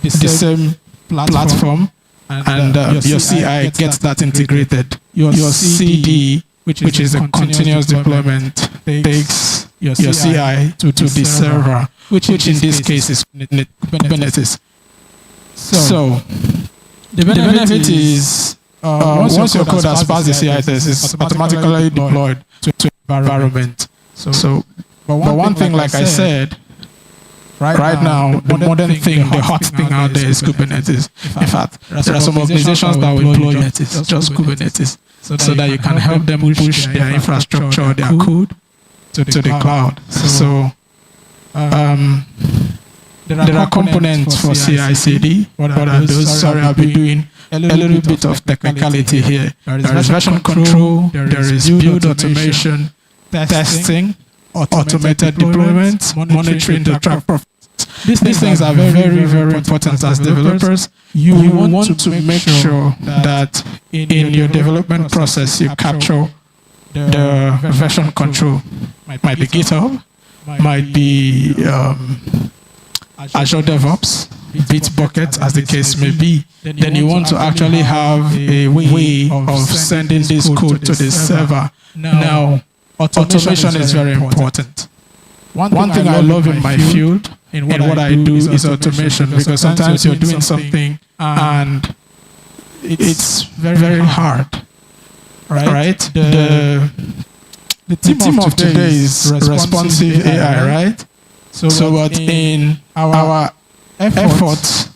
the same platform, and your CI gets that integrated. Your CD, which is a continuous deployment, takes your CI to the server, which in this case is Kubernetes. So the benefit is once your code has passed the CI test, it's automatically deployed to environment. But one thing, like I said, right now, the modern thing, the hot thing out there is Kubernetes. In fact, there are some organizations that will employ Kubernetes, just Kubernetes, so that you can help them push their infrastructure, their code to the cloud. So there are components for CI/CD. What are those? Sorry, I'll be doing a little bit of technicality here. There is version control, there is build automation, testing, automated deployment, monitoring the track performance. These things are very, very important as developers. You want to make sure that in your development process you capture the version control. Might be GitHub, might be Azure DevOps, Bitbucket, as the case may be. Then you want to actually have a way of sending this code to the server. Now, automation is very important. One thing I love in my field, in what I do, is automation, because sometimes you're doing something and it's very, very hard. Right? The theme of today is responsive AI, right? So but in our efforts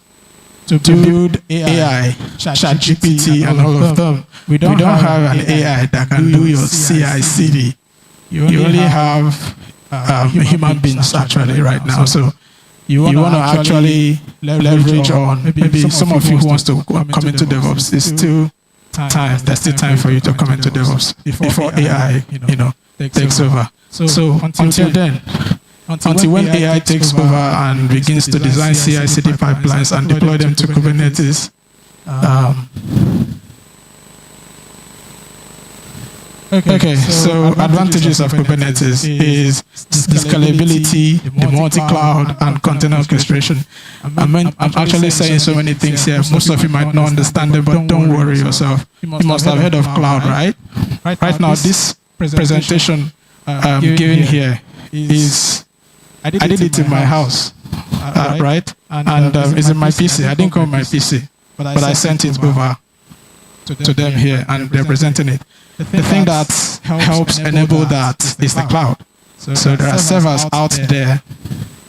to build AI, ChatGPT and all of them, we don't have an AI that can do your CI/CD. You only have human beings actually right now. So you want to actually leverage on, maybe some of you who wants to come into DevOps, it's still time. There's still time for you to come into DevOps before AI, takes over. So until then, until when AI takes over and begins to design CI/CD pipelines and deploy them to Kubernetes, Okay, so advantages of Kubernetes is the scalability, the multi-cloud, and container orchestration. I'm actually saying so many things here. Most of you might not understand them, but don't worry yourself. You must have heard of cloud, right? Right now, this presentation given here is, I did it in my house, right? And it's in my PC. I didn't call my PC, but I sent it over to them here, and they're presenting it. The thing that helps enable that is the cloud. So there are servers out there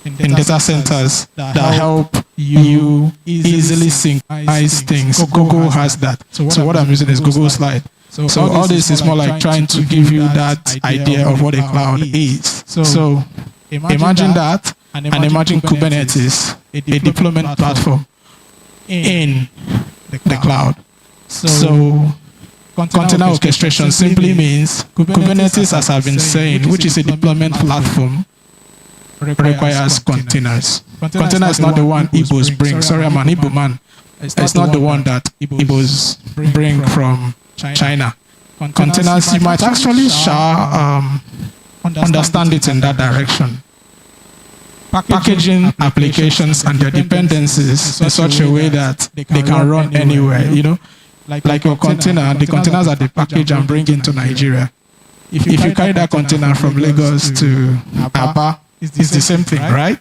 in data centers that help you easily synchronize things. Google has that. So what I'm using is Google Slide. So all this is more like trying to give you that idea of what a cloud is. So imagine that, and imagine Kubernetes, a deployment platform in the cloud. So container orchestration simply means Kubernetes, as I've been saying, which is a deployment platform, requires containers. Container is not the one Igbos bring. Sorry, I'm an Igbo man. It's not the one that Igbos bring from China. Containers, you might actually understand it in that direction. Packaging applications and their dependencies in such a way that they can run anywhere, Like your container, the containers are the package and bring into Nigeria. If you carry that container from Lagos to Aba, it's the same thing, right?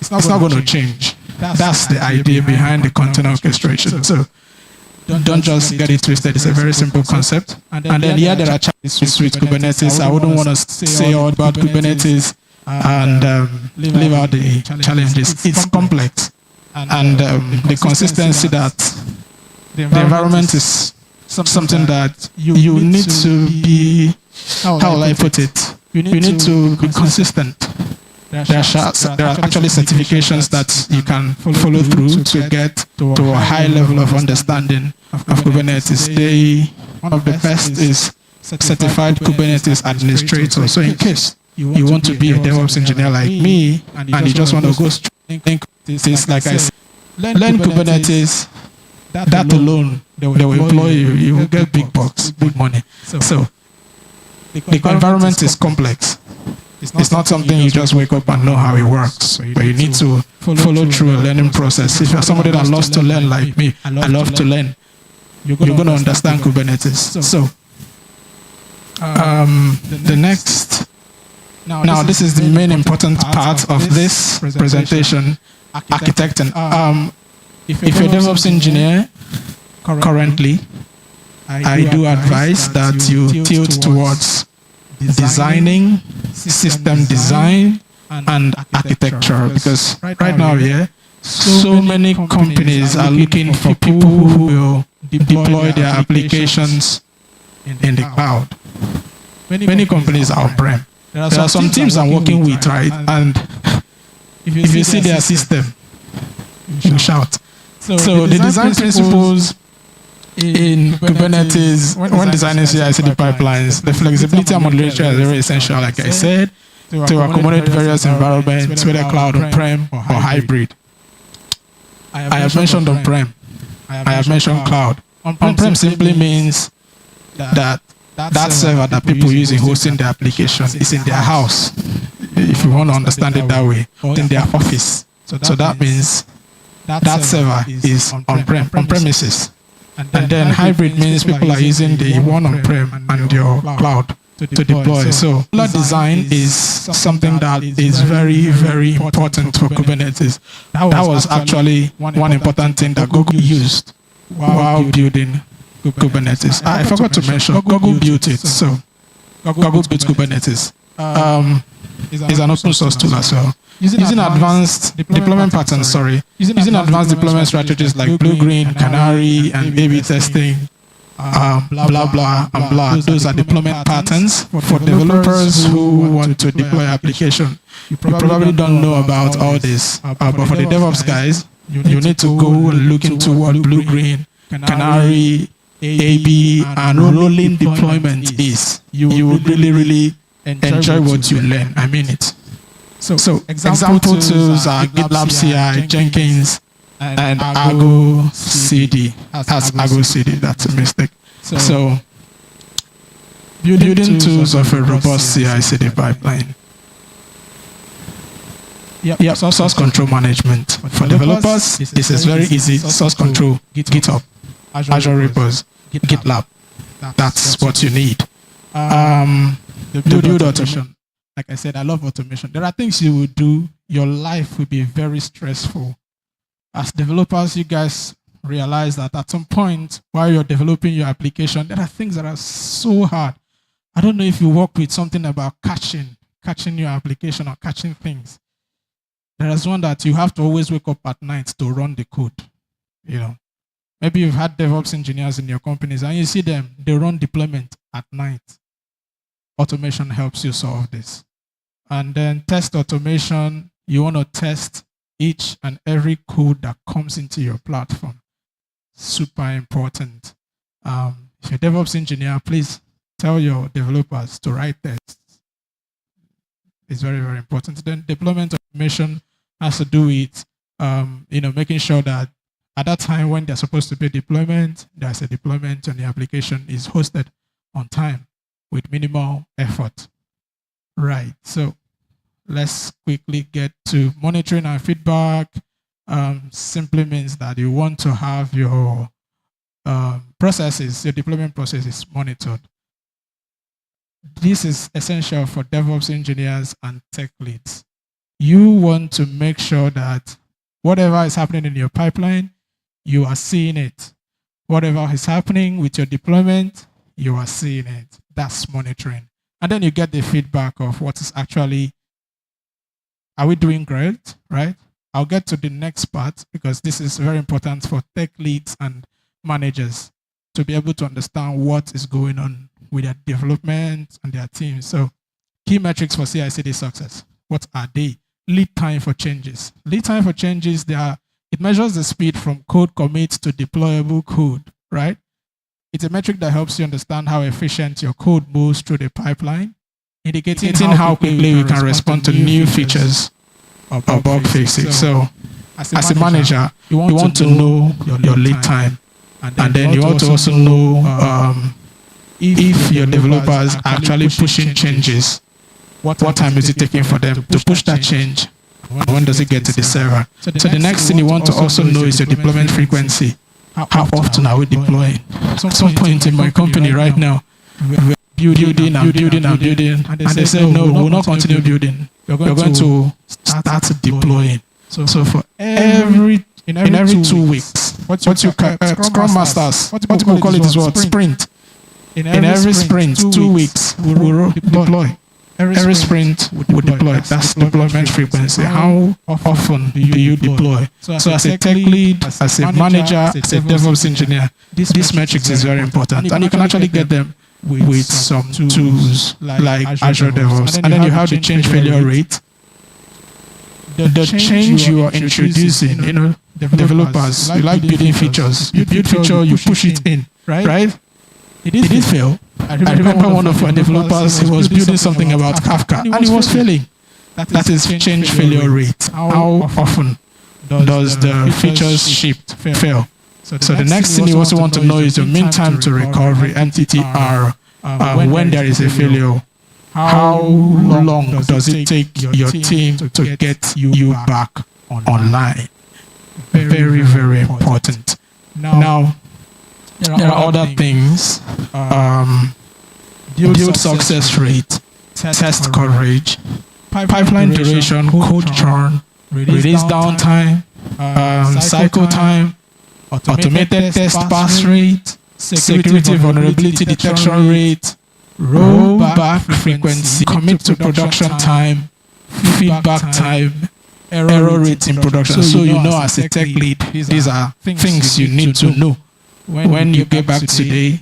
It's not going to change. That's the idea behind the container orchestration. So don't just get it twisted. It's a very simple concept. And then there are challenges with Kubernetes. I wouldn't want to say all about Kubernetes and leave out the challenges. It's complex. And the consistency that the environment is something that you need to be, how will I put it? You need to be consistent. There are actually certifications that you can follow through to get to a high level of understanding of Kubernetes. One of the best is Certified Kubernetes Administrator. So in case you want to be a DevOps engineer like me, and you just want to go straight this, like I said, learn Kubernetes. That alone, they will employ you. You will get big bucks, big money. So the environment is complex. It's not something you just wake up and know how it works, but you need to follow through a learning process. If you're somebody that loves to learn like me, I love to learn, you're going to understand Kubernetes. So, the next, now this is the main important part of this presentation, architecting. If you're a DevOps engineer currently, I do advise that you tilt towards designing, system design, and architecture, because right now, so many companies are looking for people who will deploy their applications in the cloud. Many companies are on-prem. There are some teams I'm working with, right? And if you see their system, you shout. So the design principles in Kubernetes, when designing CI/CD pipelines, the flexibility and modularity is very essential, like I said, to accommodate various environments, whether cloud, on-prem, or hybrid. I have mentioned on-prem. I have mentioned cloud. On-prem simply means that server that people use in hosting their application is in their house, if you want to understand it that way, in their office. So that means that server is on-prem, on-premises. And then hybrid means people are using the one on-prem and your cloud to deploy. So cloud design is something that is very, very important for Kubernetes. That was actually one important thing that Google used while building Kubernetes. I forgot to mention, Google built it. So Google built Kubernetes. It's an open source tool as well. Using advanced deployment patterns, using advanced deployment strategies like blue-green, canary, and A/B testing, blah, blah, and blah. Those are deployment patterns for developers who want to deploy application. You probably don't know about all this, but for the DevOps guys, you need to go and look into what blue-green, canary, A/B, and rolling deployment is. You will really, really enjoy what you learn. I mean it. So example tools are GitLab CI, Jenkins, and Argo CD. That's Argo CD. That's a mistake. So building tools of a robust CI/CD pipeline. Yeah, source control management. For developers, this is very easy. Source control, GitHub, Azure repos, GitLab. That's what you need. Build automation. Like I said, I love automation. There are things you will do, your life will be very stressful. As developers, you guys realize that at some point, while you're developing your application, there are things that are so hard. I don't know if you work with something about catching your application or catching things. There is one that you have to always wake up at night to run the code. Maybe you've had DevOps engineers in your companies and you see them, they run deployment at night. Automation helps you solve this. And then test automation, you want to test each and every code that comes into your platform. Super important. If you're a DevOps engineer, please tell your developers to write tests. It's very, very important. Then deployment automation has to do with making sure that at that time when there's supposed to be deployment, there's a deployment and the application is hosted on time with minimal effort. Right, so let's quickly get to monitoring and feedback. Simply means that you want to have your processes, your deployment processes monitored. This is essential for DevOps engineers and tech leads. You want to make sure that whatever is happening in your pipeline, you are seeing it. Whatever is happening with your deployment, you are seeing it. That's monitoring. And then you get the feedback of what is actually, are we doing great, right? I'll get to the next part because this is very important for tech leads and managers to be able to understand what is going on with their development and their teams. So key metrics for CI/CD success. What are they? Lead time for changes. Lead time for changes, it measures the speed from code commit to deployable code, right? It's a metric that helps you understand how efficient your code moves through the pipeline, indicating how quickly you can respond to new features or bug fixes. So as a manager, you want to know your lead time. And then you want to also know if your developers are actually pushing changes what time is it taking for them to push that change, and when does it get to the server. So the next thing you want to also know is your deployment frequency. How often are we deploying? At some point in my company right now, we're building, and they say, no, we'll not continue building. We're going to start deploying. So for every 2 weeks, what you Scrum Masters, what we call it is what? Sprint. In every sprint, 2 weeks, we will deploy. Every sprint we deploy. That's deployment frequency. How often do you deploy? So as a tech lead, as a manager, as a DevOps engineer, this metrics is very important. And you can actually get them with some tools like Azure DevOps. And then you have the change failure rate. The change you are introducing, developers, you like building features. You build feature, you push it in, right? It did fail. I remember one of our developers, he was building something about Kafka, and he was failing. That is change failure rate. How often does the features shipped fail? So the next thing you also want to know is the mean time to recovery, MTTR, when there is a failure. How long does it take your team to get you back online? Very, very important. Now, there are other things. Build success rate, test coverage, pipeline duration, code churn, release downtime, cycle time, automated test pass rate, security vulnerability detection rate, rollback frequency, commit to production time, feedback time, error rate in production. So you know as a tech lead, these are things you need to know. When you get back today,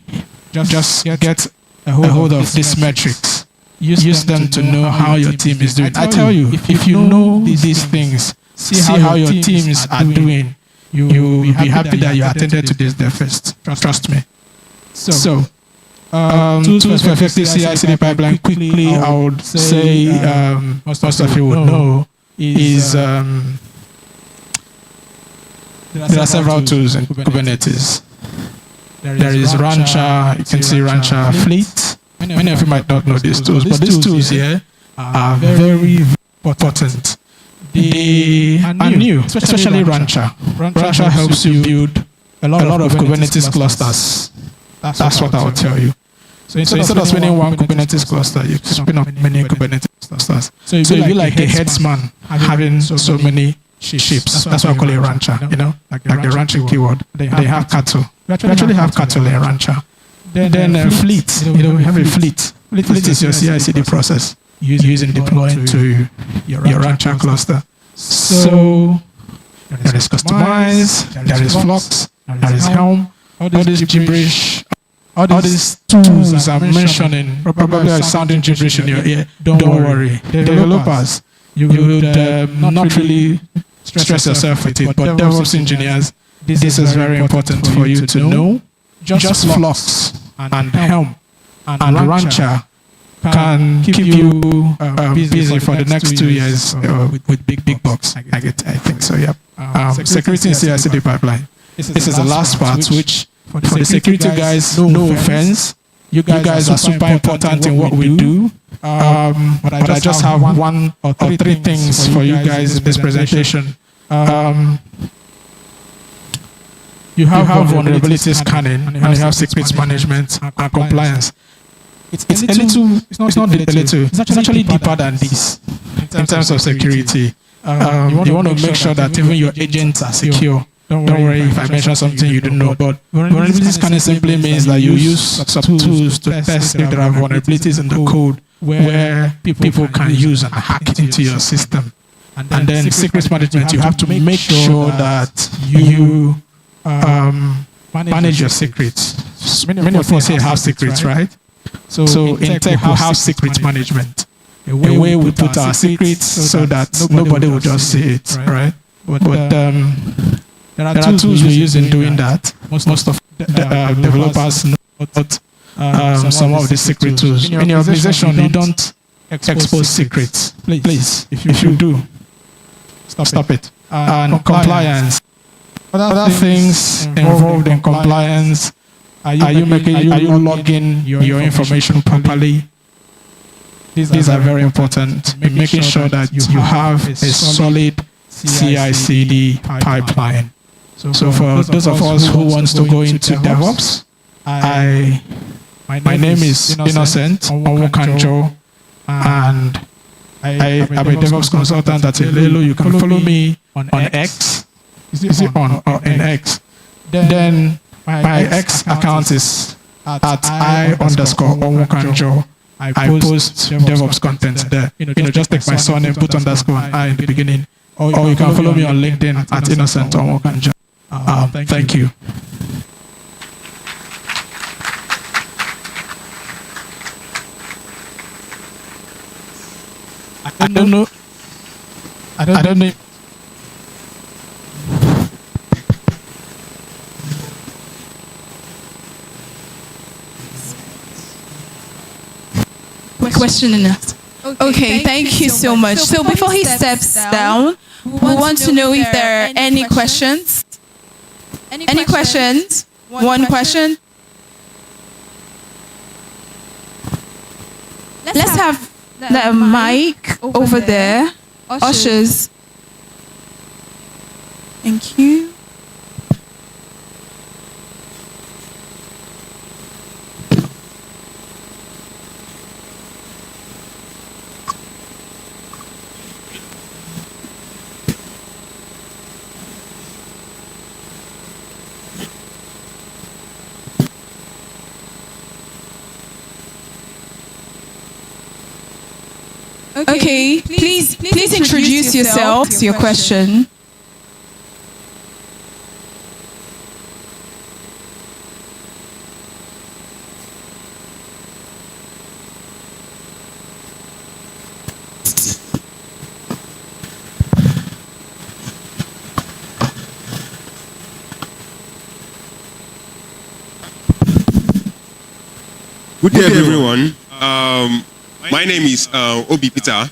just get a hold of these metrics. Use them to know how your team is doing. I tell you, if you know these things, see how your teams are doing, you will be happy that you attended to this DevFest. Trust me. So, tools for effective CI/CD pipeline. Quickly, I would say most of you would know is there are several tools in Kubernetes. There is Rancher. You can see Rancher Fleet. Many of you might not know these tools, but these tools here are very important. They are new, especially Rancher. Rancher helps you build a lot of Kubernetes clusters. That's what I will tell you. So instead of spinning one Kubernetes cluster, you spin up many Kubernetes clusters. So you'll be like a headsman having so many ships. That's why I call it Rancher, like the ranching keyword. They have cattle. We actually have cattle in Rancher. Then fleet, we have a fleet. Fleet is your CI/CD process using deploying to your Rancher cluster. So there is Customize, there is Flux, there is Helm, all this gibberish. All these tools I'm mentioning probably are sounding gibberish in your ear. Don't worry. Developers, you would not really stress yourself with it, but DevOps engineers, this is very important for you to know. Just Flux and Helm and Rancher can keep you busy for the next 2 years with big bucks. I think so, yeah. Security in CI/CD pipeline. This is the last part, which for the security guys, no offense, you guys are super important in what we do. But I just have one or three things for you guys in this presentation. You have vulnerability scanning, and you have secrets management and compliance. It's not a little. It's actually deeper than this in terms of security. You want to make sure that even your agents are secure. Don't worry if I mention something you don't know, but vulnerability scanning simply means that you use some tools to test if there are vulnerabilities in the code where people can use and hack into your system. And then secrets management, you have to make sure that you manage your secrets. Many of us here have secrets, right? So in tech, we have secrets management. A way we put our secrets so that nobody will just see it, right? But there are tools we use in doing that. Most of the developers know about some of the secret tools. In your organization, you don't expose secrets. Please, if you do, stop it. And compliance. Other things involved in compliance. Are you logging your information properly? These are very important in making sure that you have a solid CI/CD pipeline. So for those of us who wants to go into DevOps, my name is Innocent Onwukanjo, and I am a DevOps consultant at Ilelo. You can follow me on X. Is it on or in X? Then my X account is at I_Onwukanjo. I post DevOps content there. Just take my surname, put underscore and I in the beginning. Or you can follow me on LinkedIn at Innocent Onwukanjo. Thank you. I don't know. Question and answer. Okay, thank you so much. So before he steps down, we want to know if there are any questions. Any questions? One question? Let's have the mic over there. Ushers. Thank you. Okay, please introduce yourself to your question. Good day, everyone. My name is Obi Peter.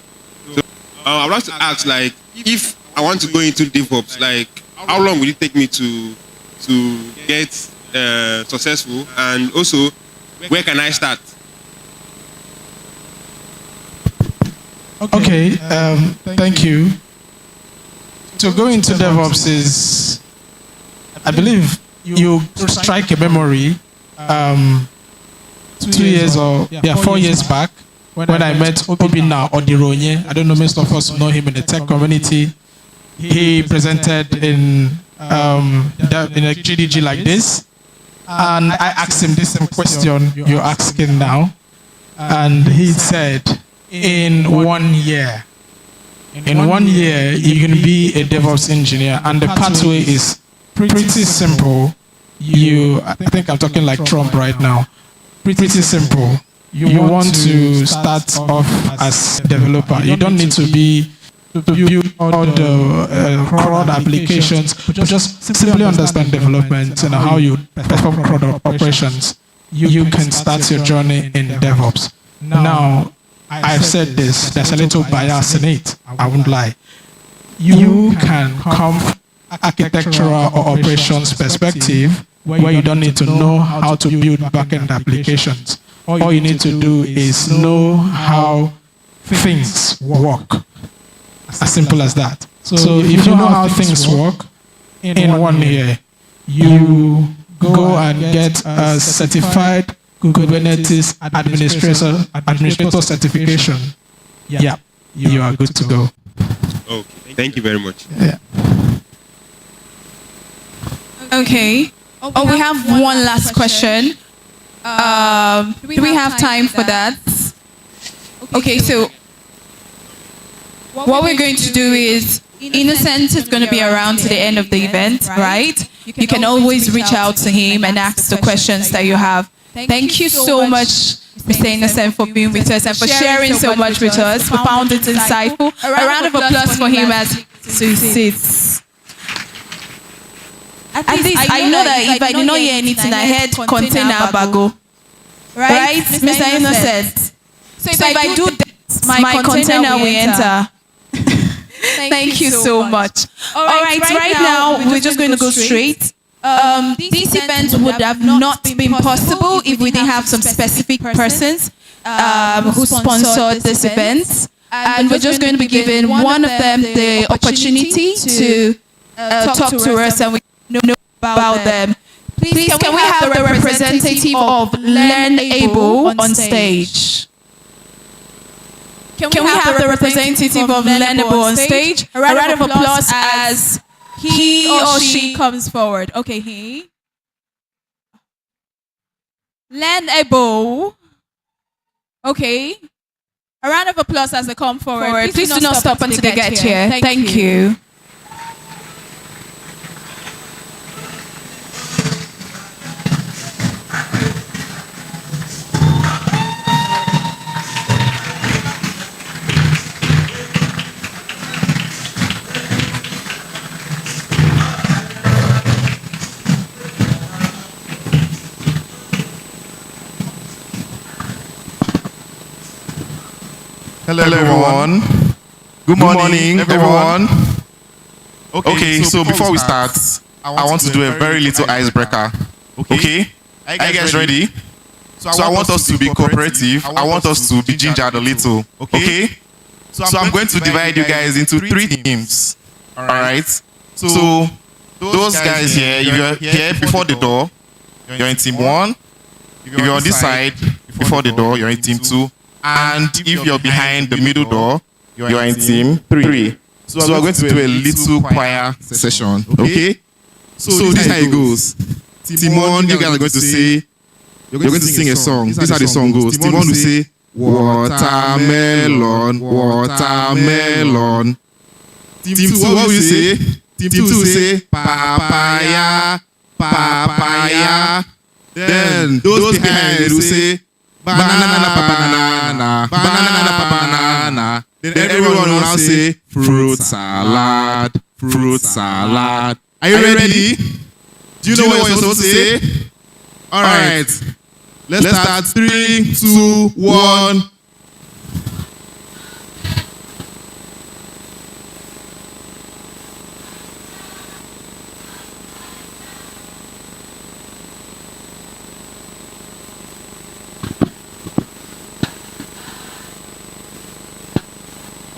So, I would like to ask, like, if I want to go into DevOps, like, how long will it take me to get successful, and also, where can I start? Okay, thank you. To go into DevOps is, I believe, you strike a memory 2 years or 4 years back when I met Obina Odironye. I don't know, most of us know him in the tech community. He presented in a GDG like this, and I asked him this same question you're asking now, and he said, in 1 year, you can be a DevOps engineer, and the pathway is pretty simple. I think I'm talking like Trump right now. Pretty simple. You want to start off as developer. You don't need to build all the crowd applications, but just simply understand development and how you perform product operations. You can start your journey in DevOps. Now, I've said this, there's a little bias in it, I won't lie. You can come from architectural or operations perspective where you don't need to know how to build backend applications. All you need to do is know how things work. As simple as that. So if you know how things work, in 1 year, you go and get a certified Kubernetes administrator certification. Yeah, you are good to go. Okay, thank you very much. Yeah. Okay. We have one last question. Do we have time for that? Okay, so what we're going to do is, Innocent is going to be around to the end of the event, right? You can always reach out to him and ask the questions that you have. Thank you so much, Mr. Innocent, for being with us and for sharing so much with us. We found it insightful. A round of applause for him as he sits. At least I know that if I did not hear anything, I heard container bago. Right, Mr. Innocent? So if I do that, my container will enter. Thank you so much. All right, right now, we're just going to go straight. These events would have not been possible if we didn't have some specific persons. who sponsored this event. And we're just going to be giving one of them the opportunity to talk to us and we know about them. Please, can we have the representative of Learnable on stage? Can we have the representative of Learnable on stage? A round of applause as he or she comes forward. Okay, he. Learnable. Okay. A round of applause as they come forward. Please do not stop until they get here. Thank you. Hello everyone. Good morning everyone. Okay, so before we start, I want to do a very little icebreaker. Okay? Are you guys ready? So I want us to be cooperative. I want us to be gingered a little. Okay? So I'm going to divide you guys into 3 teams. Alright? So those guys here, if you're here before the door, you're in team 1. If you're on this side before the door, you're in team 2. And if you're behind the middle door, you're in team 3. So we're going to do a little choir session. Okay? So this is how it goes. Team 1, you guys are going to say, you're going to sing a song. This is how the song goes. Team 1 will say, watermelon, watermelon. Team 2, what will you say? Team 2 will say, papaya, papaya. Then those behind will say, banana, banana, banana, banana. Then everyone will now say fruit salad, fruit salad. Are you ready? Do you know what you're supposed to say? All right. Let's start. 3, 2, 1.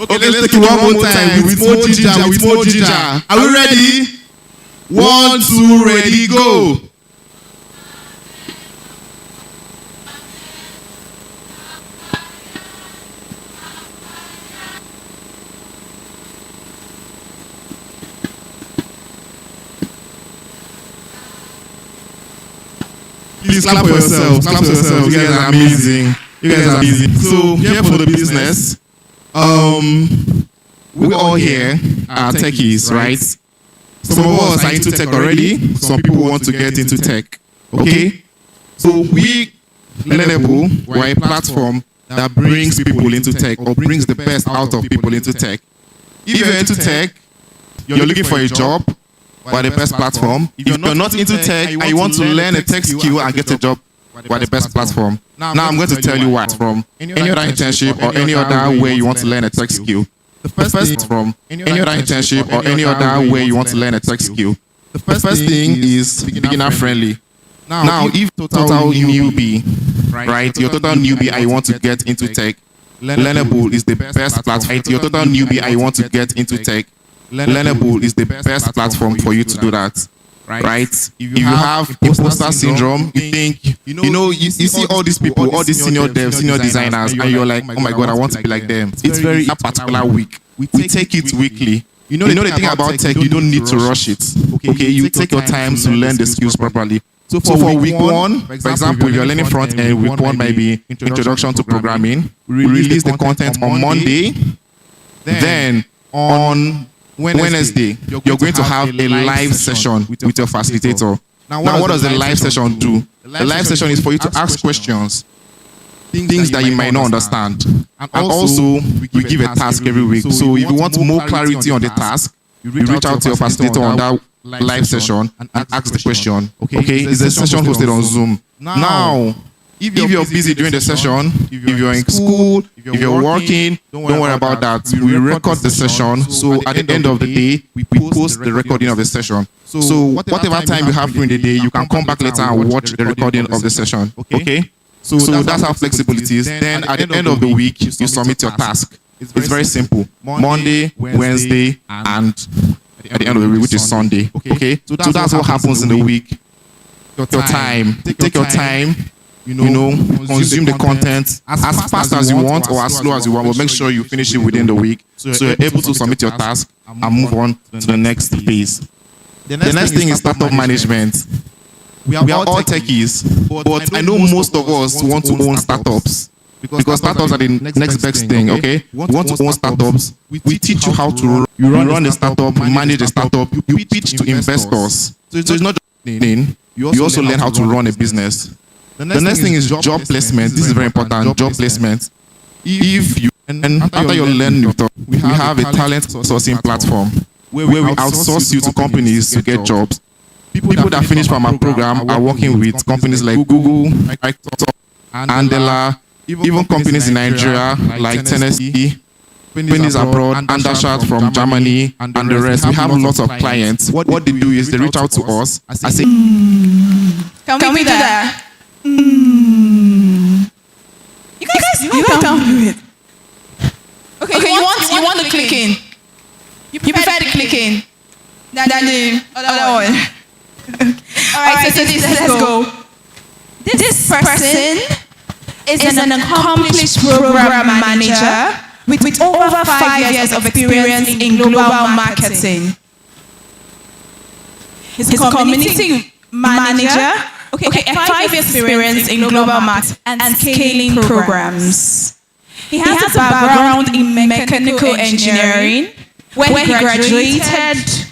Okay, let's take it one more time with more ginger, with more ginger. Are we ready? 1, 2, ready, go. Please clap for yourself. Clap for yourself. You guys are amazing. You guys are amazing. So here for the business. We all here are techies, right? Some of us are into tech already. Some people want to get into tech. Okay? So we, Learnable, we're a platform that brings people into tech or brings the best out of people into tech. If you're into tech, you're looking for a job, we're the best platform. If you're not into tech and you want to learn a tech skill and get a job, we're the best platform. Now I'm going to tell you what from any other internship or any other way you want to learn a tech skill. The first thing from any other internship or any other way you want to learn a tech skill. The first thing is beginner friendly. Now if total newbie, right? You're total newbie and you want to get into tech, Learnable is the best platform. You're total newbie and you want to get into tech, Learnable is the best platform for you to do that. Right? If you have imposter syndrome, you think, you see all these people, all these senior devs, senior designers, and you're like, oh my God, I want to be like them. It's very a particular week. We take it weekly. You know the thing about tech, you don't need to rush it. Okay, you take your time to learn the skills properly. So for week 1, for example, if you're learning front end, week 1 might be introduction to programming. We release the content on Monday. Then on Wednesday, you're going to have a live session with your facilitator. Now, what does the live session do? The live session is for you to ask questions, things that you might not understand. And also, we give a task every week. So if you want more clarity on the task, you reach out to your facilitator on that live session and ask the question. Okay, it's a session hosted on Zoom. Now, if you're busy during the session, if you're in school, if you're working, don't worry about that. We record the session. So at the end of the day, we post the recording of the session. So whatever time you have during the day, you can come back later and watch the recording of the session. Okay? So that's how flexible it is. Then at the end of the week, you submit your task. It's very simple. Monday, Wednesday, and at the end of the week, which is Sunday. Okay? So that's what happens in the week. Your time. Take your time. Consume the content as fast as you want or as slow as you want, but make sure you finish it within the week so you're able to submit your task and move on to the next phase. The next thing is startup management. We are all techies, but I know most of us want to own startups because startups are the next best thing, okay? We want to own startups. We teach you how to run a startup, manage a startup, you pitch to investors. So it's not just you also learn how to run a business. The next thing is job placement. This is very important, job placement. If you, and after your learning, we have a talent sourcing platform where we outsource you to companies to get jobs. People that finish from our program are working with companies like Google, Microsoft, Andela, even companies in Nigeria like Tennessee, companies abroad, Andershat from Germany, and the rest. We have lots of clients. What they do is they reach out to us. I say, Can we do that? You guys don't do it. Okay, you want the clicking. You prefer the clicking than the other one. Alright, so let's go. This person is an accomplished program manager with over 5 years of experience in global marketing. He's a community manager. Okay, 5 years experience in global marketing and scaling programs. He has a background in mechanical engineering, where he graduated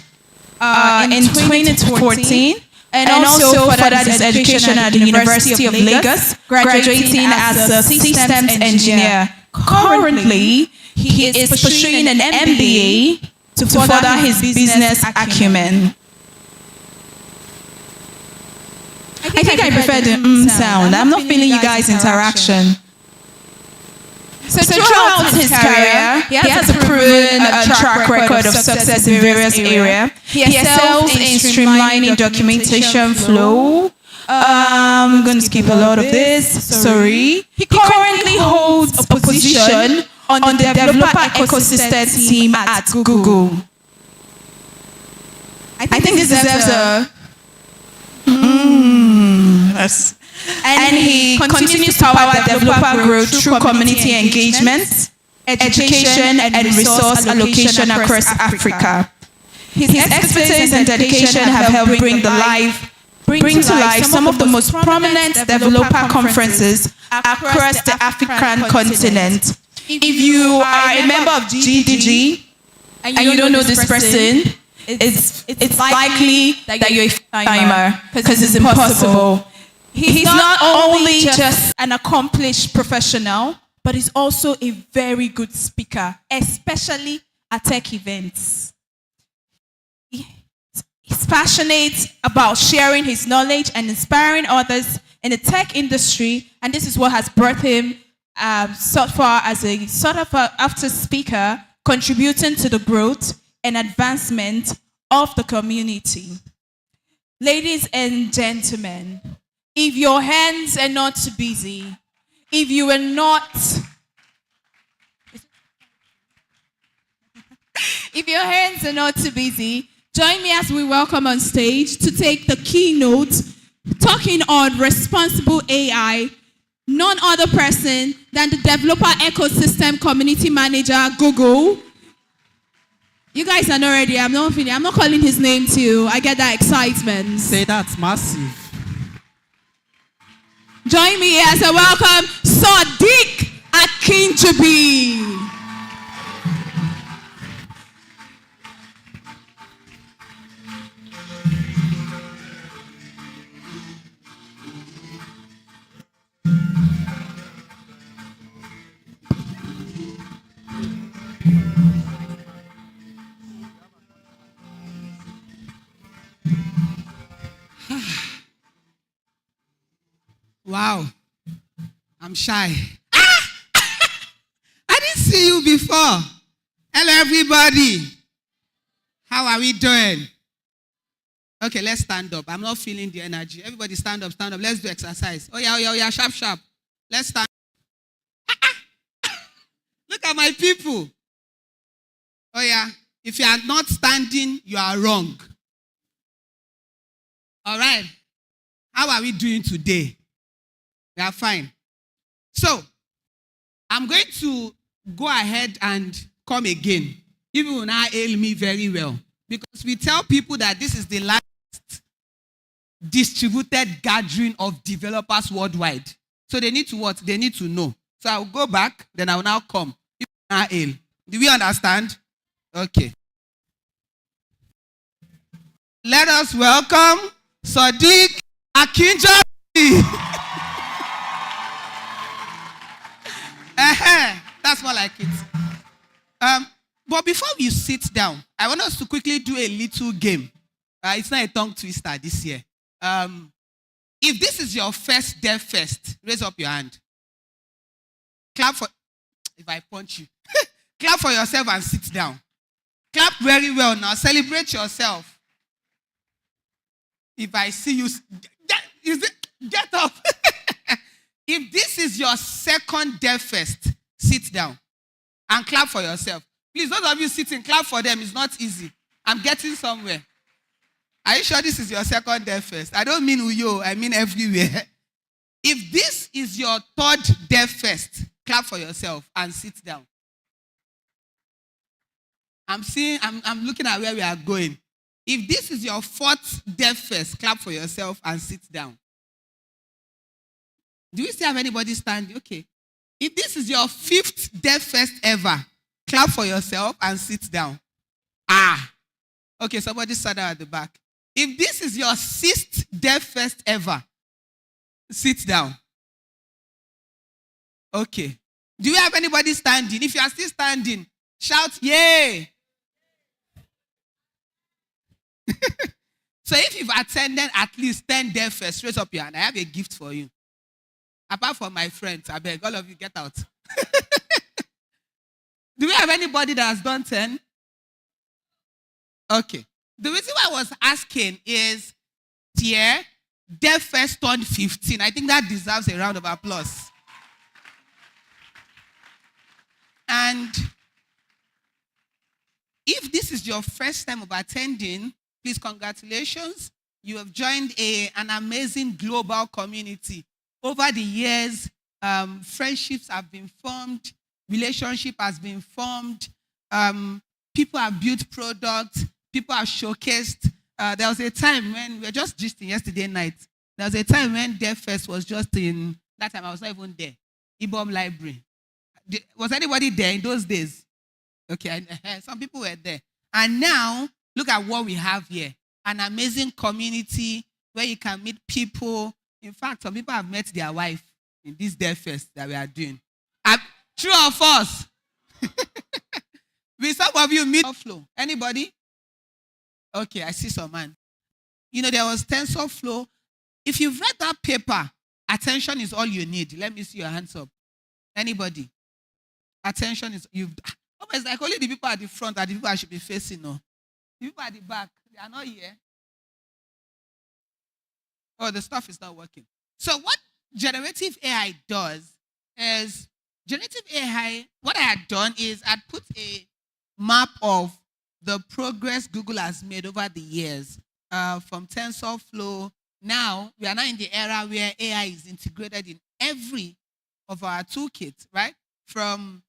in 2014, and also furthered his education at the University of Lagos, graduating as a systems engineer. Currently, he is pursuing an MBA to further his business acumen. I think I prefer the sound. I'm not feeling you guys' interaction. So throughout his career, he has a proven track record of success in various areas. He excels in streamlining documentation flow. I'm going to skip a lot of this. Sorry. He currently holds a position on the developer ecosystem team at Google. I think this deserves a... Yes. And he continues to power developer growth through community engagement, education, and resource allocation across Africa. His expertise and dedication have helped bring to life some of the most prominent developer conferences across the African continent. If you are a member of GDG and you don't know this person, it's likely that you're a timer because it's impossible. He's not only just an accomplished professional, but he's also a very good speaker, especially at tech events. He's passionate about sharing his knowledge and inspiring others in the tech industry, and this is what has brought him so far as a sort of after speaker, contributing to the growth and advancement of the community. Ladies and gentlemen, if your hands are not too busy, if you are not, if your hands are not too busy, join me as we welcome on stage to take the keynote, talking on responsible AI, none other person than the developer ecosystem community manager, Google. You guys are not ready. I'm not calling his name to you. I get that excitement. Say that's massive. Join me as I welcome Sadiq Akinjubi. Wow, I'm shy. I didn't see you before. Hello, everybody. How are we doing? Okay, let's stand up. I'm not feeling the energy. Everybody stand up, stand up. Let's do exercise. Oh yeah, sharp. Let's stand. Look at my people. Oh yeah. If you are not standing, you are wrong. All right. How are we doing today? We are fine. So, I'm going to go ahead and come again. People will now hail me very well. Because we tell people that this is the last distributed gathering of developers worldwide. So they need to what? They need to know. So I'll go back, then I will now come. People will now hail. Do we understand? Okay. Let us welcome Sadiq Akinjari. That's more like it. But before we sit down, I want us to quickly do a little game. It's not a tongue twister this year. If this is your first DevFest, raise up your hand. Clap for, if I punch you, clap for yourself and sit down. Clap very well now. Celebrate yourself. If I see you, get up. If this is your second DevFest, sit down and clap for yourself. Please, those of you sitting, clap for them. It's not easy. I'm getting somewhere. Are you sure this is your second DevFest? I don't mean Uyo, I mean everywhere. If this is your third DevFest, clap for yourself and sit down. I'm looking at where we are going. If this is your fourth DevFest, clap for yourself and sit down. Do we still have anybody standing? Okay. If this is your fifth DevFest ever, clap for yourself and sit down. Okay, somebody sat down at the back. If this is your sixth DevFest ever, sit down. Okay. Do you have anybody standing? If you are still standing, shout, yay. So if you've attended at least 10 DevFest, raise up your hand. I have a gift for you. Apart from my friends, I beg all of you get out. Do we have anybody that has done 10? Okay. The reason why I was asking is, dear, DevFest turned 15. I think that deserves a round of applause. And if this is your first time of attending, please, congratulations. You have joined an amazing global community. Over the years, friendships have been formed, relationship has been formed, people have built products, people have showcased. There was a time when, we were just gisting yesterday night, there was a time when DevFest was just in, that time I was not even there, Ibom Library. Was anybody there in those days? Okay, some people were there. And now, look at what we have here. An amazing community where you can meet people. In fact, some people have met their wife in this DevFest that we are doing. True or false? Will some of you meet flow? Anybody? Okay, I see some man. You know, there was TensorFlow. If you've read that paper, attention is all you need. Let me see your hands up. Anybody? Attention is, it's like only the people at the front are the people I should be facing. No. The people at the back, they are not here. Oh, the stuff is not working. So what generative AI does is, generative AI, what I had done is I'd put a map of the progress Google has made over the years from TensorFlow. Now, we are now in the era where AI is integrated in every of our toolkits, right? From,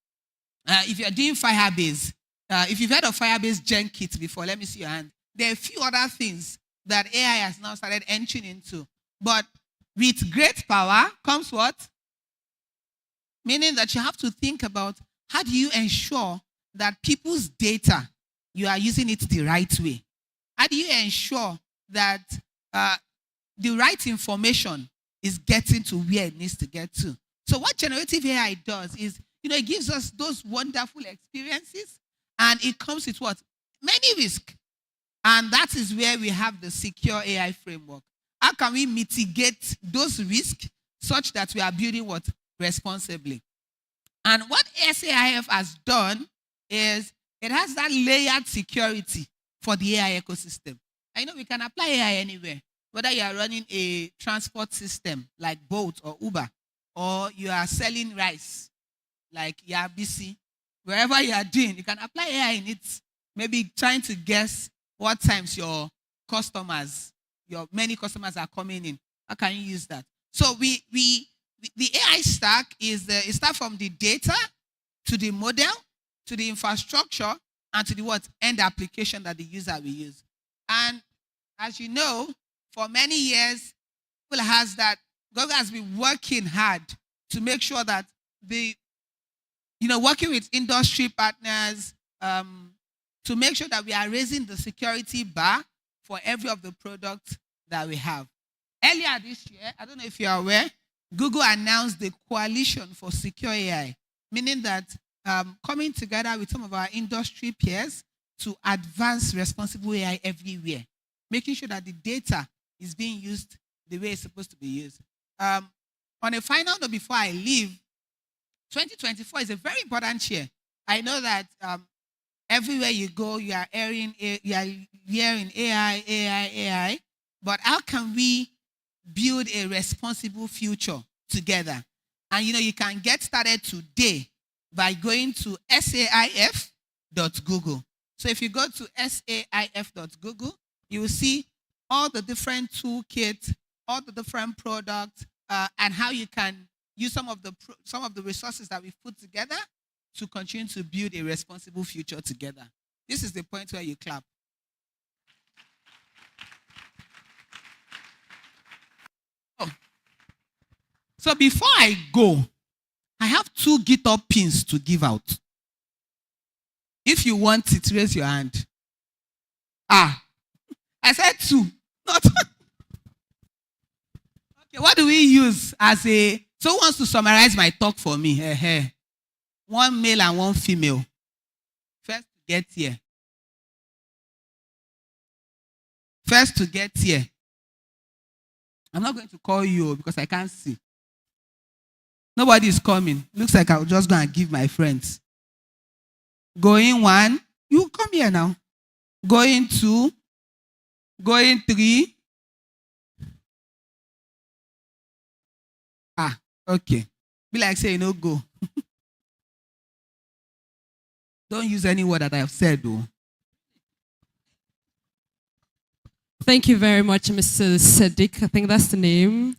if you're doing Firebase, if you've heard of Firebase GenKit before, let me see your hand. There are a few other things that AI has now started entering into. But with great power comes what? Meaning that you have to think about, how do you ensure that people's data, you are using it the right way? How do you ensure that the right information is getting to where it needs to get to? So what generative AI does is, it gives us those wonderful experiences, and it comes with what? Many risks. And that is where we have the secure AI framework. How can we mitigate those risks such that we are building what? Responsibly. And what SAIF has done is it has that layered security for the AI ecosystem. I know we can apply AI anywhere, whether you are running a transport system like Bolt or Uber, or you are selling rice, like you are busy, wherever you are doing, you can apply AI in it. Maybe trying to guess what times your many customers are coming in. How can you use that? So the AI stack it starts from the data to the model to the infrastructure and to the end application that the user will use. And as you know, for many years, Google has been working hard to make sure that working with industry partners to make sure that we are raising the security bar for every of the products that we have. Earlier this year, I don't know if you are aware, Google announced the Coalition for Secure AI, meaning that coming together with some of our industry peers to advance responsible AI everywhere, making sure that the data is being used the way it's supposed to be used. On a final note, before I leave, 2024 is a very important year. I know that everywhere you go, you are hearing AI, but how can we build a responsible future together? And you can get started today by going to saif.google. So if you go to saif.google, you will see all the different toolkits, all the different products, and how you can use some of the resources that we've put together to continue to build a responsible future together. This is the point where you clap. Oh. So before I go, I have 2 GitHub pins to give out. If you want it, raise your hand. I said 2, not okay. What do we use as a? So who wants to summarize my talk for me? 1 male and 1 female. First to get here. First to get here. I'm not going to call you because I can't see. Nobody is coming. Looks like I'll just go and give my friends. Going 1. You come here now. Going 2. Going 3. Okay. Be like say no go. Don't use any word that I have said though. Thank you very much, Mr. Sadiq. I think that's the name.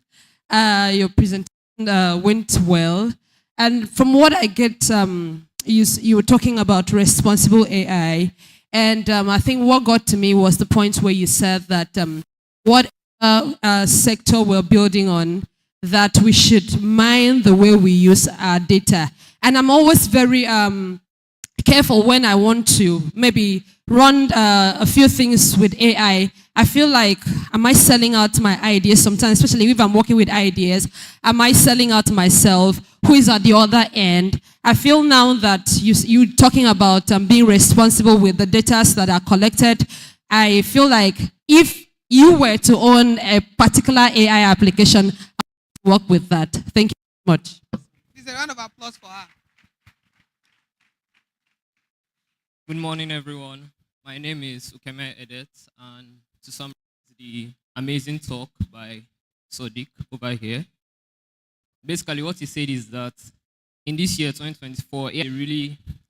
Your presentation went well. And from what I get, you were talking about responsible AI. And I think what got to me was the point where you said that what sector we're building on, that we should mind the way we use our data. And I'm always very careful when I want to maybe run a few things with AI. I feel like, am I selling out my ideas sometimes, especially if I'm working with ideas? Am I selling out myself? Who is at the other end? I feel now that you talking about being responsible with the data that are collected. I feel like if you were to own a particular AI application, I would work with that. Thank you very much. Please, a round of applause for her. Good morning, everyone. My name is Ukeme Edet, and to summarize the amazing talk by Sadiq over here, basically what he said is that in this year, 2024,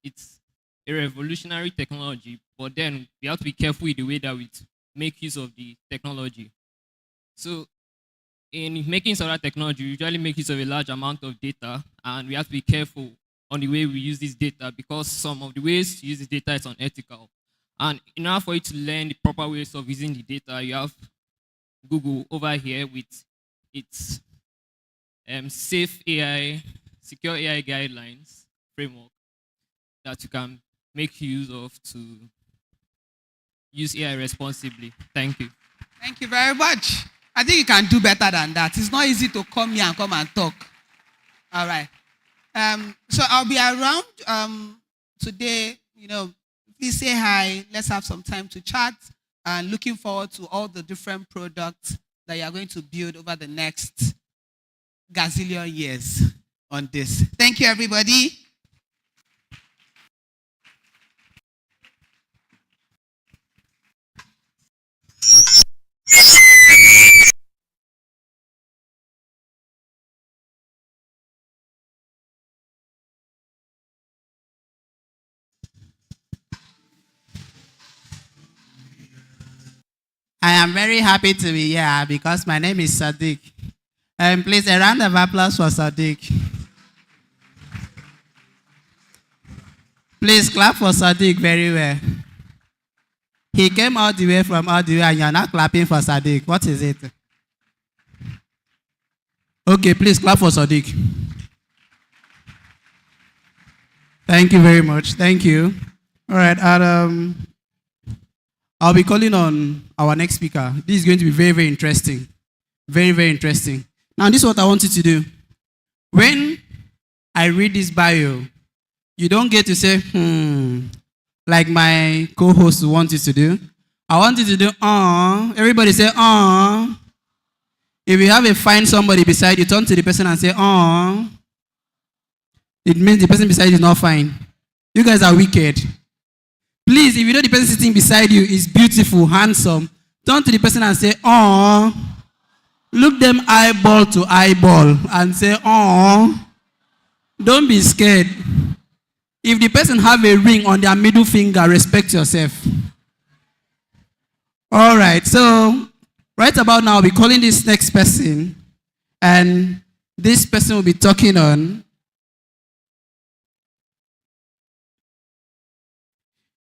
it's a revolutionary technology, but then we have to be careful with the way that we make use of the technology. So in making use of that technology, we usually make use of a large amount of data, and we have to be careful on the way we use this data, because some of the ways to use this data is unethical. And in order for you to learn the proper ways of using the data, you have Google over here with its safe AI, secure AI guidelines framework that you can make use of to use AI responsibly. Thank you. Thank you very much. I think you can do better than that. It's not easy to come here and come and talk. All right. So I'll be around today. Please say hi. Let's have some time to chat. And looking forward to all the different products that you are going to build over the next gazillion years on this. Thank you, everybody. I am very happy to be here because my name is Sadiq. Please, a round of applause for Sadiq. Please clap for Sadiq very well. He came all the way from all the way and you're not clapping for Sadiq. What is it? Okay, please clap for Sadiq. Thank you very much. Thank you. All right, and, I'll be calling on our next speaker. This is going to be very, very interesting. Very, very interesting. Now, this is what I want you to do. When I read this bio, you don't get to say, like my co-host wants you to do. I want you to do, Everybody say, If you have a find somebody beside you, turn to the person and say, It means the person beside you is not fine. You guys are wicked. Please, if you know the person sitting beside you is beautiful, handsome, turn to the person and say, Look them eyeball to eyeball and say, Don't be scared. If the person have a ring on their middle finger, respect yourself. All right, so right about now, I'll be calling this next person, and this person will be talking on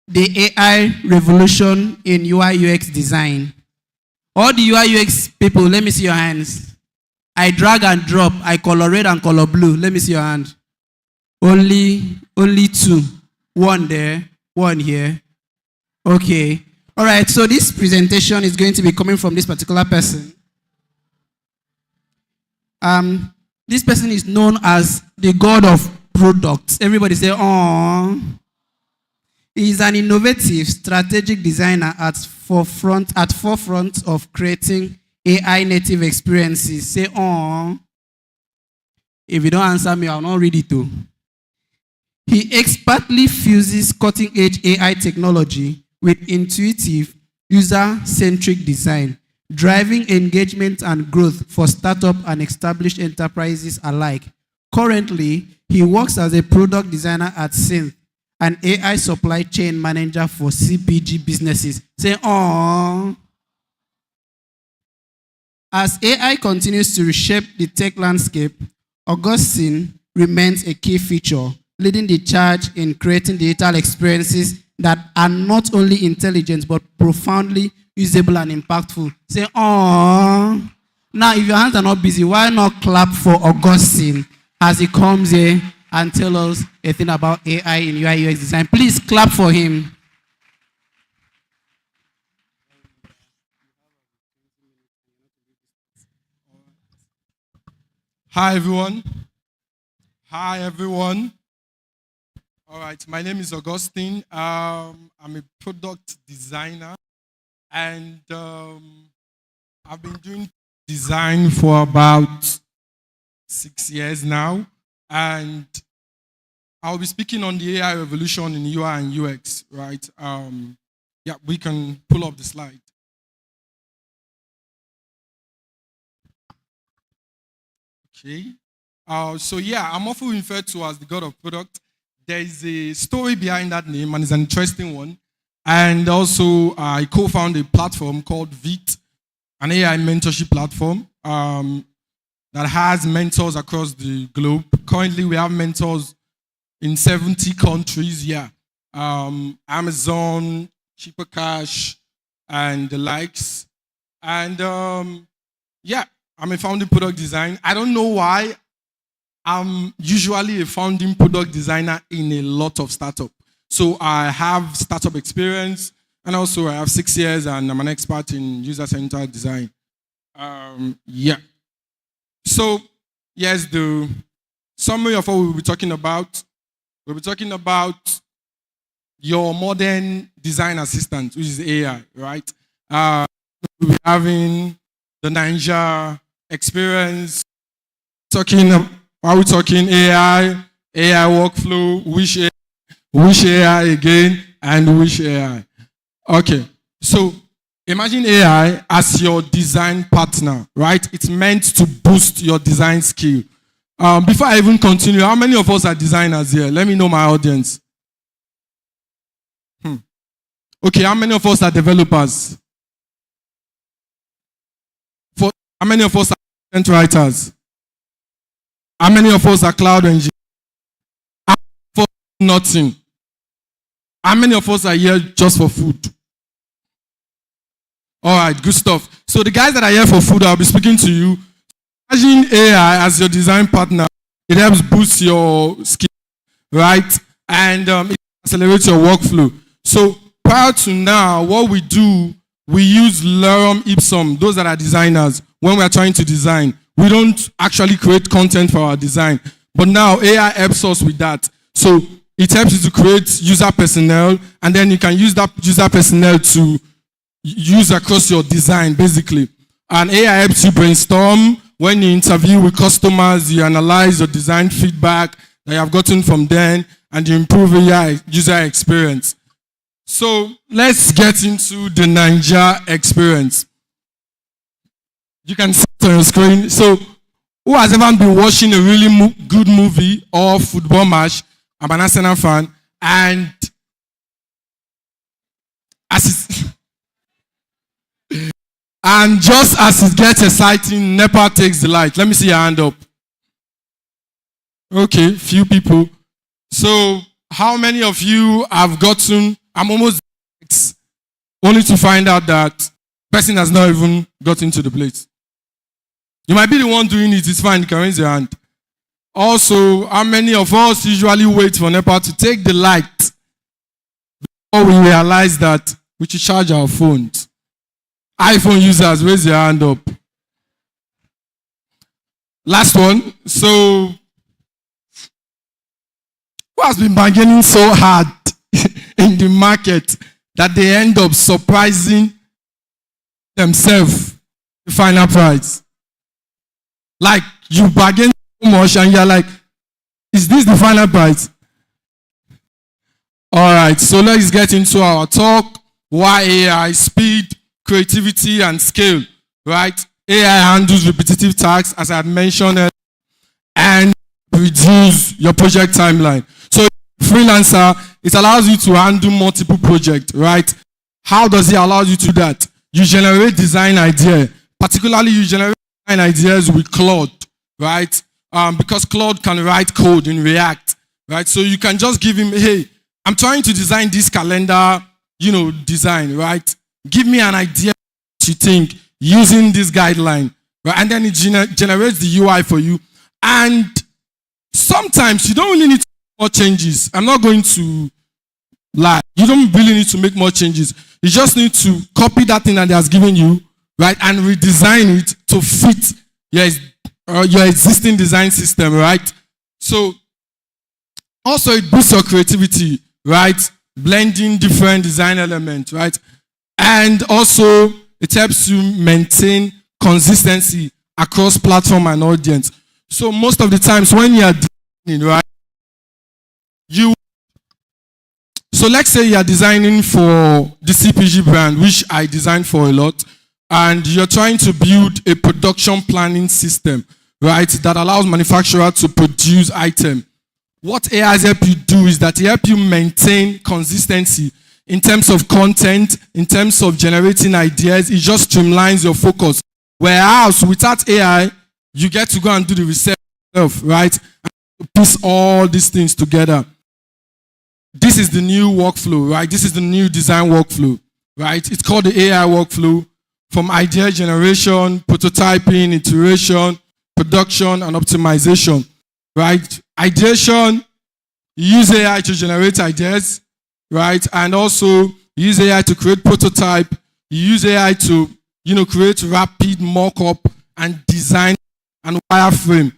the AI revolution in UI UX design. All the UI UX people, let me see your hands. I drag and drop. I color red and color blue. Let me see your hand. Only two. One there, one here. Okay. All right, so this presentation is going to be coming from this particular person. This person is known as the god of products. Everybody say, He is an innovative, strategic designer at forefront of creating AI native experiences. Say, If you don't answer me, I'll not read it too. He expertly fuses cutting-edge AI technology with intuitive, user-centric design, driving engagement and growth for startup and established enterprises alike. Currently, he works as a product designer at Synth, an AI supply chain manager for CPG businesses. Say, As AI continues to reshape the tech landscape, Augustine remains a key feature, leading the charge in creating digital experiences that are not only intelligent but profoundly usable and impactful. Say, Now, if your hands are not busy, why not clap for Augustine as he comes here and tell us a thing about AI in UI UX design? Please clap for him. Hi, everyone. Hi, everyone. All right, my name is Augustine. I'm a product designer, and I've been doing design for about 6 years now, and I'll be speaking on the AI revolution in UI and UX, right? Yeah, we can pull up the slide. Okay. So yeah, I'm often referred to as the god of product. There is a story behind that name, and it's an interesting one. And also, I co-founded a platform called VIT, an AI mentorship platform that has mentors across the globe. Currently, we have mentors in 70 countries, yeah. Amazon, Cheaper Cash, and the likes. And yeah, I'm a founding product designer. I don't know why. I'm usually a founding product designer in a lot of startups. So I have startup experience, and also I have 6 years, and I'm an expert in user-centered design. Yeah. So here's the summary of what we'll be talking about. We'll be talking about your modern design assistant, which is AI, right? We'll be having the Ninja experience, are we talking AI, AI workflow, which AI again, and which AI? Okay, so imagine AI as your design partner, right? It's meant to boost your design skill. Before I even continue, how many of us are designers here? Let me know my audience. Okay, how many of us are developers? How many of us are content writers? How many of us are cloud engineers? How many of us do nothing? How many of us are here just for food? All right, good stuff. So the guys that are here for food, I'll be speaking to you. Imagine AI as your design partner. It helps boost your skill, right? And it accelerates your workflow. So prior to now, what we do, we use lorem ipsum, those that are designers, when we are trying to design. We don't actually create content for our design. But now AI helps us with that. So it helps you to create user personnel, and then you can use that user personnel to use across your design, basically. And AI helps you brainstorm. When you interview with customers, you analyze your design feedback that you have gotten from them, and you improve your user experience. So let's get into the Ninja experience. You can see it on your screen. So who has ever been watching a really good movie or football match? I'm an Arsenal fan. And and just as it gets exciting, NEPA takes the light. Let me see your hand up. Okay, few people. So how many of you have gotten, I'm almost only to find out that person has not even gotten to the place? You might be the one doing it, it's fine, you can raise your hand. Also, how many of us usually wait for NEPA to take the light before we realize that we should charge our phones? iPhone users, raise your hand up. Last one. So, who has been bargaining so hard in the market that they end up surprising themselves the final price? Like, you bargain so much and you're like, is this the final price? All right, so let's get into our talk. Why AI? Speed, creativity, and scale, right? AI handles repetitive tasks, as I had mentioned, and reduce your project timeline. So freelancer, it allows you to handle multiple projects, right? How does it allow you to do that? You generate design idea. Particularly, you generate design ideas with Claude, right? Because Claude can write code in React, right? So you can just give him, hey, I'm trying to design this calendar, design, right? Give me an idea what you think using this guideline, right? And then it generates the UI for you. And sometimes you don't really need to make more changes. I'm not going to lie. You don't really need to make more changes. You just need to copy that thing that they has given you, right? And redesign it to fit your existing design system, right? So also it boosts your creativity, right? Blending different design elements, right? And also it helps you maintain consistency across platform and audience. So most of the times when you are designing, right? So let's say you are designing for the CPG brand, which I designed for a lot, and you're trying to build a production planning system, right, that allows manufacturers to produce items. What AI help you do is that it help you maintain consistency in terms of content, in terms of generating ideas. It just streamlines your focus. Whereas without AI, you get to go and do the research yourself, right? And piece all these things together. This is the new workflow, right? This is the new design workflow, right? It's called the AI workflow, from idea generation, prototyping, iteration, production, and optimization, right? Ideation, you use AI to generate ideas, right? And also you use AI to create prototype. You use AI to, create rapid mock-up and design and wireframe.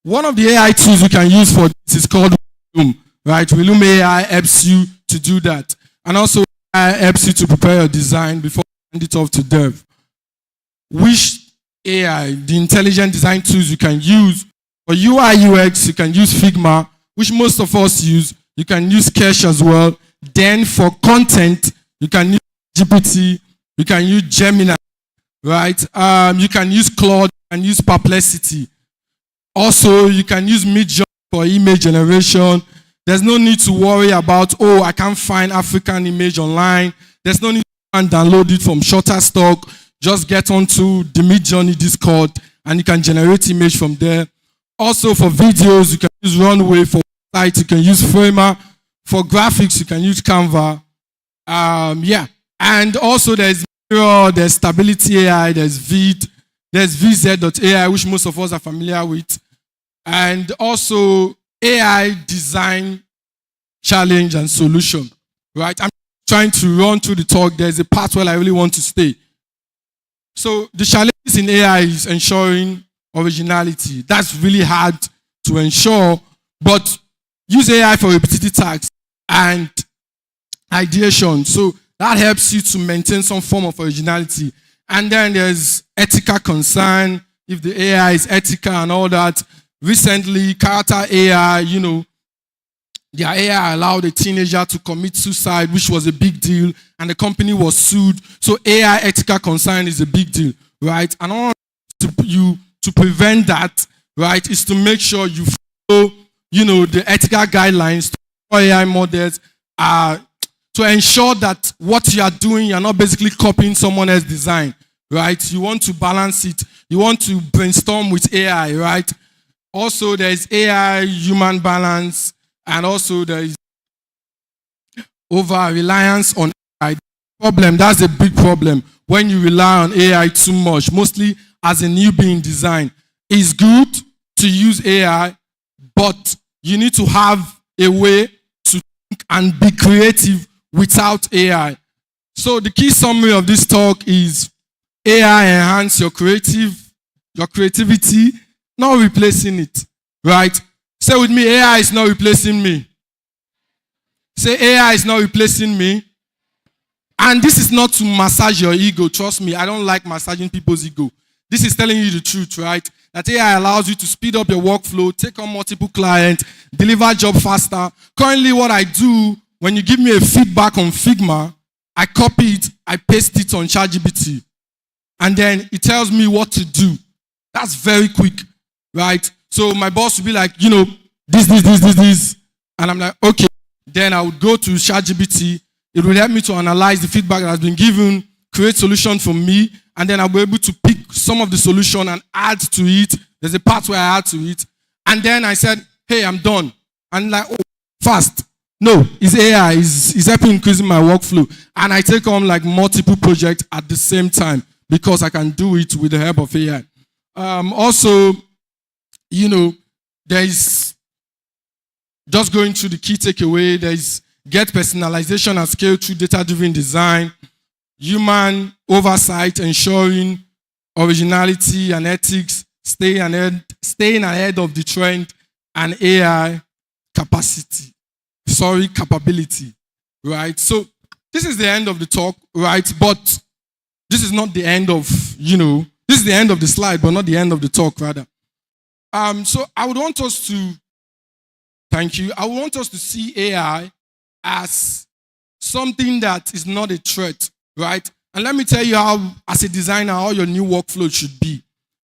One of the AI tools you can use for this is called Loom, right? Loom AI helps you to do that. And also AI helps you to prepare your design before you send it off to dev. Which AI, the intelligent design tools you can use for UI UX, you can use Figma, which most of us use. You can use Sketch as well. Then for content, you can use GPT, you can use Gemini, right? You can use Claude, you can use Perplexity. Also, you can use Midjourney for image generation. There's no need to worry about, I can't find African image online. There's no need to download it from Shutterstock. just get onto the Midjourney Discord and you can generate image from there. Also for videos, you can use Runway. For websites, you can use Framer. For graphics, you can use Canva. Yeah. And also there's Mirror, there's Stability AI, there's Vid, there's VZ.ai, which most of us are familiar with. And also AI design challenge and solution, right? I'm trying to run through the talk. There's a part where I really want to stay. So the challenges in AI is ensuring originality. That's really hard to ensure, but use AI for repetitive tasks and ideation. So that helps you to maintain some form of originality. And then there's ethical concern, if the AI is ethical and all that. Recently, character AI, their AI allowed a teenager to commit suicide, which was a big deal, and the company was sued. So AI ethical concern is a big deal, right? And I want to prevent that, right, is to make sure you follow, the ethical guidelines for AI models to ensure that what you are doing, you're not basically copying someone else's design, right? You want to balance it. You want to brainstorm with AI, right? Also, there's AI human balance, and also there is over-reliance on AI. That's a big problem when you rely on AI too much, mostly as a newbie in design. It's good to use AI, but you need to have a way to think and be creative without AI. So the key summary of this talk is AI enhance your creativity, not replacing it, right? Say with me, AI is not replacing me. Say AI is not replacing me. And this is not to massage your ego. Trust me, I don't like massaging people's ego. This is telling you the truth, right? That AI allows you to speed up your workflow, take on multiple clients, deliver job faster. Currently, what I do, when you give me a feedback on Figma, I copy it, I paste it on ChatGPT. And then it tells me what to do. That's very quick, right? So my boss will be like, this. And I'm like, okay. Then I would go to ChatGPT. It will help me to analyze the feedback that has been given, create solution for me, and then I'll be able to pick some of the solution and add to it. There's a part where I add to it. And then I said, hey, I'm done. And like, oh, fast. No, it's AI. It's helping increasing my workflow. And I take on like multiple projects at the same time because I can do it with the help of AI. Also, there's just going through the key takeaway. There's get personalization and scale through data-driven design, human oversight, ensuring originality and ethics, staying ahead of the trend, and AI capability, right? So this is the end of the talk, right? But this is not the end of, this is the end of the slide, but not the end of the talk, rather. So I would want us to, thank you, I would want us to see AI as something that is not a threat, right? And let me tell you how, as a designer, how your new workflow should be.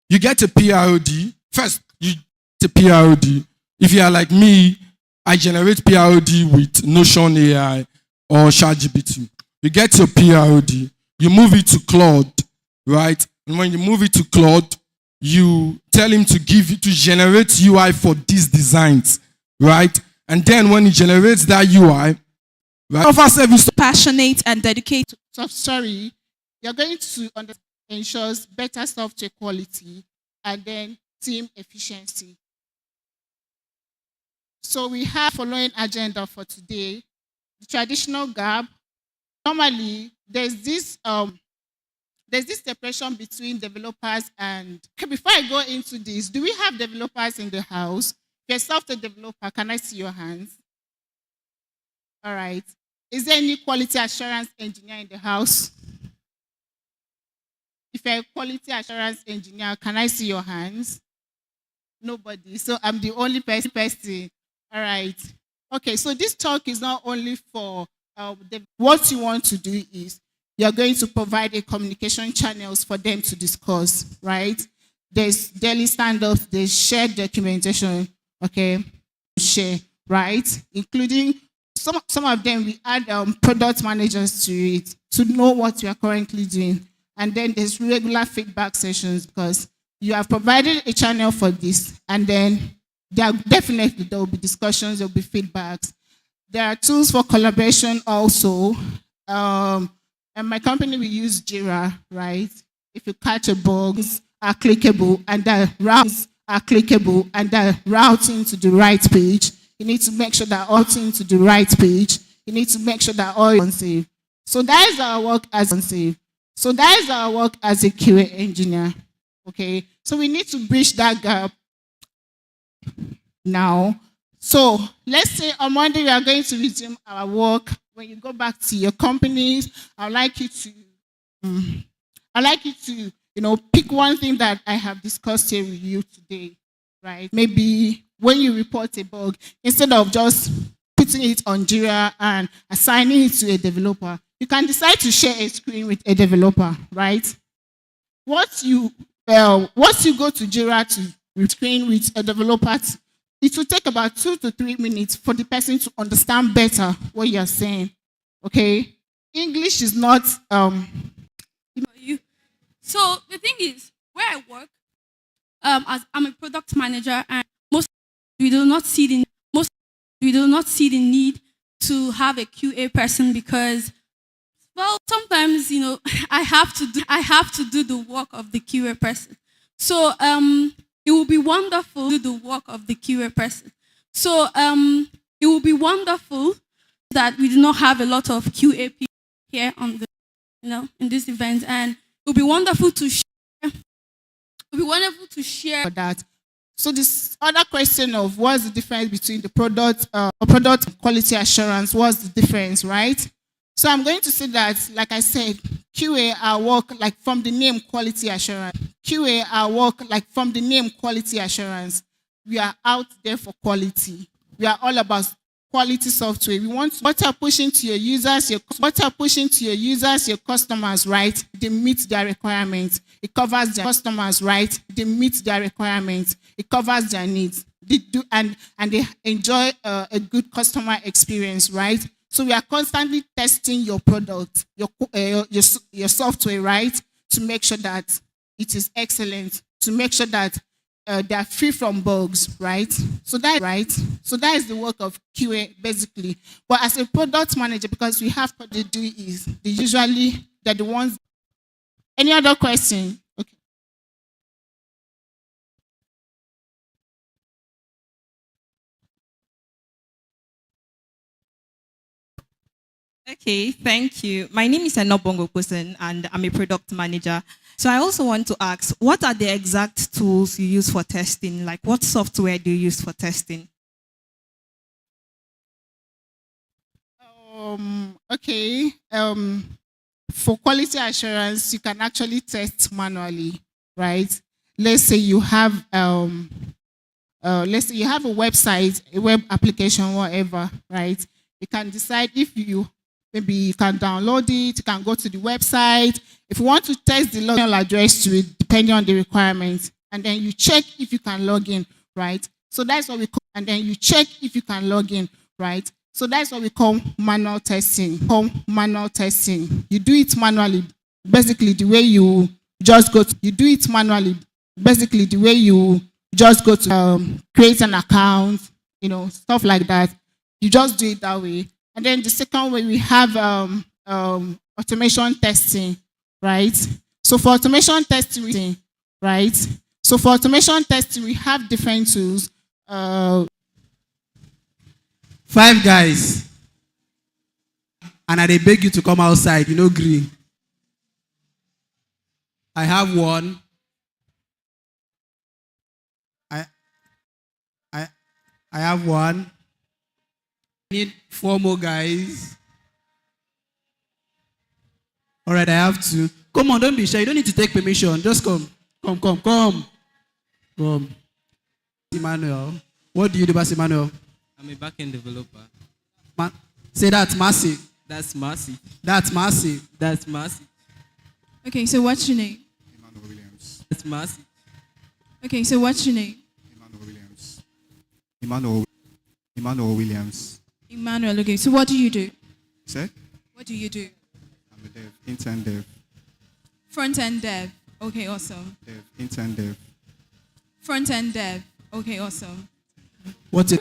You get a PROD. First, you get a PROD. If you are like me, I generate PROD with Notion AI or ChatGPT. You get your PROD. You move it to Claude, right? And when you move it to Claude, you tell him to generate UI for these designs, right? And then when he generates that UI, right, offer service Passionate and dedicated. Sorry, you're going to ensures better software quality and then team efficiency. So we have following agenda for today. The traditional gap. Normally, there's this separation between developers and. Okay, before I go into this, do we have developers in the house? If you're a software developer, can I see your hands? All right. Is there any quality assurance engineer in the house? If you're a quality assurance engineer, can I see your hands? Nobody. So I'm the only person. All right. Okay, so this talk is not only for what you want to do is you're going to provide a communication channels for them to discuss, right? There's daily stand-ups, there's shared documentation, okay, share, right? Including some of them, we add product managers to it to know what you are currently doing. And then there's regular feedback sessions because you have provided a channel for this, and then there will be discussions, there will be feedbacks. There are tools for collaboration also. And my company, we use Jira, right? If you catch a bugs are clickable and the routes are clickable and the routing to the right page, you need to make sure that routing to the right page. You need to make sure that all is unsafe. So that is our work as unsafe. So that is our work as a QA engineer. Okay, so we need to bridge that gap now. So let's say on Monday we are going to resume our work. When you go back to your companies, I'd like you to, pick one thing that I have discussed here with you today, right? Maybe when you report a bug, instead of just putting it on Jira and assigning it to a developer, you can decide to share a screen with a developer, right? Once you go to Jira to screen with a developer, it will take about 2 to 3 minutes for the person to understand better what you're saying. Okay? English is not So the thing is, where I work, as I'm a product manager, and we do not see the need to have a QA person because, well, sometimes I have to do the work of the QA person. So it will be wonderful to do the work of the QA person. So it will be wonderful that we do not have a lot of QA people here on the, in this event, and it will be wonderful to share. It will be wonderful to share that. So this other question of what's the difference between the product and quality assurance, what's the difference, right? So I'm going to say that, like I said, QA, our work, like from the name quality assurance. QA, our work, like from the name quality assurance. We are out there for quality. We are all about quality software. We want what are pushing to your users, your customers, right? They meet their requirements. It covers their customers, right? They meet their requirements. It covers their needs. They do, and they enjoy a good customer experience, right? So we are constantly testing your product, your software, right? To make sure that it is excellent, to make sure that they are free from bugs, right? So that is the work of QA basically. But as a product manager, because we have what they do is they're the ones. Any other question? Okay. Okay, thank you. My name is Enobongo Person, and I'm a product manager. So I also want to ask, what are the exact tools you use for testing? Like, what software do you use for testing? Okay. For quality assurance, you can actually test manually, right? Let's say you have a website, a web application, whatever, right? You can decide if maybe you can download it, you can go to the website. If you want to test the login address to it, depending on the requirements, and then you check if you can log in, right? So that's what we call, and then you check if you can log in, right? So that's what we call manual testing. You do it manually, basically the way you just go to, create an account, stuff like that. You just do it that way. And then the second way, we have automation testing, right? So for automation testing, we have different tools. 5 guys. And I beg you to come outside, green. I have one. I have one. Need 4 more guys. All right, I have 2. Come on, don't be shy. You don't need to take permission. Just come. Come. Emmanuel. What do you do, Emmanuel? I'm a backend developer. Say that's massive. That's massive. That's massive. That's massive. Okay, so what's your name? Emmanuel Williams. That's massive. Okay, so what's your name? Emmanuel Williams. Emmanuel Williams. Emmanuel, okay. So what do you do? Say? What do you do? I'm a dev, intern dev. Front-end dev. Okay, awesome. Dev. Intern dev. Front-end dev. Okay, awesome. What's it?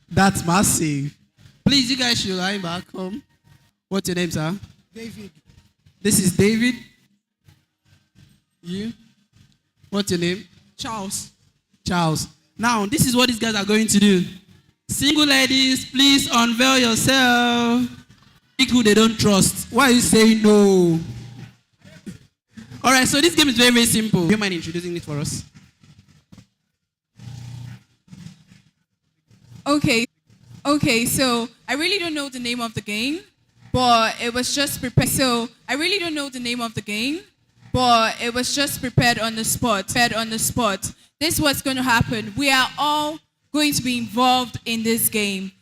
That's massive. Please, you guys should line back. Come. What's your name, sir? David. This is David. You? What's your name? Charles. Charles. Now, this is what these guys are going to do. Single ladies, please unveil yourself. People they don't trust. Why are you saying no? All right, so this game is very, very simple. Do you mind introducing it for us? Okay, so I really don't know the name of the game, but it was just prepared. So I really don't know the name of the game, but it was just prepared on the spot. This is what's going to happen. We are all going to be involved in this game.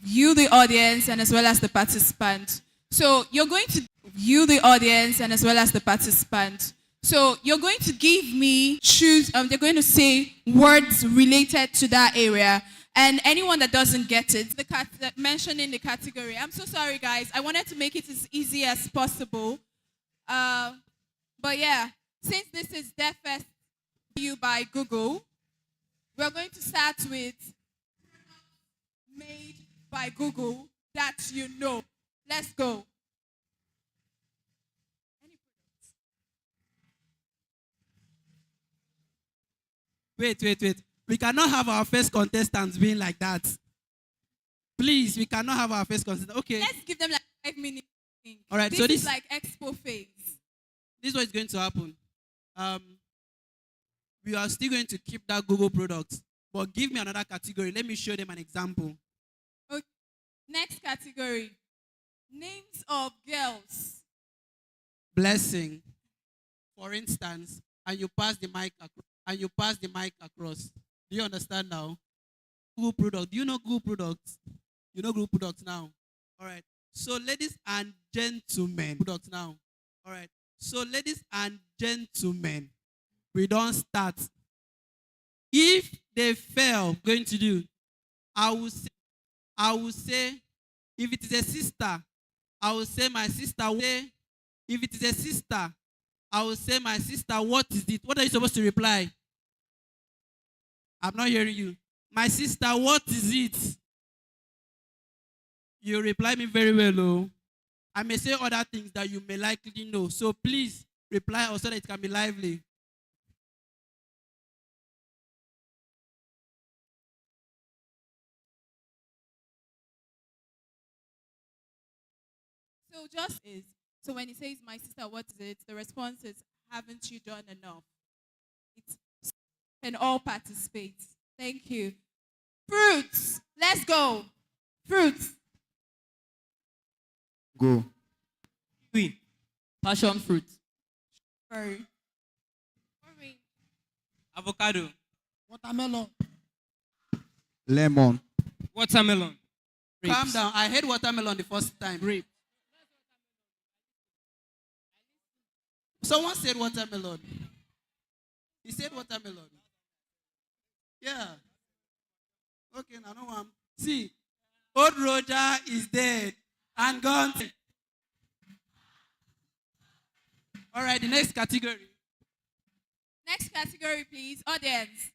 You, the audience, and as well as the participant. So you're going to give me they're going to say words related to that area. And anyone that doesn't get it, mention in the category. I'm so sorry, guys. I wanted to make it as easy as possible. But yeah, since this is DevFest Uyo by Google, we're going to start with made by Google that you know. Let's go. Wait. We cannot have our first contestants being like that. Please, we cannot have our first contestant. Okay. Let's give them like 5 minutes. All right, this so is like expo phase. This is what is going to happen. We are still going to keep that Google product, but give me another category. Let me show them an example. Okay. Next category. Names of girls. Blessing, for instance, and you pass the mic across. Do you understand now? Google product. Do you know Google products? You know Google products now. All right. So ladies and gentlemen, products now. All right. So ladies and gentlemen, we don't start. If they fail, going to do, I will say, if it is a sister, I will say my sister. If it is a sister, I will say my sister. What is it? What are you supposed to reply? I'm not hearing you. My sister, what is it? You reply me very well, oh. I may say other things that you may likely know. So please reply also that it can be lively. So when he says my sister, what is it? The response is, haven't you done enough? It's can all participate. Thank you. Fruits. Let's go. Fruits. Go. Kiwi. Passion fruit. Sorry. Avocado. Watermelon. Lemon. Watermelon. Calm down. I heard watermelon the first time. Grape. Someone said watermelon. He said watermelon. Yeah. Okay, now no one. See, old Roger is dead and gone. All right, the next category. Next category, please. Audience.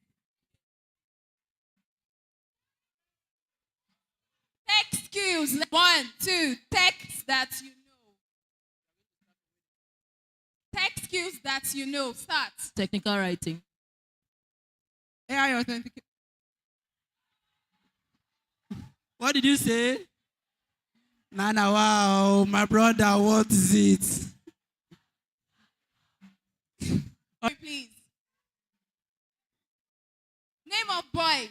Tech skills. 1, 2. Text that you know. Tech skills that you know. Start. Technical writing. AI authentic. What did you say? Nana, wow, my brother, what is it? Please. Name of boys.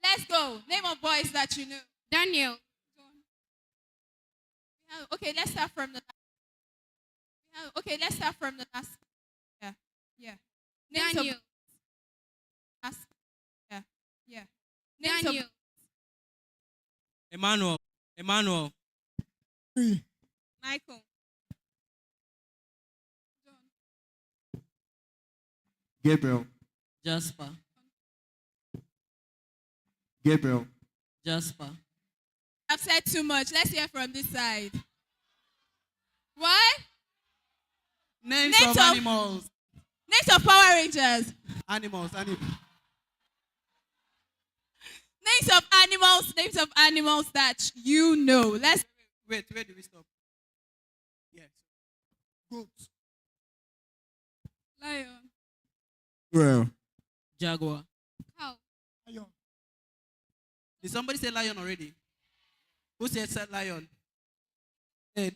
Let's go. Name of boys that you know. Daniel. Okay, let's start from the last. Yeah. Names Daniel. Yeah. Names Daniel. Emmanuel. Michael. Gabriel. Jasper. Gabriel. Jasper. I've said too much. Let's hear from this side. What? Names of animals. Names of Power Rangers. Animals. Names of animals that you know. Let's Wait, where do we stop? Yes. Goat. Lion. Well, Jaguar. Cow. Lion. Did somebody say lion already? Who said lion? Ed.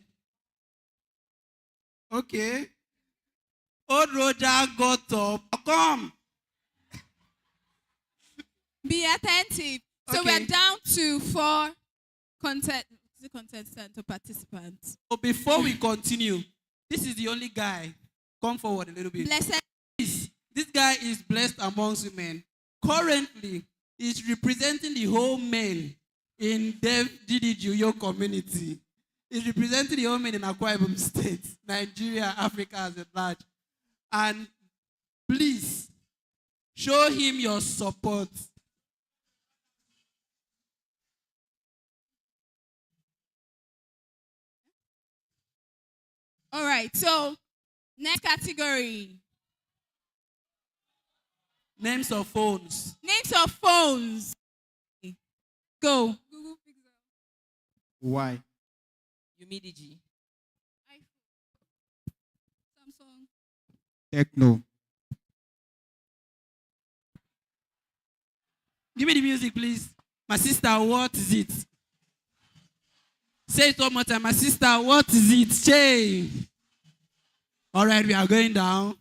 Okay. Old Roger got up. Come. be attentive. So Okay. we're down to 4 contestants or participants. So before we continue, this is the only guy. Come forward a little bit. Blessed. This guy is blessed amongst women. Currently, he's representing the whole men in DevFest Uyo community. He's representing the whole men in Akwa Ibom State, Nigeria, Africa as a large. And please, show him your support. All right. So next category. Names of phones. Names of phones. Go. Google Pixel. why? Humidity. iPhone. Samsung. Techno. Give me the music, please. My sister, what is it? Say it one more time. My sister, what is it? Say. All right, we are going down.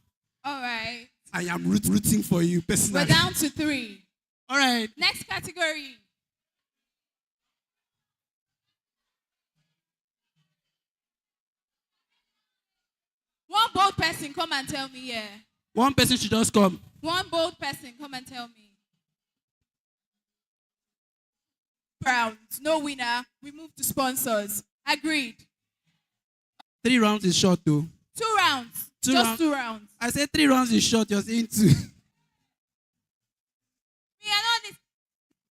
All right. I am rooting for you personally. We're down to 3. All right. Next category. One bold person, come and tell me, yeah. One person should just come. One bold person, come and tell me. Rounds, no winner. We move to sponsors. Agreed. 3 rounds is short, though. 2 rounds. Two Just rounds. 2 rounds. I said 3 rounds is short. You're saying 2. We are not this.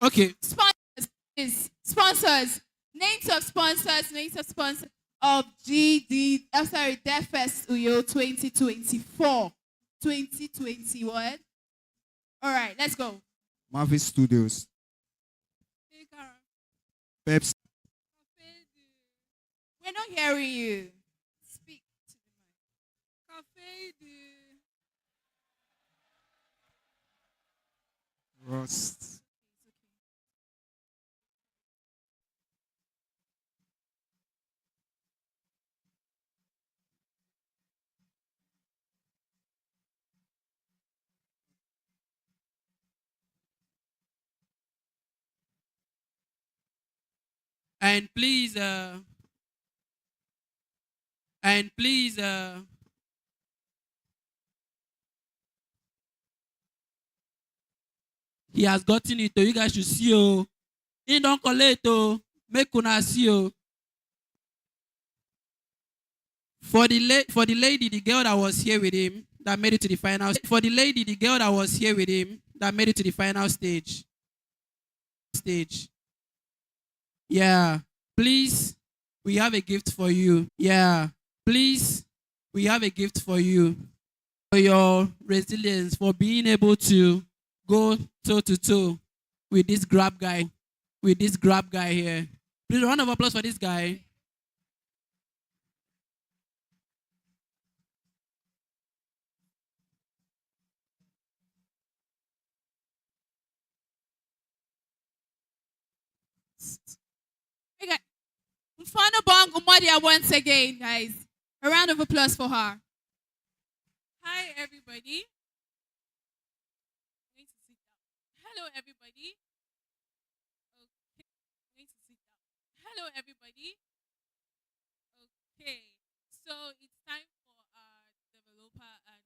Okay. Sponsors. Names of sponsors of DevFest Uyo 2024. 2021. All right, let's go. Marvel Studios. Pepsi. We're not hearing you. Speak to the mic. Cafe de. Rust. And please, he has gotten it. You guys should see. Oh, he don't collect. Oh, make una see. Oh. For the lady, the girl that was here with him, that made it to the final. For the lady, the girl that was here with him, that made it to the final stage. Yeah, please, we have a gift for you. Yeah, please, we have a gift for you. For your resilience, for being able to go toe to toe with this grab guy here. Please, a round of applause for this guy. Okay. Mfano Bong Umadia once again, guys. A round of applause for her. Hi, everybody. I'm going to sit down. Hello, everybody. Okay. I'm going to sit down. Hello, everybody. Okay. So it's time for our developer and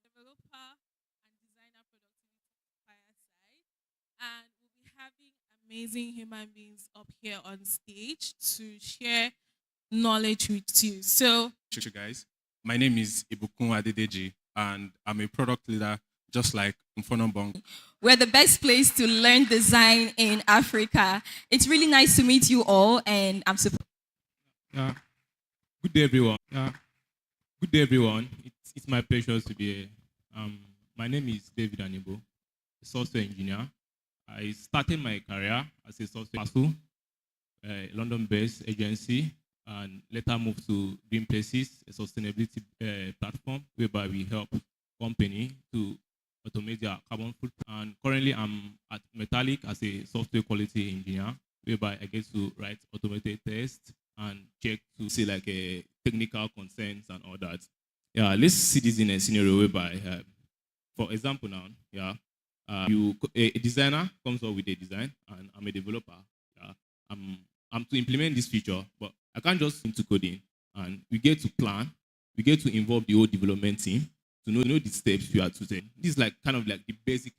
designer productivity fireside, and we'll be having amazing human beings up here on stage to share knowledge with you. So, you guys, my name is Ibukun Adedeji, and I'm a product leader just like Mfonobong. We're the best place to learn design in Africa. It's really nice to meet you all, and I'm super. Yeah. Good day, everyone. Yeah. Good day, everyone. It's my pleasure to be here. My name is David Anibo, a software engineer. I started my career as a software person, a London-based agency, and later moved to Green Places, a sustainability platform whereby we help company to automate their carbon footprint. And currently, I'm at Metallic as a software quality engineer, whereby I get to write automated tests and check to see like a technical concerns and all that. Yeah, let's see this in a scenario whereby, for example, now, yeah, a designer comes up with a design, and I'm a developer. Yeah, I'm to implement this feature, but I can't just into coding. And we get to plan, we get to involve the whole development team to know the steps we are to take. This is like kind of like the basic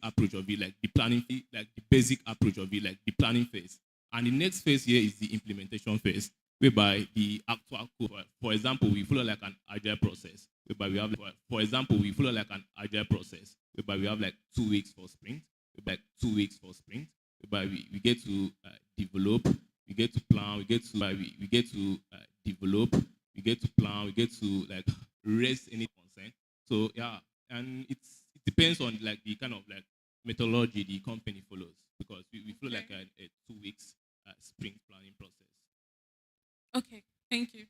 approach of it, like the planning, like the basic approach of it, like the planning phase. And the next phase here is the implementation phase, whereby the actual code, for example, we follow like an agile process, whereby we have, whereby we have like 2 weeks for sprint, whereby 2 weeks for sprint, whereby we get to develop, we get to plan, we get to develop, we get to plan, we get to like raise any concern. So yeah, and it depends on like the kind of like methodology the company follows, because we follow like a 2 weeks sprint planning process. Okay, thank you.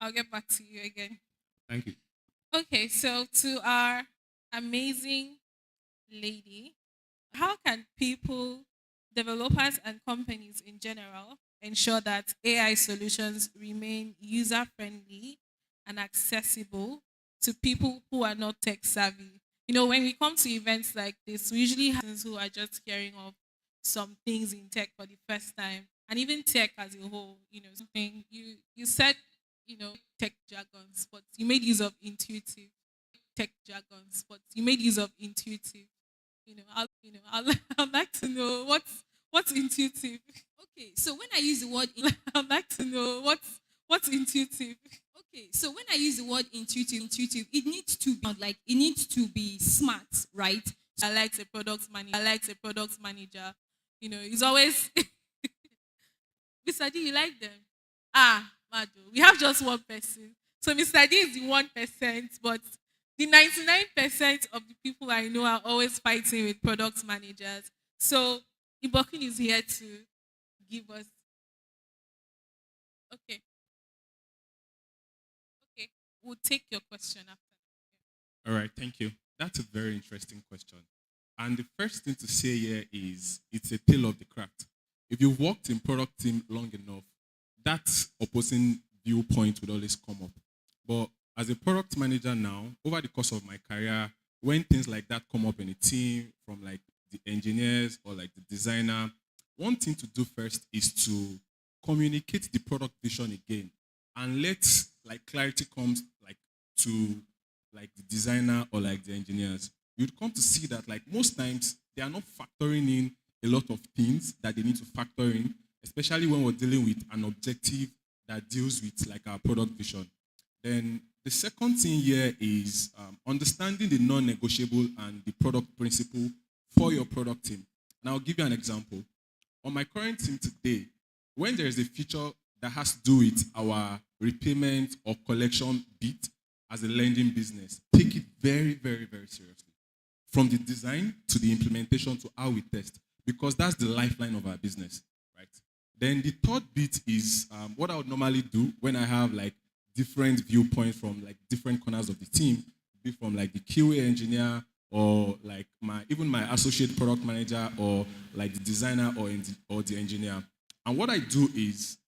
I'll get back to you again. Thank you. Okay, so to our amazing lady, how can people, developers and companies in general, ensure that AI solutions remain user-friendly and accessible to people who are not tech savvy? You know, when we come to events like this, we usually have persons who are just hearing of some things in tech for the first time, and even tech as a whole. You know, something you said, you know, tech jargons, but you made use of intuitive tech jargons, but you made use of intuitive. I'd like to know what's intuitive. Okay, so when I use the word, I'd like to know what's intuitive. okay, so when I use the word intuitive, it needs to be like it needs to be smart, right? I like a product manager. You know, he's always Mr. D, you like them? Mado, we have just one person. So Mr. D is the 1%, but the 99% of the people I know are always fighting with product managers. So Ibokun is here to give us. Okay. Okay. We'll take your question after. All right, thank you. That's a very interesting question. And the first thing to say here is it's a tale of the craft. If you've worked in product team long enough, that opposing viewpoint would always come up. But as a product manager now, over the course of my career, when things like that come up in a team, from like the engineers or like the designer, one thing to do first is to communicate the product vision again, and let like clarity comes like to like the designer or like the engineers. You'd come to see that like most times they are not factoring in a lot of things that they need to factor in, especially when we're dealing with an objective that deals with like our product vision. Then the second thing here is understanding the non-negotiable and the product principle for your product team. Now, I'll give you an example. On my current team today, when there is a feature that has to do with our repayment or collection bit as a lending business, take it very, very, very seriously. From the design to the implementation to how we test, because that's the lifeline of our business, right? Then the third bit is what I would normally do when I have like different viewpoints from like different corners of the team, be from like the QA engineer or like even my associate product manager or like the designer or the engineer. And what I do is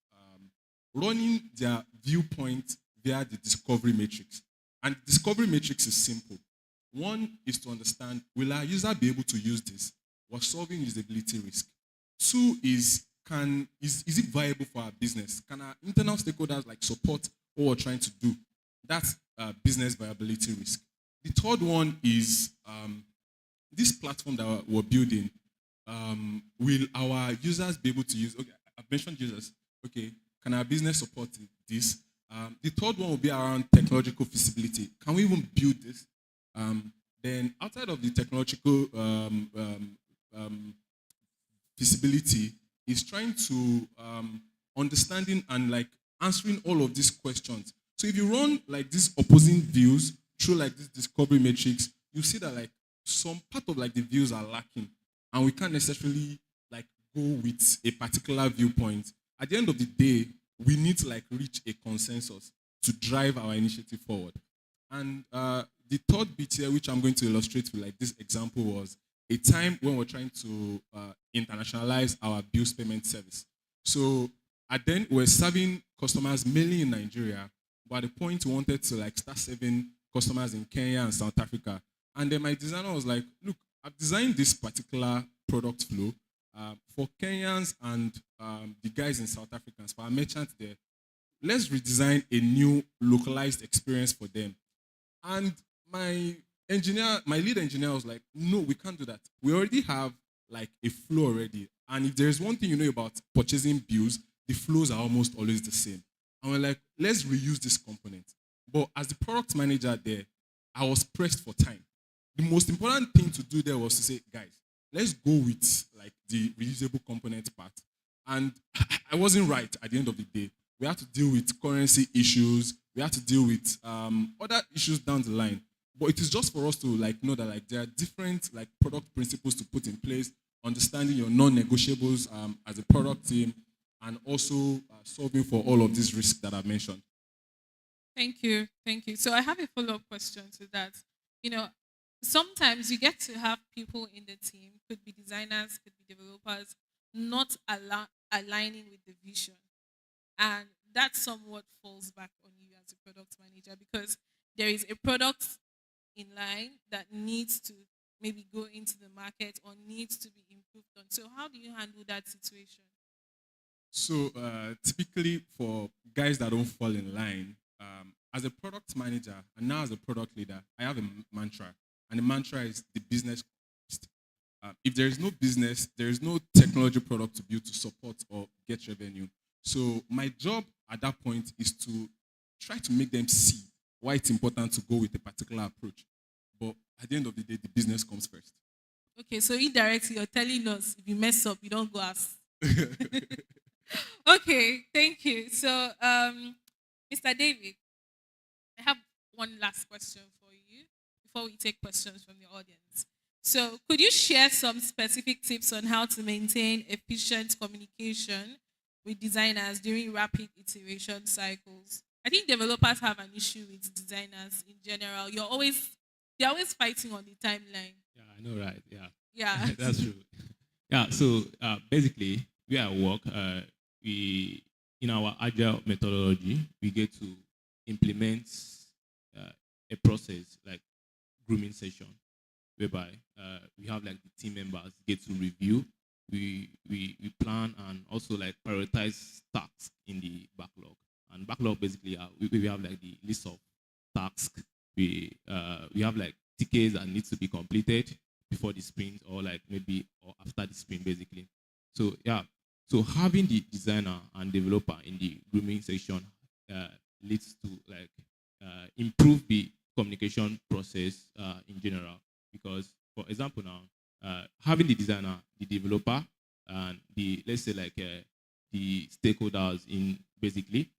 running their viewpoint via the discovery matrix. And the discovery matrix is simple. One is to understand, will our user be able to use this? We're solving usability risk. Two is it viable for our business? Can our internal stakeholders like support what we're trying to do? That's business viability risk. The third one is this platform that we're building. Will our users be able to use? Okay, I've mentioned users. Okay, can our business support this? The third one will be around technological feasibility. Can we even build this? Then outside of the technological feasibility is trying to understanding and like answering all of these questions So if you run like these opposing views through like this discovery matrix, you see that like some part of like the views are lacking, and we can't necessarily like go with a particular viewpoint. At the end of the day, we need to like reach a consensus to drive our initiative forward. And the third bit here, which I'm going to illustrate with like this example, was a time when we're trying to internationalize our bills payment service. So at then we're serving customers mainly in Nigeria, but at the point we wanted to like start serving customers in Kenya and South Africa. And then my designer was like, look, I've designed this particular product flow for Kenyans and the guys in South Africans, for our merchants there. Let's redesign a new localized experience for them. And my lead engineer was like, no, we can't do that. We already have like a flow already. And if there's one thing you know about purchasing bills, the flows are almost always the same. And we're like, let's reuse this component. But as the product manager there, I was pressed for time. The most important thing to do there was to say, guys, let's go with like the reusable component part. And I wasn't right at the end of the day. We had to deal with currency issues. We had to deal with other issues down the line. But it is just for us to like know that like there are different like product principles to put in place, understanding your non-negotiables as a product team, and also solving for all of these risks that I've mentioned. Thank you. Thank you. So I have a follow-up question to that. You know, sometimes you get to have people in the team, could be designers, could be developers, not aligning with the vision. And that somewhat falls back on you as a product manager, because there is a product in line that needs to maybe go into the market or needs to be improved on. So how do you handle that situation? So typically for guys that don't fall in line, as a product manager and now as a product leader, I have a mantra. And the mantra is the business first. If there is no business, there is no technology product to build to support or get revenue. So my job at that point is to try to make them see why it's important to go with a particular approach. But at the end of the day, the business comes first. Okay, so indirectly you're telling us if you mess up, you don't go ask. Okay, thank you. So, Mr. David, I have one last question for you before we take questions from the audience. So, could you share some specific tips on how to maintain efficient communication with designers during rapid iteration cycles? I think developers have an issue with designers in general. They're always fighting on the timeline. Yeah, I know, right? Yeah. Yeah. That's true. Yeah, so basically, where I work, we in our agile methodology, we get to implement a process like grooming session, whereby we have like the team members get to review, we plan and also like prioritize tasks in the backlog. And backlog basically we have like the list of tasks. We have like tickets that needs to be completed before the sprint or like maybe or after the sprint basically. So yeah, so having the designer and developer in the grooming section leads to like improve the communication process in general. Because for example now, having the designer, the developer, and the let's say like the stakeholders in basically,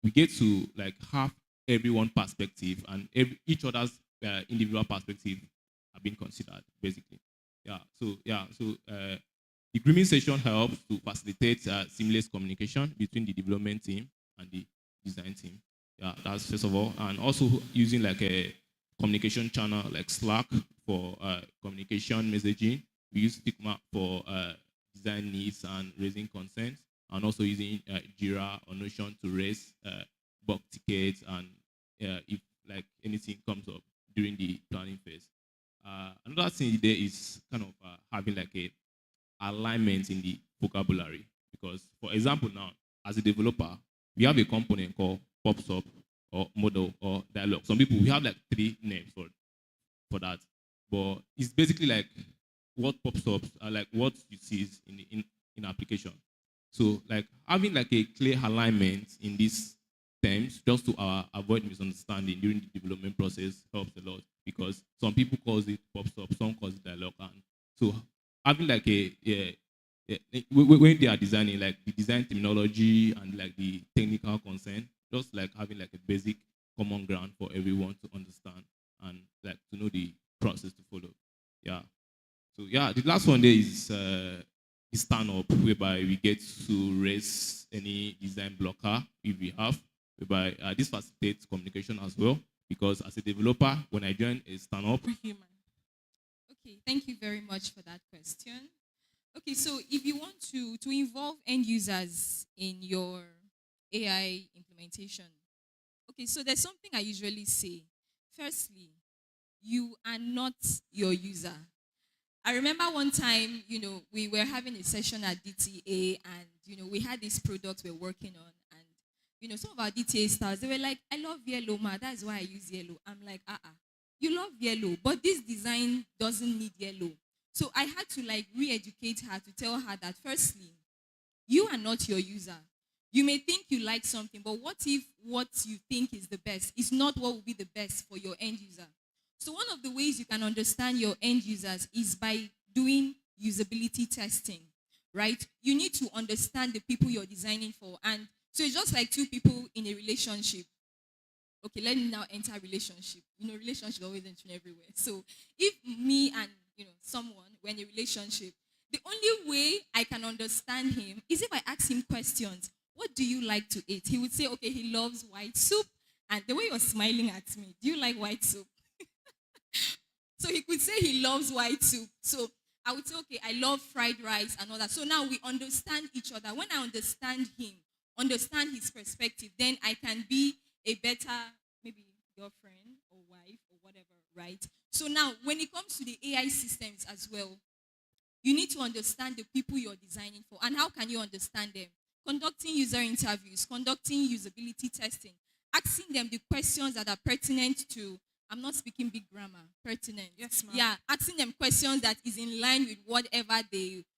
we get to like have everyone perspective and each other's individual perspective have been considered basically. So the grooming session helps to facilitate seamless communication between the development team and the design team. Yeah, that's first of all, and also using like a communication channel like Slack for communication messaging. We use Figma for design needs and raising concerns, and also using Jira or Notion to raise bug tickets and if like anything comes up during the planning phase. Another thing there is kind of having like a alignment in the vocabulary, because for example now, as a developer, we have a component called pops up or model or dialogue. Some people, we have like 3 names for that, but it's basically like what pops up are like what you see in application. So like having like a clear alignment in these terms just to avoid misunderstanding during the development process helps a lot, because some people calls it pops up, some calls it dialogue, and so having like when they are designing like the design terminology and like the technical concern just like having like a basic common ground for everyone to understand and like to know the process to follow. Yeah. So yeah, the last one there is stand up, whereby we get to raise any design blocker if we have, whereby this facilitates communication as well. Because as a developer, when I join a stand up, Human. Okay, thank you very much for that question. Okay, so if you want to involve end users in your AI implementation, okay, so there's something I usually say. Firstly, you are not your user. I remember one time, we were having a session at DTA, and, we had this product we're working on, and, some of our DTA stars, they were like, I love yellow, ma, that's why I use yellow. I'm like, you love yellow, but this design doesn't need yellow. So I had to like re-educate her to tell her that firstly, you are not your user. You may think you like something, but what if what you think is the best is not what will be the best for your end user? So one of the ways you can understand your end users is by doing usability testing, right? You need to understand the people you're designing for. And so it's just like two people in a relationship. Okay, let me now enter relationship. Relationship always enter everywhere. So if me and someone were in a relationship, the only way I can understand him is if I ask him questions. What do you like to eat? He would say, okay, he loves white soup. And the way you're smiling at me, do you like white soup? So he could say he loves white soup. So I would say, okay, I love fried rice and all that. So now we understand each other. When I understand him, understand his perspective, then I can be a better, maybe girlfriend or wife or whatever, right? So now, when it comes to the AI systems as well, you need to understand the people you're designing for. And how can you understand them? Conducting user interviews, conducting usability testing, asking them the questions that are pertinent to, I'm not speaking big grammar, pertinent. Yes, ma'am. Yeah, asking them questions that is in line with whatever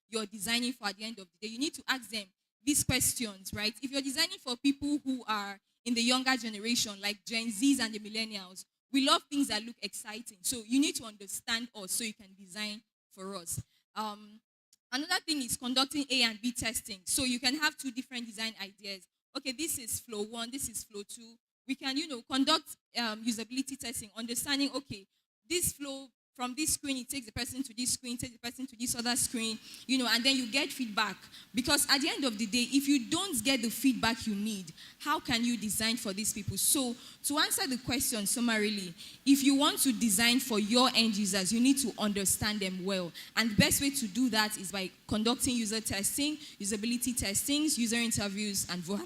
you're designing for at the end of the day. You need to ask them these questions, right? If you're designing for people who are in the younger generation, like Gen Zs and the millennials, we love things that look exciting. So you need to understand us so you can design for us. Another thing is conducting A and B testing. So you can have two different design ideas. Okay, this is flow 1, this is flow 2. We can, conduct usability testing, understanding, okay, this flow from this screen, it takes the person to this screen, takes the person to this other screen, and then you get feedback. Because at the end of the day, if you don't get the feedback you need, how can you design for these people? So to answer the question summarily, if you want to design for your end users, you need to understand them well. And the best way to do that is by conducting user testing, usability testings, user interviews, and voila.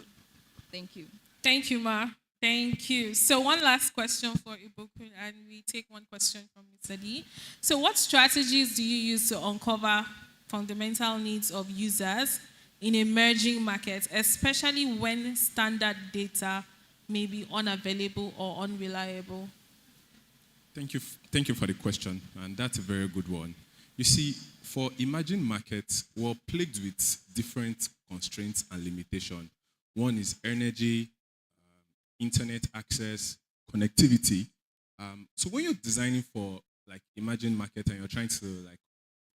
Thank you. Thank you, Ma. Thank you. So one last question for Ibukun, and we take one question from Mr. D. So what strategies do you use to uncover fundamental needs of users in emerging markets, especially when standard data may be unavailable or unreliable? Thank you for the question, and that's a very good one. You see, for emerging markets, we're plagued with different constraints and limitations. One is energy, internet access, connectivity. So when you're designing for like emerging market and you're trying to like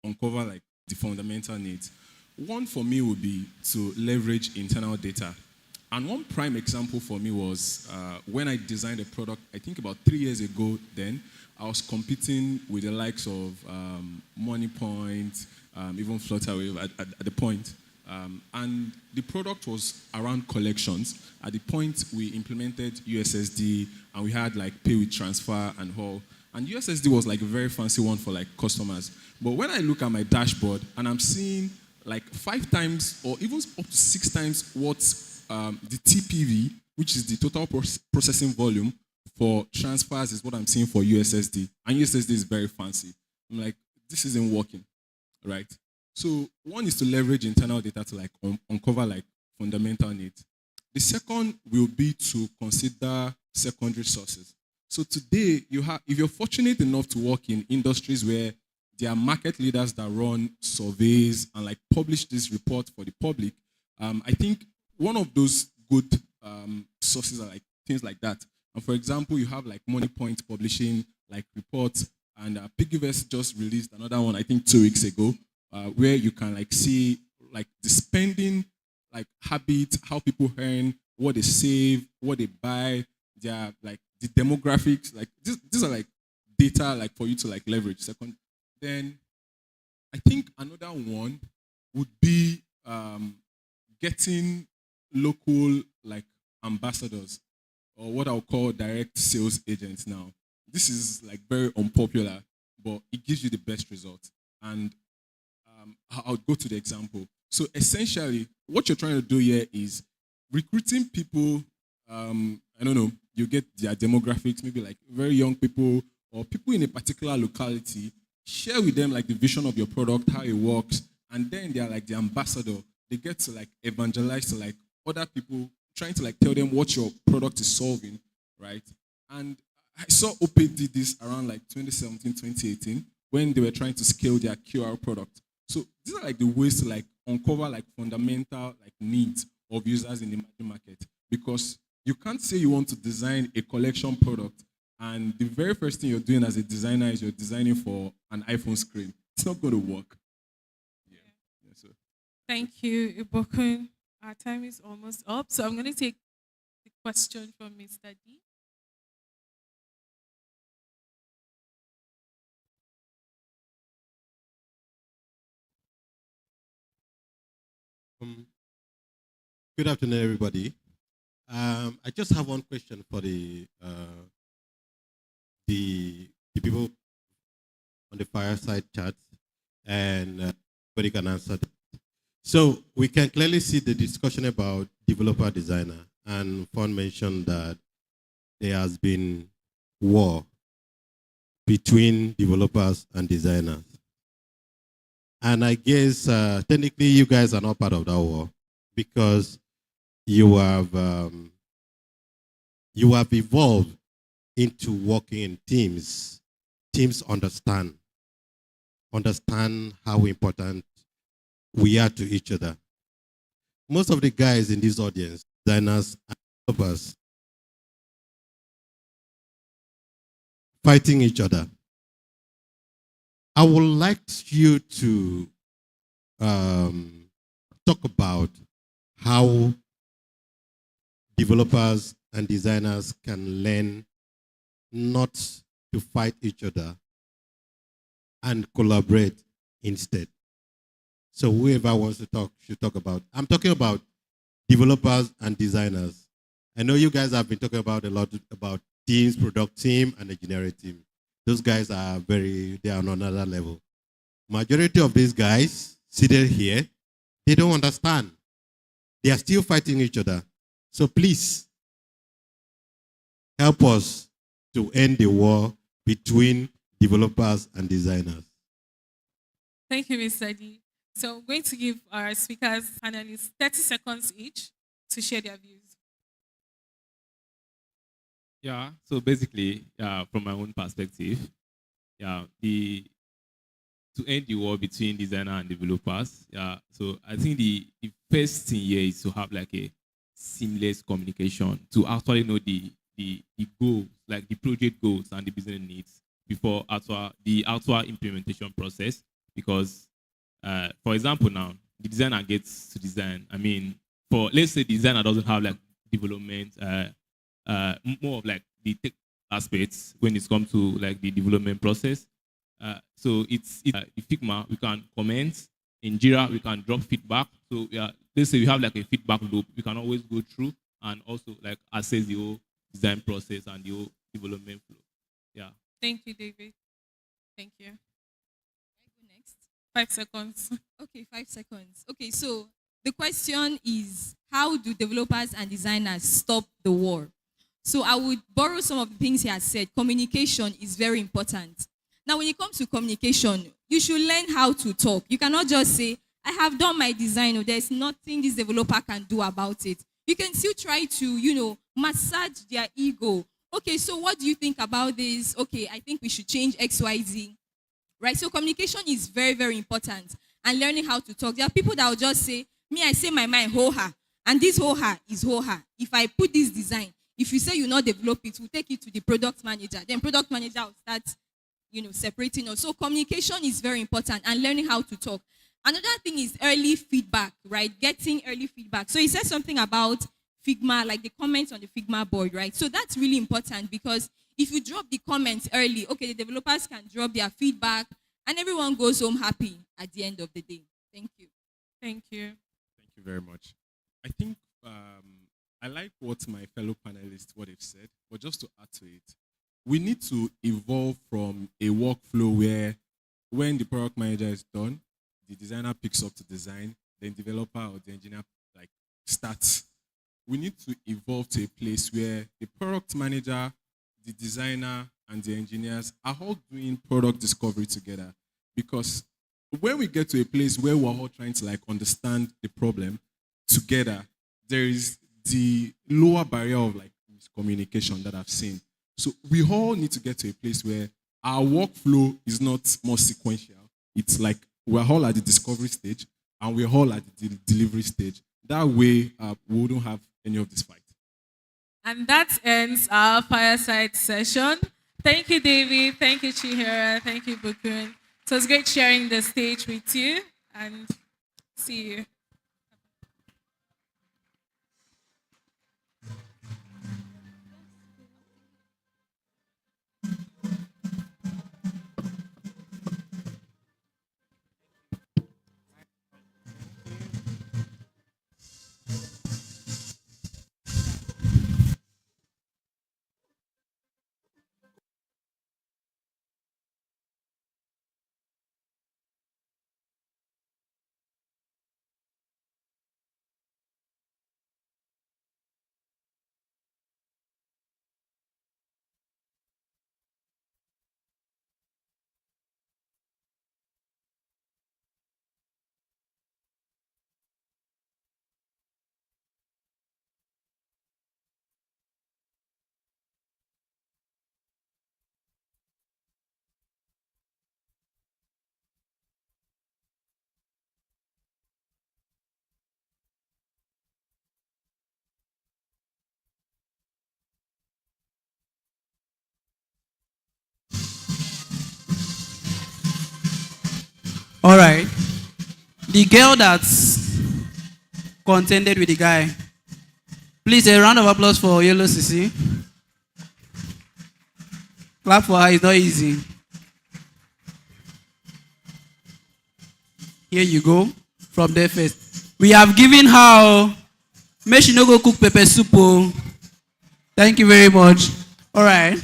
uncover like the fundamental needs, one for me would be to leverage internal data. And one prime example for me was when I designed a product, I think about 3 years ago then, I was competing with the likes of MoneyPoint, even Flutterwave at the point. And the product was around collections. At the point we implemented USSD and we had like pay with transfer and all. And USSD was like a very fancy one for like customers. But when I look at my dashboard and I'm seeing like 5 times or even up to 6 times what the TPV, which is the total processing volume for transfers, is what I'm seeing for USSD. And USSD is very fancy. I'm like, this isn't working, right? So one is to leverage internal data to like uncover like fundamental needs. The second will be to consider secondary sources. So today, if you're fortunate enough to work in industries where there are market leaders that run surveys and like publish this report for the public, I think one of those good sources are like things like that. And for example, you have like MoneyPoint publishing like reports, and Piggyverse just released another one, I think 2 weeks ago, where you can like see like the spending like habits, how people earn, what they save, what they buy, their like the demographics. Like these are like data like for you to like leverage. Second, then I think another one would be getting local like ambassadors, or what I'll call direct sales agents now. This is like very unpopular, but it gives you the best result. And I'll go to the example. So essentially, what you're trying to do here is recruiting people. I don't know, you get their demographics, maybe like very young people or people in a particular locality. Share with them like the vision of your product, how it works, and then they're like the ambassador. They get to like evangelize to like other people, trying to like tell them what your product is solving, right? And I saw Opay did this around like 2017, 2018, when they were trying to scale their QR product. So these are like the ways to like uncover like fundamental like needs of users in the emerging market, because you can't say you want to design a collection product and the very first thing you're doing as a designer is you're designing for an iPhone screen. It's not going to work. Yeah, so. Thank you, Ibokun. Our time is almost up, so I'm going to take the question from Mr. D. Good afternoon, everybody. I just have one question for the people on the fireside chat, and everybody can answer that. So we can clearly see the discussion about developer designer, and Fon mentioned that there has been war between developers and designers. And I guess technically you guys are not part of that war, because you have evolved into working in teams. Teams understand how important we are to each other. Most of the guys in this audience, designers and developers, fighting each other. I would like you to talk about how developers and designers can learn not to fight each other and collaborate instead. So whoever wants to talk should talk about. I'm talking about developers and designers. I know you guys have been talking about a lot about teams, product team, and engineering team. Those guys are they are on another level. Majority of these guys seated here, they don't understand. They are still fighting each other. So please, help us to end the war between developers and designers. Thank you, Mr. D. So I'm going to give our speakers, panelists, 30 seconds each to share their views. Yeah, so basically, from my own perspective, to end the war between designer and developers, so I think the first thing here is to have like a seamless communication to actually know the goals, like the project goals and the business needs before the actual implementation process. Because, for example, now the designer gets to design. I mean, let's say the designer doesn't have like development, more of like the tech aspects when it comes to like the development process. So it's the Figma, we can comment. In Jira, we can drop feedback. So let's say we have like a feedback loop, we can always go through and also like assess the whole design process and the whole development flow. Yeah. Thank you, David. Thank you. I go next. 5 seconds. Okay, 5 seconds. Okay, so the question is, how do developers and designers stop the war? So I would borrow some of the things he has said. Communication is very important. Now, when it comes to communication, you should learn how to talk. You cannot just say, I have done my design, or there's nothing this developer can do about it. You can still try to, massage their ego. Okay, so what do you think about this? Okay, I think we should change X, Y, Z. Right? So communication is very, very important. And learning how to talk. There are people that will just say, me, I say my mind, ho-ha. And this ho-ha is ho-ha. If I put this design, if you say you not develop it, we'll take it to the product manager. Then product manager will start, separating us. So communication is very important and learning how to talk. Another thing is early feedback, right? Getting early feedback. So he said something about Figma, like the comments on the Figma board, right? So that's really important because if you drop the comments early, okay, the developers can drop their feedback and everyone goes home happy at the end of the day. Thank you. Thank you. Thank you very much. I think I like what my fellow panelists what they've said, but just to add to it, we need to evolve from a workflow where when the product manager is done, the designer picks up to design, then developer or the engineer like starts. We need to evolve to a place where the product manager, the designer, and the engineers are all doing product discovery together. Because when we get to a place where we're all trying to like understand the problem together, there is the lower barrier of like miscommunication that I've seen. So we all need to get to a place where our workflow is not more sequential. It's like we're all at the discovery stage and we're all at the delivery stage. That way, we wouldn't have any of this fight. And that ends our fireside session. Thank you, David. Thank you, Chihira. Thank you, Bukun. So it's great sharing the stage with you, and see you. All right. The girl that's contended with the guy. Please, a round of applause for Yellow Sisi. Clap for her, it's not easy. Here you go, from DevFest. We have given her, make she no go cook pepper soup. Oh. Thank you very much. All right.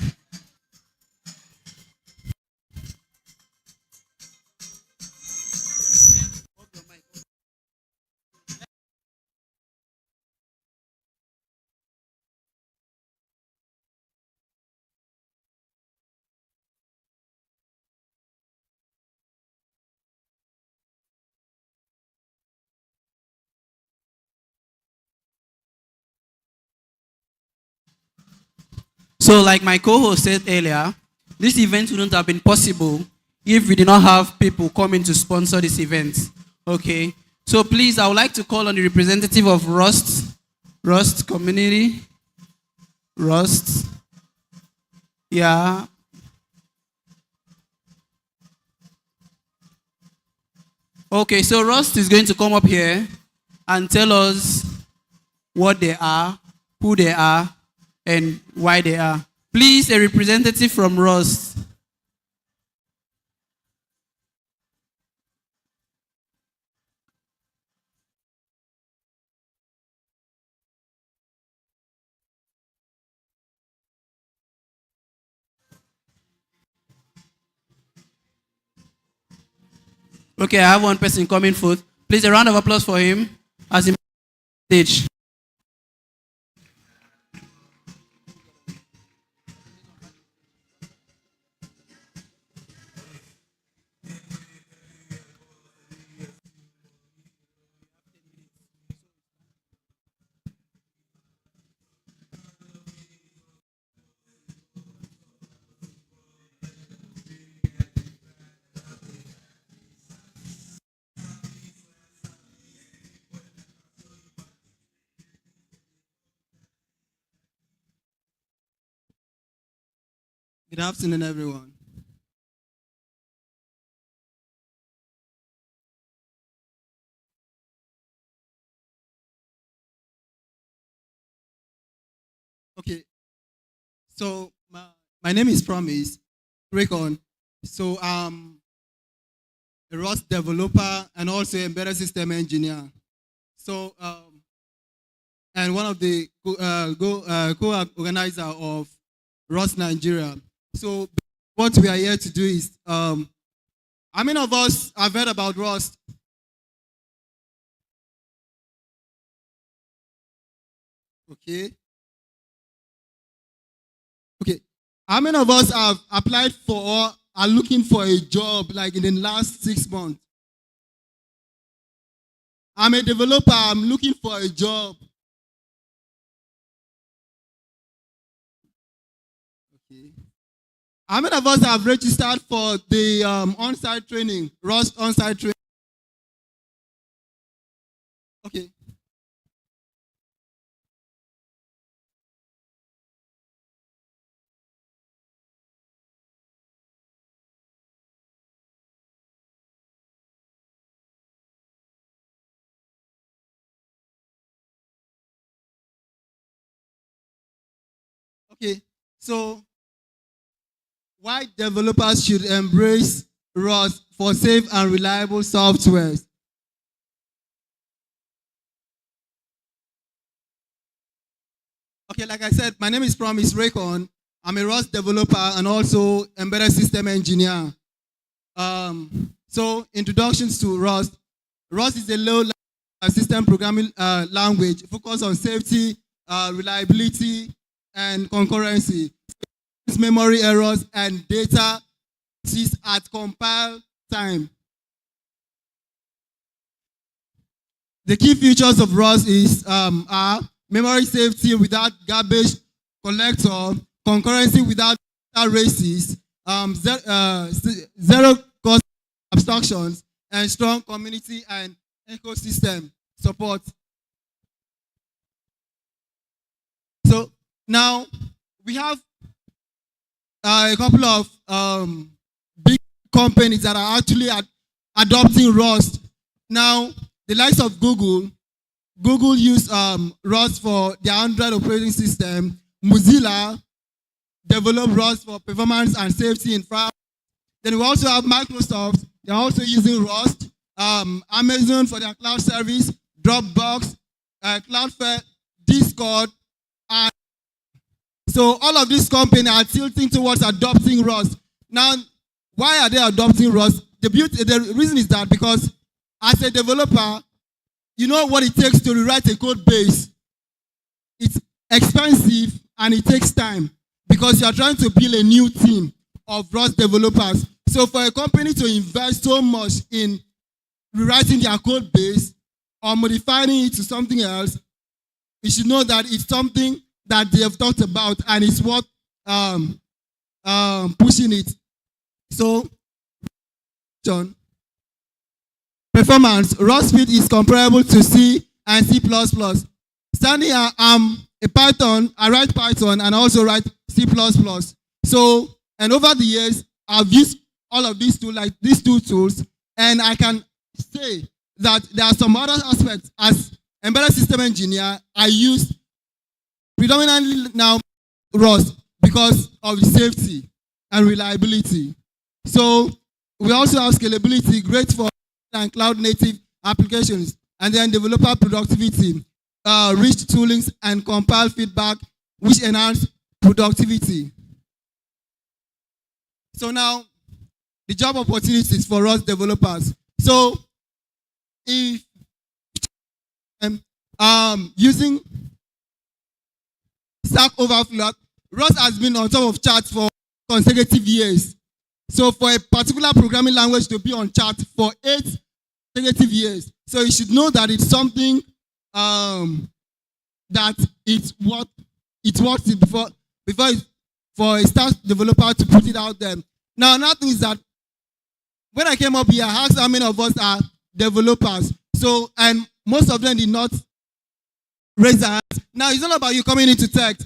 So, like my co-host said earlier, this event wouldn't have been possible if we did not have people coming to sponsor this event. Okay. So please, I would like to call on the representative of Rust community. Rust. Yeah. Okay, so Rust is going to come up here and tell us what they are, who they are, and why they are. Please, a representative from Rust. Okay, I have one person coming forth. Please, a round of applause for him as he stage. Good afternoon, everyone. Okay. So my name is Promise Raycon. So a Rust developer and also embedded system engineer. So and one of the co-organizer of Rust Nigeria. So what we are here to do is, how many of us have heard about Rust? Okay. Okay. How many of us have applied for or are looking for a job like in the last 6 months? I'm a developer, I'm looking for a job. Okay. How many of us have registered for the on-site training, Rust on-site training? Okay. Okay, so why developers should embrace Rust for safe and reliable software? Okay, like I said, my name is Promise Raycon. I'm a Rust developer and also embedded system engineer. So introductions to Rust. Rust is a low system programming language focused on safety, reliability, and concurrency. It's memory errors and data at compile time. The key features of Rust are memory safety without garbage collector, concurrency without data races, zero cost abstractions, and strong community and ecosystem support. So now we have a couple of big companies that are actually adopting Rust. Now, the likes of Google use Rust for their Android operating system. Mozilla developed Rust for performance and safety in France. Then we also have Microsoft. They're also using Rust. Amazon for their cloud service. Dropbox, Cloudflare, Discord, and so all of these companies are tilting towards adopting Rust. Now, why are they adopting Rust? The reason is that because as a developer, you know what it takes to rewrite a code base. It's expensive and it takes time because you are trying to build a new team of Rust developers. So for a company to invest so much in rewriting their code base or modifying it to something else, you should know that it's something that they have talked about and it's worth pushing it. So, John, performance. Rust speed is comparable to C and C++. Standing here, I'm a Python, I write Python and I also write C++. So, and over the years, I've used all of these two tools, and I can say that there are some other aspects. As embedded system engineer, I use predominantly now Rust because of the safety and reliability. So we also have scalability, great for and cloud native applications, and then developer productivity, rich toolings and compile feedback, which enhance productivity. So now, the job opportunities for Rust developers. So if using Stack Overflow, Rust has been on top of charts for consecutive years. So for a particular programming language to be on chart for 8 consecutive years, so you should know that it's something that it's what it works before for a staff developer to put it out there. Now, another thing is that when I came up here, I asked how many of us are developers. So, and most of them did not raise their hands. Now, it's not about you coming into tech.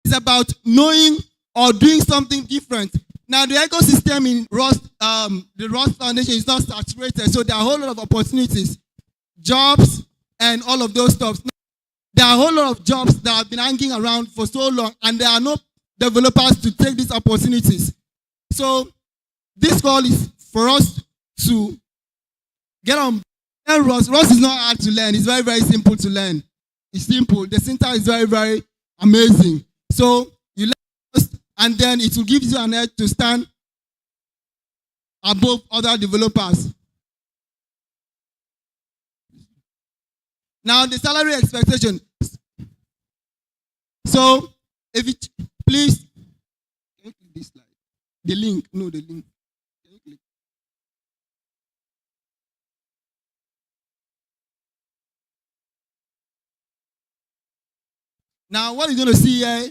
It's about knowing or doing something different. Now, the ecosystem in Rust, the Rust Foundation is not saturated, so there are a whole lot of opportunities, jobs, and all of those stuff. Now, there are a whole lot of jobs that have been hanging around for so long, and there are no developers to take these opportunities. So this call is for us to get on. Learn Rust. Rust is not hard to learn. It's very, very simple to learn. It's simple. The syntax is very, very amazing. So you learn Rust, and then it will give you an edge to stand above other developers. Now the salary expectation. So if it, please, can you click this slide? The link, no, the link. Can you click? Now what you're going to see here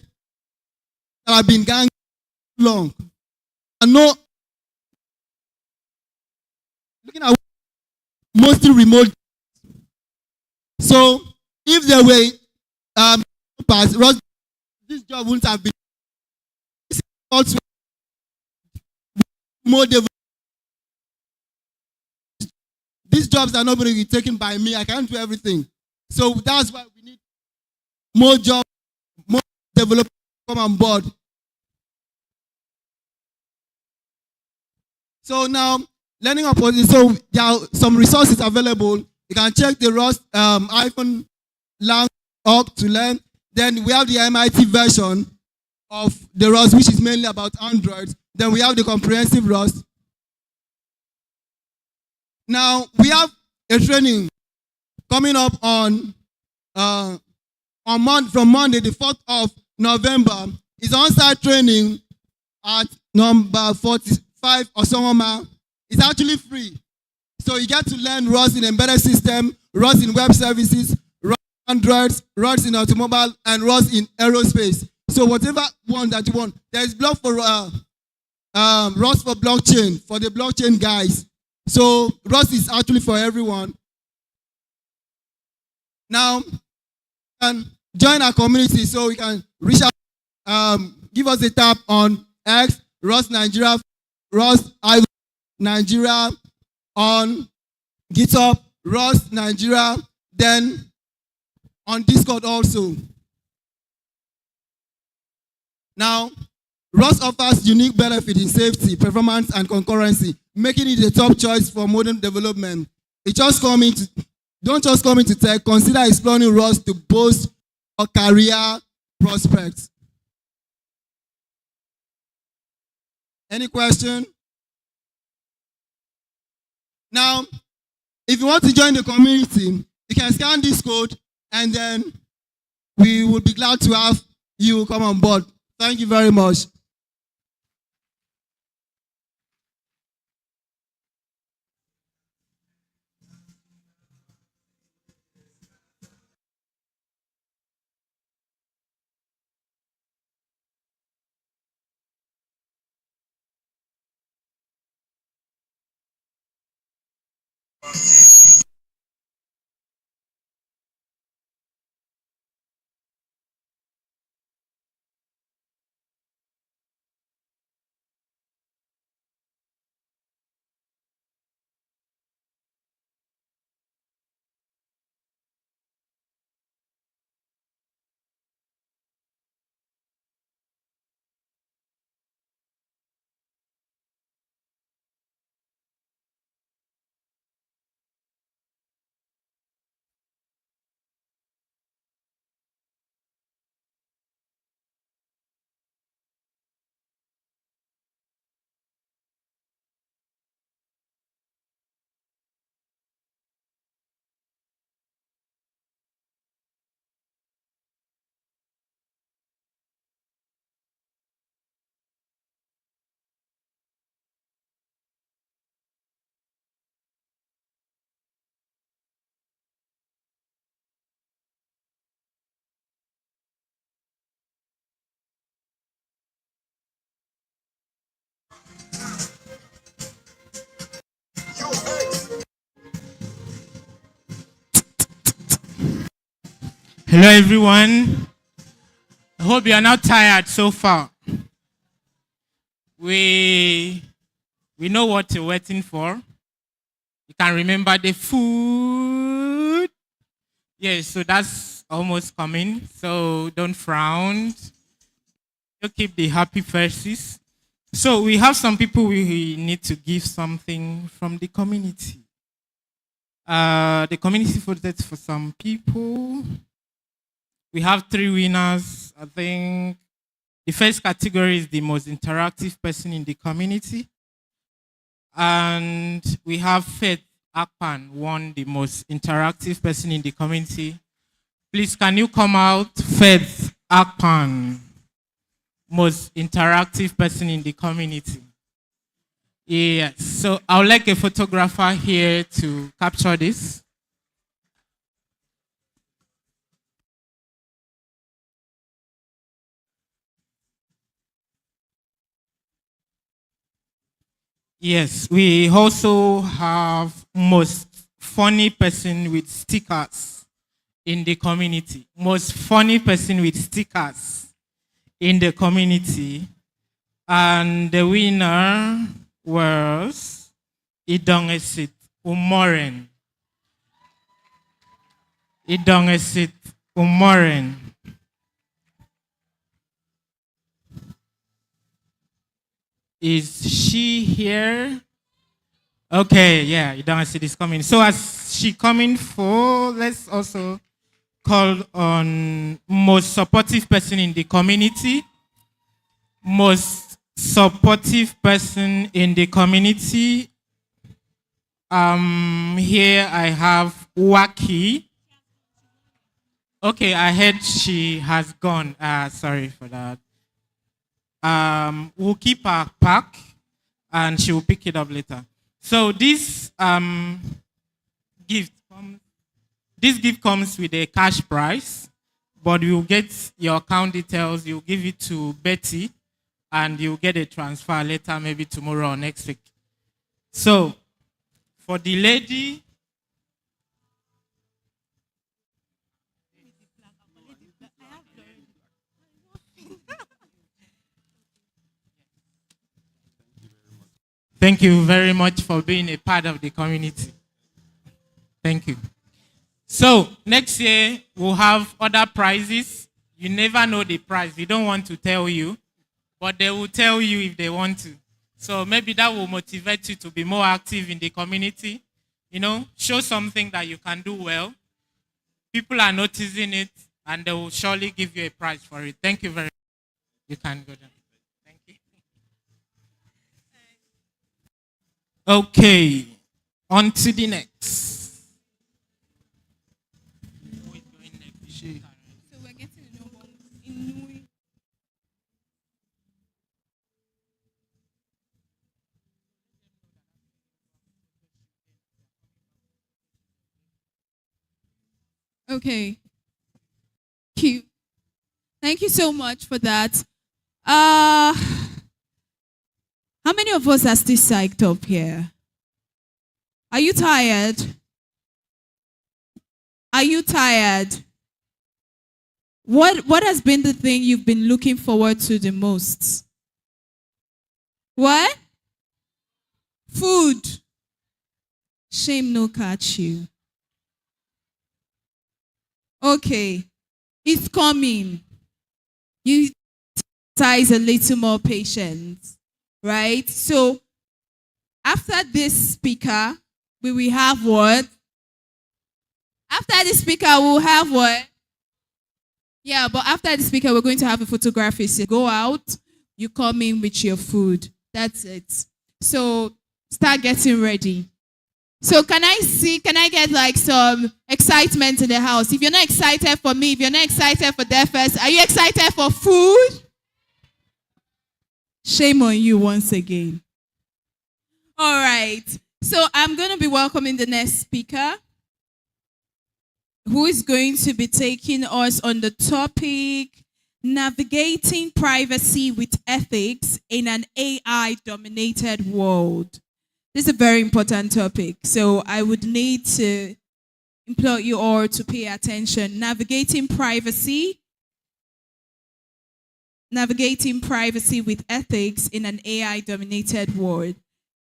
that have been gang long. And no, looking at mostly remote. So if there were this job wouldn't have been more developed. These jobs are not going to be taken by me. I can't do everything. So that's why we need more jobs, more developers come on board. So now, learning opportunities. So there are some resources available. You can check the Rust iPhone lang.org to learn. Then we have the MIT version of the Rust, which is mainly about Android. Then we have the comprehensive Rust. Now we have a training coming up on from Monday, the 4th of November. It's on-site training at number 45 Osomoma. It's actually free. So you get to learn Rust in embedded system, Rust in web services, Rust in Androids, Rust in automobile, and Rust in aerospace. So whatever one that you want. There is blog for Rust for blockchain, for the blockchain guys. So Rust is actually for everyone. Now, and join our community so we can reach out, give us a tap on X, Rust Nigeria, Rust Nigeria, on GitHub, Rust Nigeria, then on Discord also. Now, Rust offers unique benefit in safety, performance, and concurrency, making it a top choice for modern development. Don't just come into tech, consider exploring Rust to boost your career prospects. Any question? Now, if you want to join the community, you can scan this code and then we will be glad to have you come on board. Thank you very much. Hello, everyone. I hope you are not tired so far. We know what you're waiting for. You can remember the food. Yes, so that's almost coming, so don't frown. You keep the happy faces. So we have some people we need to give something from the community. The community voted for some people. We have 3 winners. I think the first category is the most interactive person in the community. And we have Faith Akpan won the most interactive person in the community. Please, can you come out? Faith Akpan, most interactive person in the community. Yes, so I would like a photographer here to capture this. Yes, we also have most funny person with stickers in the community. Most funny person with stickers in the community. And the winner was Idongesit Umoren. Idongesit Umoren. Is she here? Okay, yeah, Idongesit is coming. So as she coming for, let's also call on most supportive person in the community. Most supportive person in the community. Here I have Waki. Okay, I heard she has gone. Sorry for that. We'll keep her pack and she will pick it up later. So this gift comes with a cash prize, but you'll get your account details, you'll give it to Betty, and you'll get a transfer later, maybe tomorrow or next week. So, for the lady, thank you very much for being a part of the community. Thank you. So, next year, we'll have other prizes. You never know the prize. They don't want to tell you, but they will tell you if they want to. So maybe that will motivate you to be more active in the community. You know, show something that you can do well. People are noticing it, and they will surely give you a prize for it. Thank you very much. You can go down. Thank you. Okay, on to the next. So we're getting to know in Okay. Thank you. Thank you so much for that. How many of us are still psyched up here? Are you tired? Are you tired? What has been the thing you've been looking forward to the most? What? Food. Shame no catch you. Okay. It's coming. You exercise a little more patience, right? So after this speaker, we will have what? After the speaker, we'll have what? Yeah, but after the speaker, we're going to have a photography. So go out, you come in with your food. That's it. So start getting ready. So can I get like some excitement in the house? If you're not excited for me, if you're not excited for DevFest, are you excited for food? Shame on you once again. All right. So I'm going to be welcoming the next speaker, who is going to be taking us on the topic, navigating privacy with ethics in an AI-dominated world. This is a very important topic, so I would need to implore you all to pay attention. Navigating privacy with ethics in an AI-dominated world.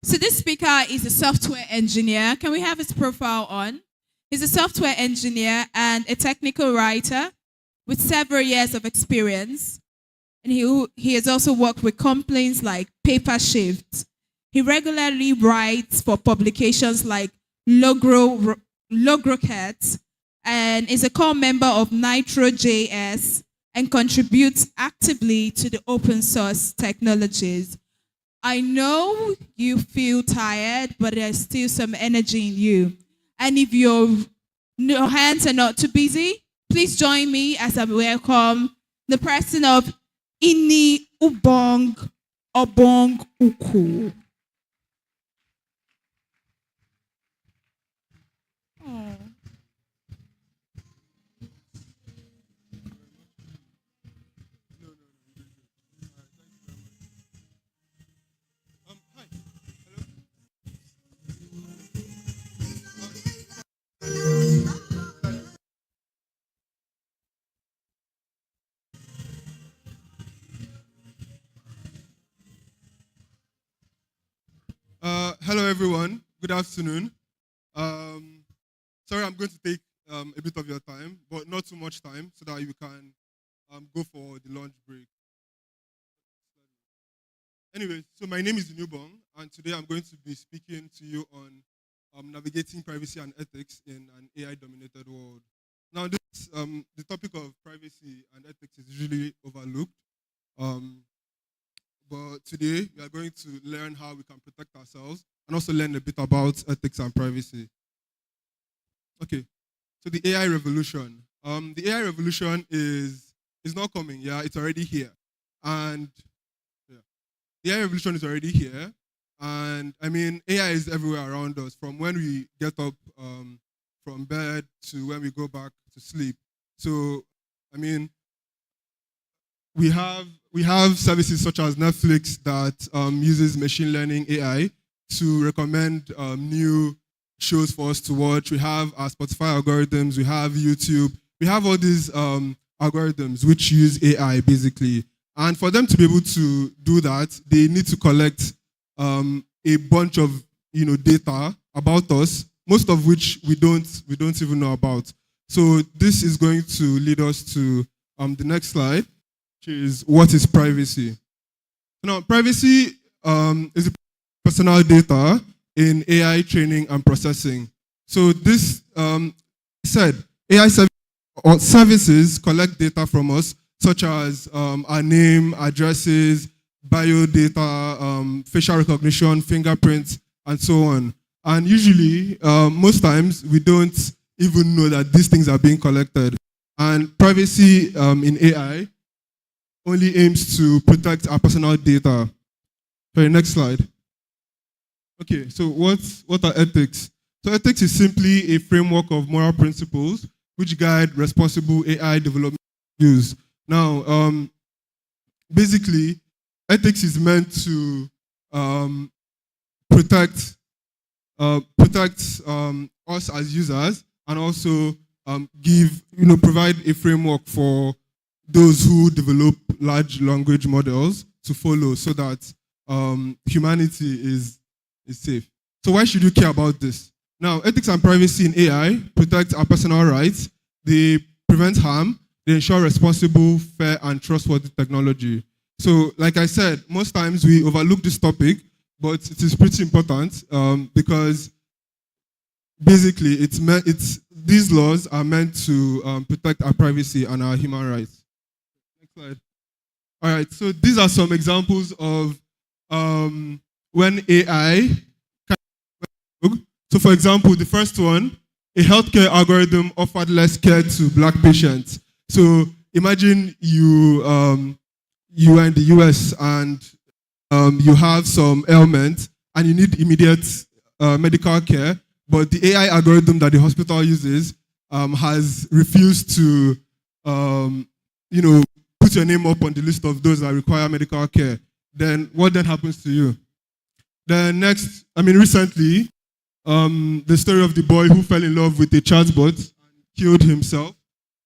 So this speaker is a software engineer. Can we have his profile on? He's a software engineer and a technical writer with several years of experience. And he has also worked with companies like PaperShift. He regularly writes for publications like Logrocats and is a core member of Nitro.js and contributes actively to the open source technologies. I know you feel tired, but there's still some energy in you. And if your hands are not too busy, please join me as I welcome the person of Ini Ubong Obong Uku. Hello, everyone. Good afternoon. Sorry, I'm going to take a bit of your time, but not too much time, so that you can go for the lunch break. Anyway, so my name is Newbong, and today I'm going to be speaking to you on navigating privacy and ethics in an AI-dominated world. Now, this the topic of privacy and ethics is usually overlooked. But today, we are going to learn how we can protect ourselves and also learn a bit about ethics and privacy. Okay, so the AI revolution. The AI revolution is not coming, yeah, it's already here. And yeah, the AI revolution is already here. And I mean, AI is everywhere around us, from when we get up from bed to when we go back to sleep. So, I mean, we have services such as Netflix that uses machine learning AI to recommend new shows for us to watch. We have our Spotify algorithms. We have YouTube. We have all these algorithms which use AI basically. And for them to be able to do that, they need to collect a bunch of data about us, most of which we don't even know about. So this is going to lead us to the next slide, which is what is privacy. Now, privacy is personal data in AI training and processing. So this said, AI services collect data from us, such as our name, addresses, bio data, facial recognition, fingerprints, and so on. And usually, most times, we don't even know that these things are being collected. And privacy in AI only aims to protect our personal data. Okay, next slide. Okay, so what are ethics? So ethics is simply a framework of moral principles which guide responsible AI development use. Now, basically, ethics is meant to protect us as users, and also provide a framework for those who develop large language models to follow, so that humanity is safe. So why should you care about this? Now, ethics and privacy in AI protect our personal rights. They prevent harm. They ensure responsible, fair, and trustworthy technology. So, like I said, most times we overlook this topic, but it is pretty important because basically these laws are meant to protect our privacy and our human rights. Next slide. All right, so these are some examples of when AI can. So, for example, the first one, a healthcare algorithm offered less care to Black patients. So, imagine you are in the US and you have some ailment and you need immediate medical care, but the AI algorithm that the hospital uses has refused to, put your name up on the list of those that require medical care. Then what then happens to you? Then next, recently, the story of the boy who fell in love with a chatbot and killed himself.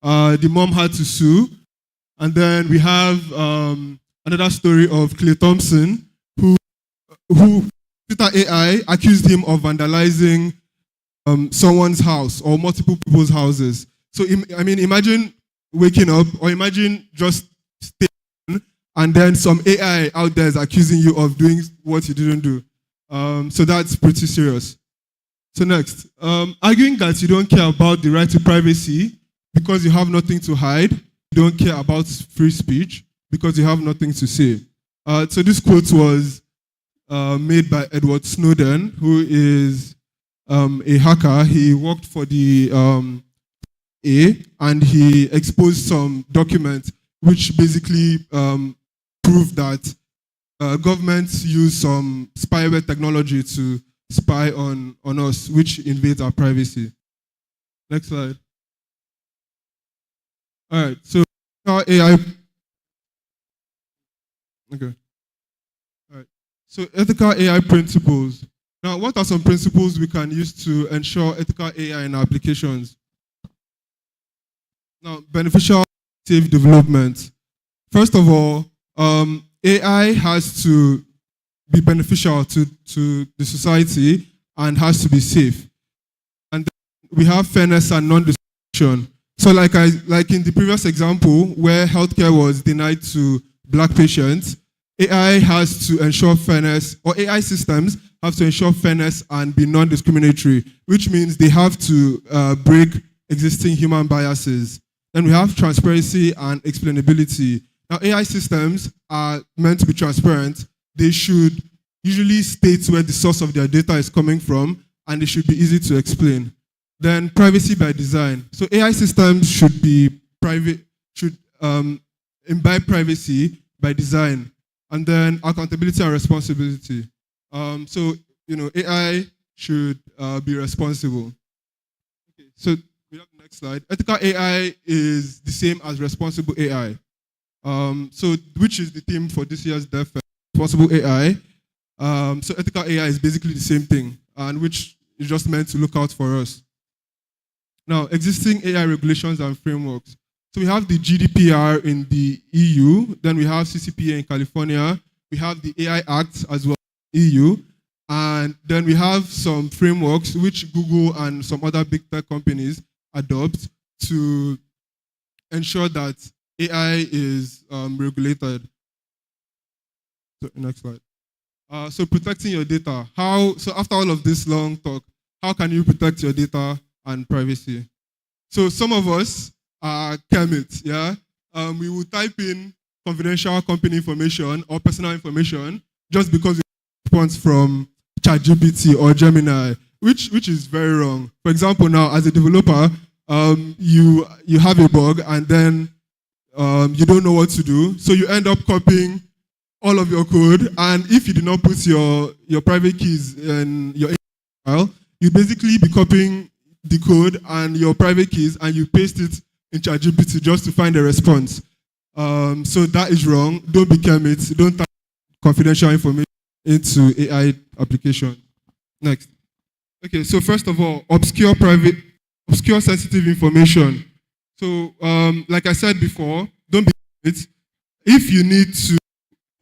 The mom had to sue. And then we have another story of Clay Thompson, who Twitter AI accused him of vandalizing someone's house or multiple people's houses. So, imagine waking up, or imagine just staying, and then some AI out there is accusing you of doing what you didn't do. So that's pretty serious. So next, arguing that you don't care about the right to privacy because you have nothing to hide. You don't care about free speech because you have nothing to say. So this quote was made by Edward Snowden, who is a hacker. He worked for the and he exposed some documents which basically proved that governments use some spyware technology to spy on us, which invades our privacy. Next slide. All right, so our AI. Okay. All right. So ethical AI principles. Now, what are some principles we can use to ensure ethical AI in our applications? Now, beneficial safe development. First of all, AI has to be beneficial to the society and has to be safe. And then we have fairness and non-discrimination. So like in the previous example where healthcare was denied to Black patients, AI has to ensure fairness, or AI systems have to ensure fairness and be non-discriminatory, which means they have to break existing human biases. Then we have transparency and explainability. Now, AI systems are meant to be transparent. They should usually state where the source of their data is coming from, and they should be easy to explain. Then privacy by design. So AI systems should be private, should imbibe privacy by design. And then accountability and responsibility. So, AI should be responsible. Okay, so we have the next slide. Ethical AI is the same as responsible AI. So, which is the theme for this year's DevFest, responsible AI. So, ethical AI is basically the same thing, and which is just meant to look out for us. Now, existing AI regulations and frameworks. So we have the GDPR in the EU, then we have CCPA in California, we have the AI Act as well in the EU, and then we have some frameworks which Google and some other big tech companies adopt to ensure that AI is regulated. So, next slide. So protecting your data. So after all of this long talk, how can you protect your data and privacy? So some of us are chemists, yeah? We will type in confidential company information or personal information just because we response from ChatGPT or Gemini, which is very wrong. For example, now as a developer, you have a bug and then you don't know what to do, so you end up copying all of your code, and if you do not put your private keys in your file, you basically be copying the code and your private keys and you paste it in ChatGPT just to find a response. So that is wrong. Don't be chemists. Don't type confidential information into AI application. Next. Okay, so first of all, obscure sensitive information. So like I said before, don't be chemists. If you need to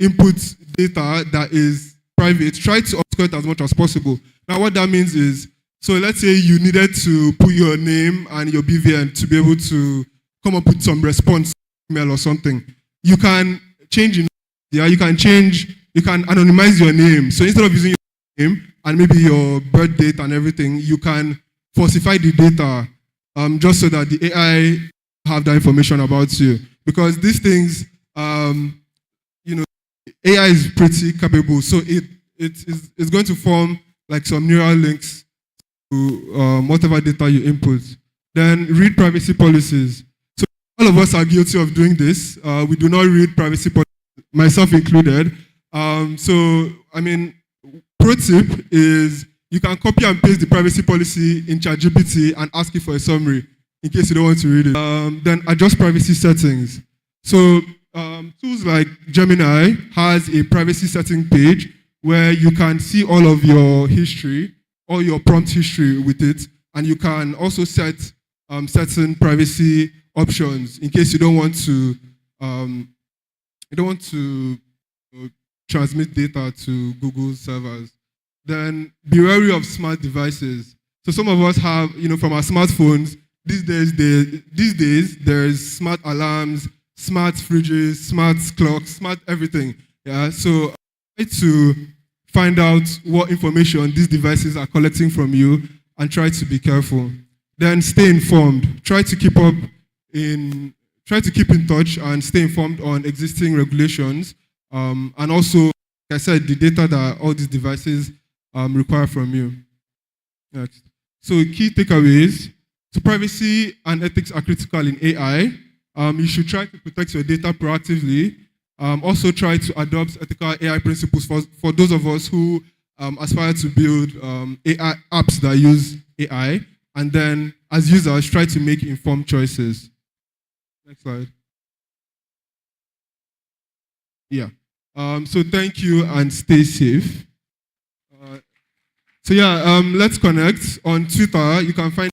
input data that is private, try to obscure it as much as possible. Now what that means is, so let's say you needed to put your name and your BVN to be able to come up with some response email or something. You can change it. Yeah, you can anonymize your name. So instead of using your name and maybe your birth date and everything, you can falsify the data just so that the AI have that information about you. Because these things, AI is pretty capable. So it's going to form like some neural links to whatever data you input. Then read privacy policies. So all of us are guilty of doing this. We do not read privacy policies, myself included. Pro tip is you can copy and paste the privacy policy in ChatGPT and ask it for a summary in case you don't want to read it. Then adjust privacy settings. So tools like Gemini has a privacy setting page where you can see all of your history, all your prompt history with it, and you can also set certain privacy options in case you don't want to transmit data to Google servers. Then be wary of smart devices. So some of us have, from our smartphones, these days there's smart alarms, smart fridges, smart clocks, smart everything. Yeah. So try to find out what information these devices are collecting from you and try to be careful. Then stay informed. Try to keep in touch and stay informed on existing regulations. And also, like I said, the data that all these devices require from you. Next. So key takeaways. So privacy and ethics are critical in AI. You should try to protect your data proactively. Also try to adopt ethical AI principles for those of us who aspire to build AI apps that use AI. And then as users, try to make informed choices. Next slide. Yeah. So thank you and stay safe. Let's connect. On Twitter, you can find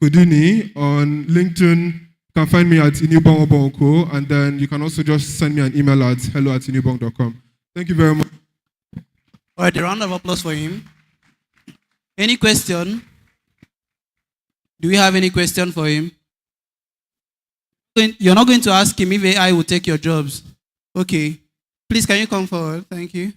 Koduni. On LinkedIn, you can find me at inubong, and then you can also just send me an email at hello@inubong.com. Thank you very much. All right, a round of applause for him. Any question? Do we have any question for him? You're not going to ask him if AI will take your jobs. Okay. Please, can you come forward? Thank you.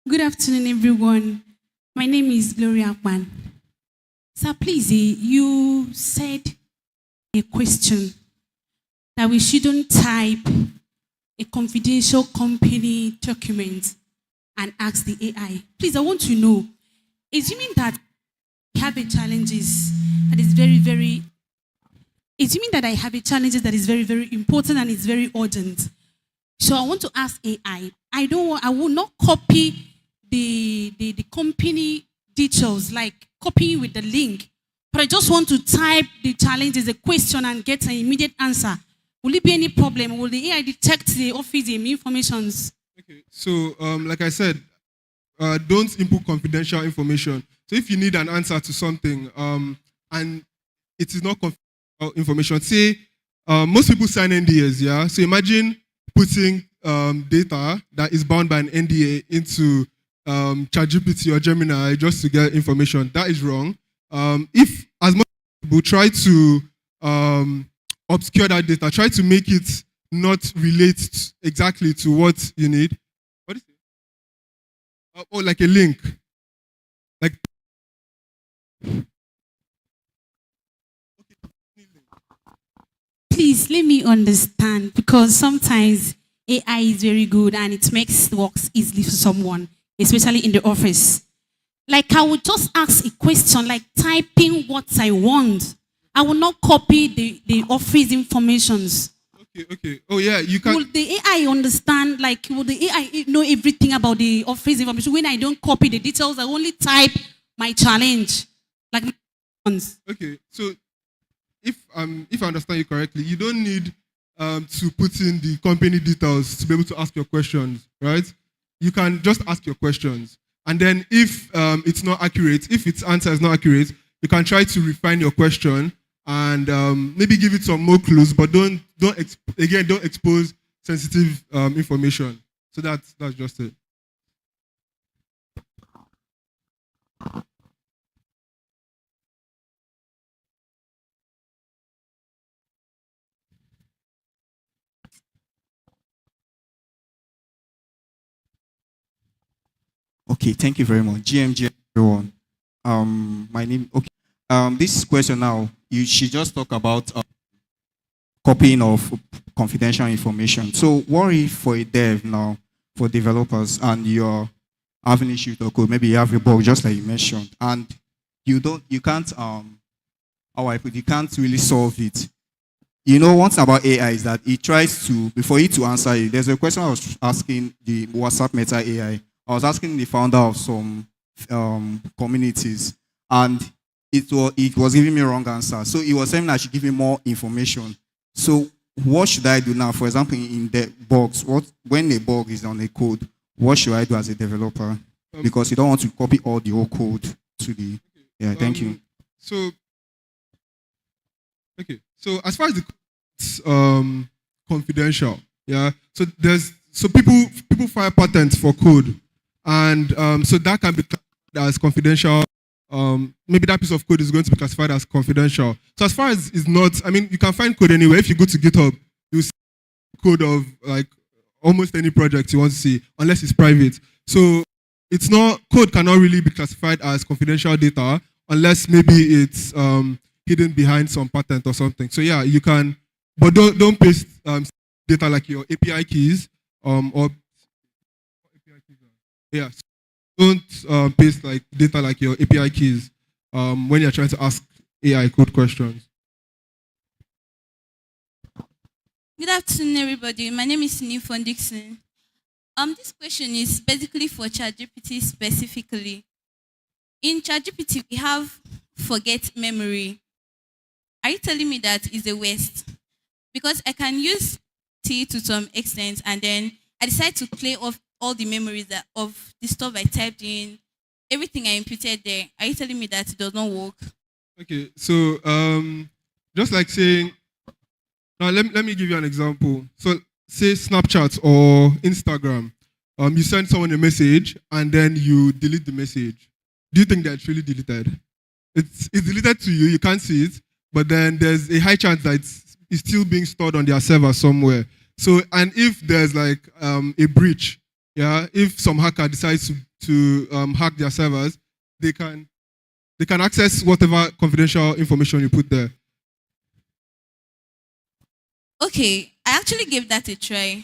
Good afternoon, everyone. My name is Gloria Akpan. Sir, please, you said a question that we shouldn't type a confidential company document and ask the AI. Please, I want to know, assuming that I have a challenges that is very, very important and it's very urgent. So I want to ask AI. I will not copy the company details, like copying with the link, but I just want to type the challenge as a question and get an immediate answer. Will it be any problem? Will the AI detect the office informations? Okay, so like I said, don't input confidential information. So if you need an answer to something and it is not confidential information, say most people sign NDAs, yeah? So imagine putting data that is bound by an NDA into ChatGPT or Gemini just to get information. That is wrong. If as much as people try to obscure that data, try to make it not relate exactly to what you need. What is it? Or like a link. Like Please let me understand, because sometimes AI is very good and it makes works easily for someone, especially in the office. Like I would just ask a question, like typing what I want. I will not copy the office informations. Okay. Oh yeah, you can. Will the AI understand, like will the AI know everything about the office information when I don't copy the details? I only type my challenge. Like Okay, so if I understand you correctly, you don't need to put in the company details to be able to ask your questions, right? You can just ask your questions. And then if it's not accurate, if its answer is not accurate, you can try to refine your question and maybe give it some more clues, but don't expose sensitive information. So that's just it. Okay, thank you very much. GMG, everyone. My name. Okay. This question now. She just talked about copying of confidential information. So, what if for a dev now, for developers, and you're having issue with the code, maybe you have a bug, just like you mentioned, and you can't you can't really solve it. You know, one thing about AI is that it tries to, before it to answer you, there's a question I was asking the WhatsApp Meta AI. I was asking the founder of some communities, and it was giving me a wrong answer. So it was saying I should give me more information. So what should I do now? For example, in the bugs, when a bug is on a code, what should I do as a developer? Because you don't want to copy all the whole code to the. Yeah, thank you. So, okay. So as far as the confidential, yeah. So people file patents for code, and so that can be classified as confidential. Maybe that piece of code is going to be classified as confidential. So as far as it's not, I mean, you can find code anywhere. If you go to GitHub, you see code of like almost any project you want to see, unless it's private. So it's not, code cannot really be classified as confidential data unless maybe it's hidden behind some patent or something. So yeah, you can, but don't paste data like your API keys or yeah, don't paste like data like your API keys when you're trying to ask AI code questions. Good afternoon, everybody. My name is Nifon Dixon. This question is basically for ChatGPT specifically. In ChatGPT, we have forget memory. Are you telling me that is a waste? Because I can use T to some extent, and then I decide to clear off all the memories of the stuff I typed in, everything I inputted there. Are you telling me that it does not work? Okay, so just like saying, now let me give you an example. So say Snapchat or Instagram, you send someone a message and then you delete the message. Do you think that it's really deleted? It's deleted to you, you can't see it, but then there's a high chance that it's still being stored on their server somewhere. So, and if there's like a breach, yeah, if some hacker decides to hack their servers, they can access whatever confidential information you put there. Okay, I actually gave that a try.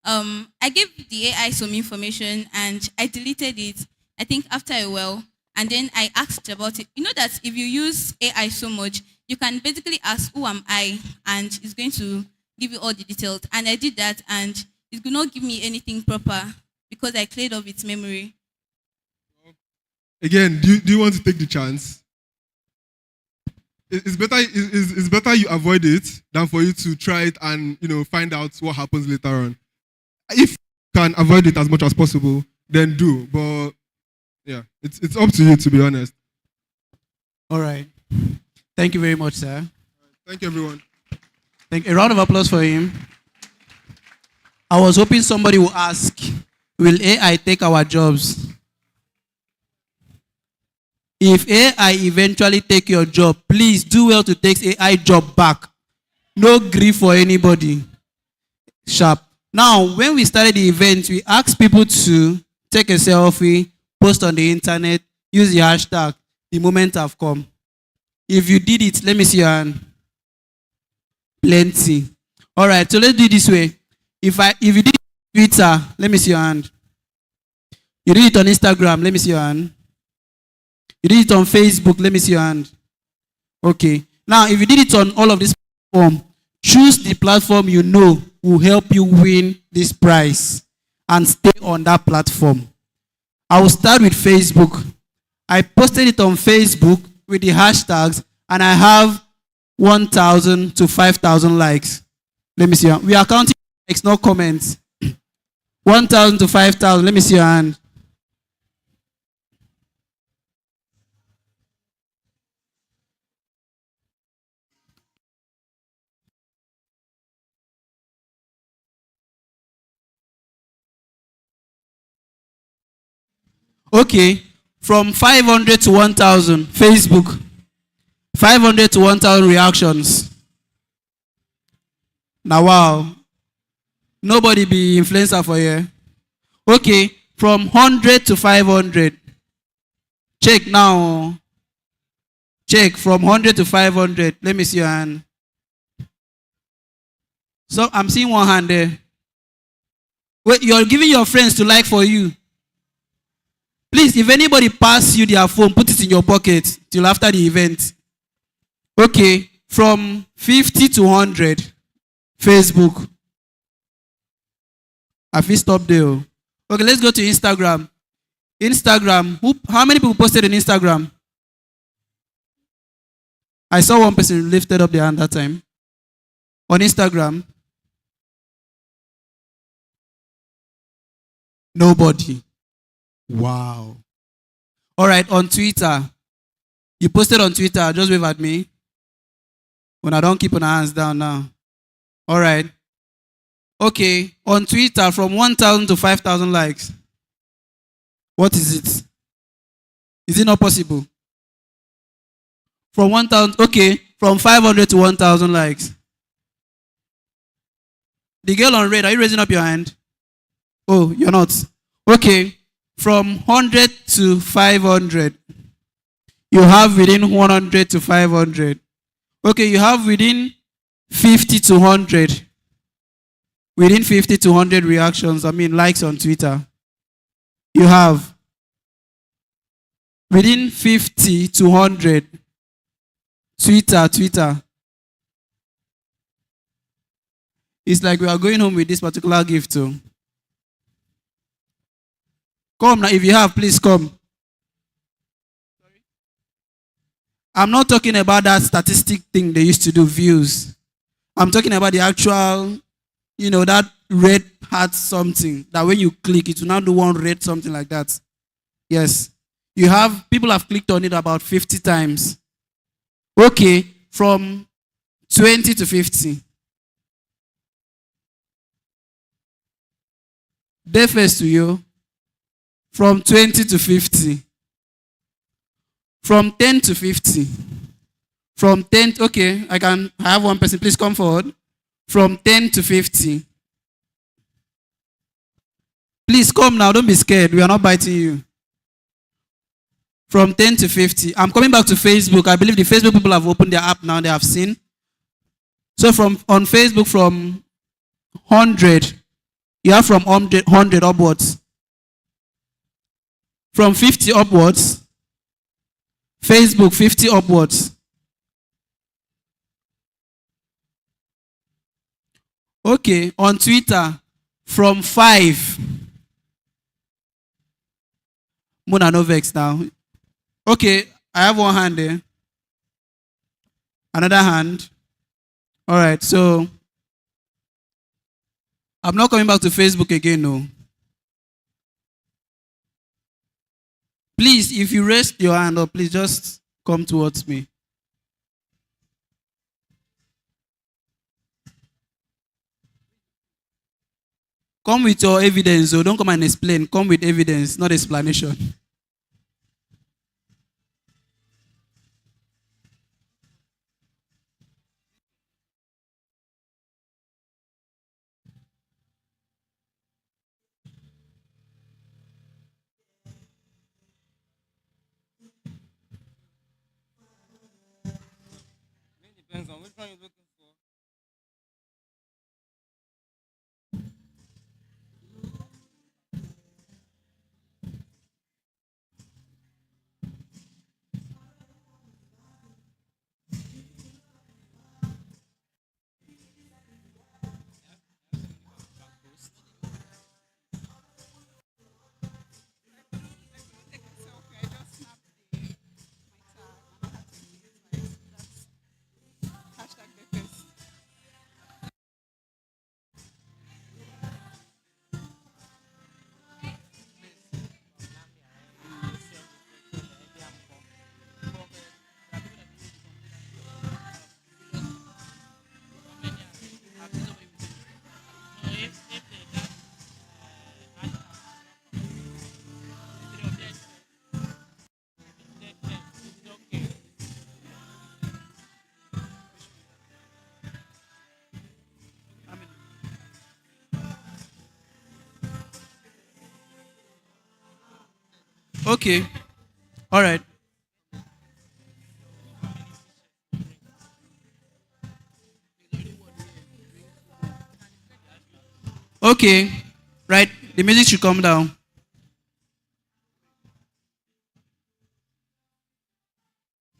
I gave the AI some information and I deleted it, I think after a while, and then I asked about it. You know that if you use AI so much, you can basically ask, who am I? And it's going to give you all the details. And I did that, and it could not give me anything proper because I cleared off its memory. Again, do you want to take the chance? It's better you avoid it than for you to try it and find out what happens later on. If you can avoid it as much as possible, then do. But yeah, it's up to you, to be honest. All right. Thank you very much, sir. Thank you, everyone. A round of applause for him. I was hoping somebody would ask, will AI take our jobs? If AI eventually take your job, please do well to take AI job back. No grief for anybody. Sharp. Now, when we started the event, we asked people to take a selfie, post on the internet, use the hashtag, the moment have come. If you did it, let me see your hand. Plenty. All right, so let's do it this way. If you did it on Twitter, let me see your hand. You did it on Instagram, let me see your hand. You did it on Facebook, let me see your hand. Okay. Now, if you did it on all of these platforms, choose the platform you know will help you win this prize and stay on that platform. I will start with Facebook. I posted it on Facebook with the hashtags, and I have 1,000 to 5,000 likes. Let me see. We are counting likes, not comments. 1,000 to 5,000. Let me see your hand. Okay, from 500 to 1,000, Facebook. 500 to 1,000 reactions. Now, wow. Nobody be influencer for you. Okay, from 100 to 500. Check now. Check from 100 to 500. Let me see your hand. So I'm seeing one hand there. Wait, you're giving your friends to like for you. Please, if anybody pass you their phone, put it in your pocket till after the event. Okay, from 50 to 100, Facebook. I feel stop there. Okay, let's go to Instagram. Instagram, how many people posted on Instagram? I saw one person lifted up their hand that time. On Instagram. Nobody. Wow. All right, on Twitter. You posted on Twitter, just wave at me. When I don't keep on hands down now. All right. Okay, on Twitter from 1,000 to 5,000 likes. What is it? Is it not possible? From 1,000, okay, from 500 to 1,000 likes. The girl on red, are you raising up your hand? Oh, you're not. Okay, from 100 to 500. You have within 100 to 500. Okay, you have within 50 to 100. Within 50 to 100 reactions, likes on Twitter. You have within 50 to 100. Twitter. It's like we are going home with this particular gift too. Come now, if you have, please come. I'm not talking about that statistic thing they used to do, views. I'm talking about the actual, that red heart something, that when you click, it will now do one red something like that. Yes. People have clicked on it about 50 times. Okay, from 20 to 50. DevFest Uyo, from 20 to 50. From 10 to 50. From 10, okay, I have one person, please come forward. From 10 to 50. Please come now, don't be scared, we are not biting you. From 10 to 50. I'm coming back to Facebook. I believe the Facebook people have opened their app now, they have seen. So on Facebook, from 100, you have from 100 upwards. From 50 upwards, Facebook 50 upwards. Okay, on Twitter, from 5. Mona no vex now. Okay, I have one hand there. Another hand. All right, so I'm not coming back to Facebook again, no. Please, if you raise your hand up, please just come towards me. Come with your evidence, so don't come and explain. Come with evidence, not explanation. Depends on which one you're looking for. Okay. All right. Okay. Right. The music should come down.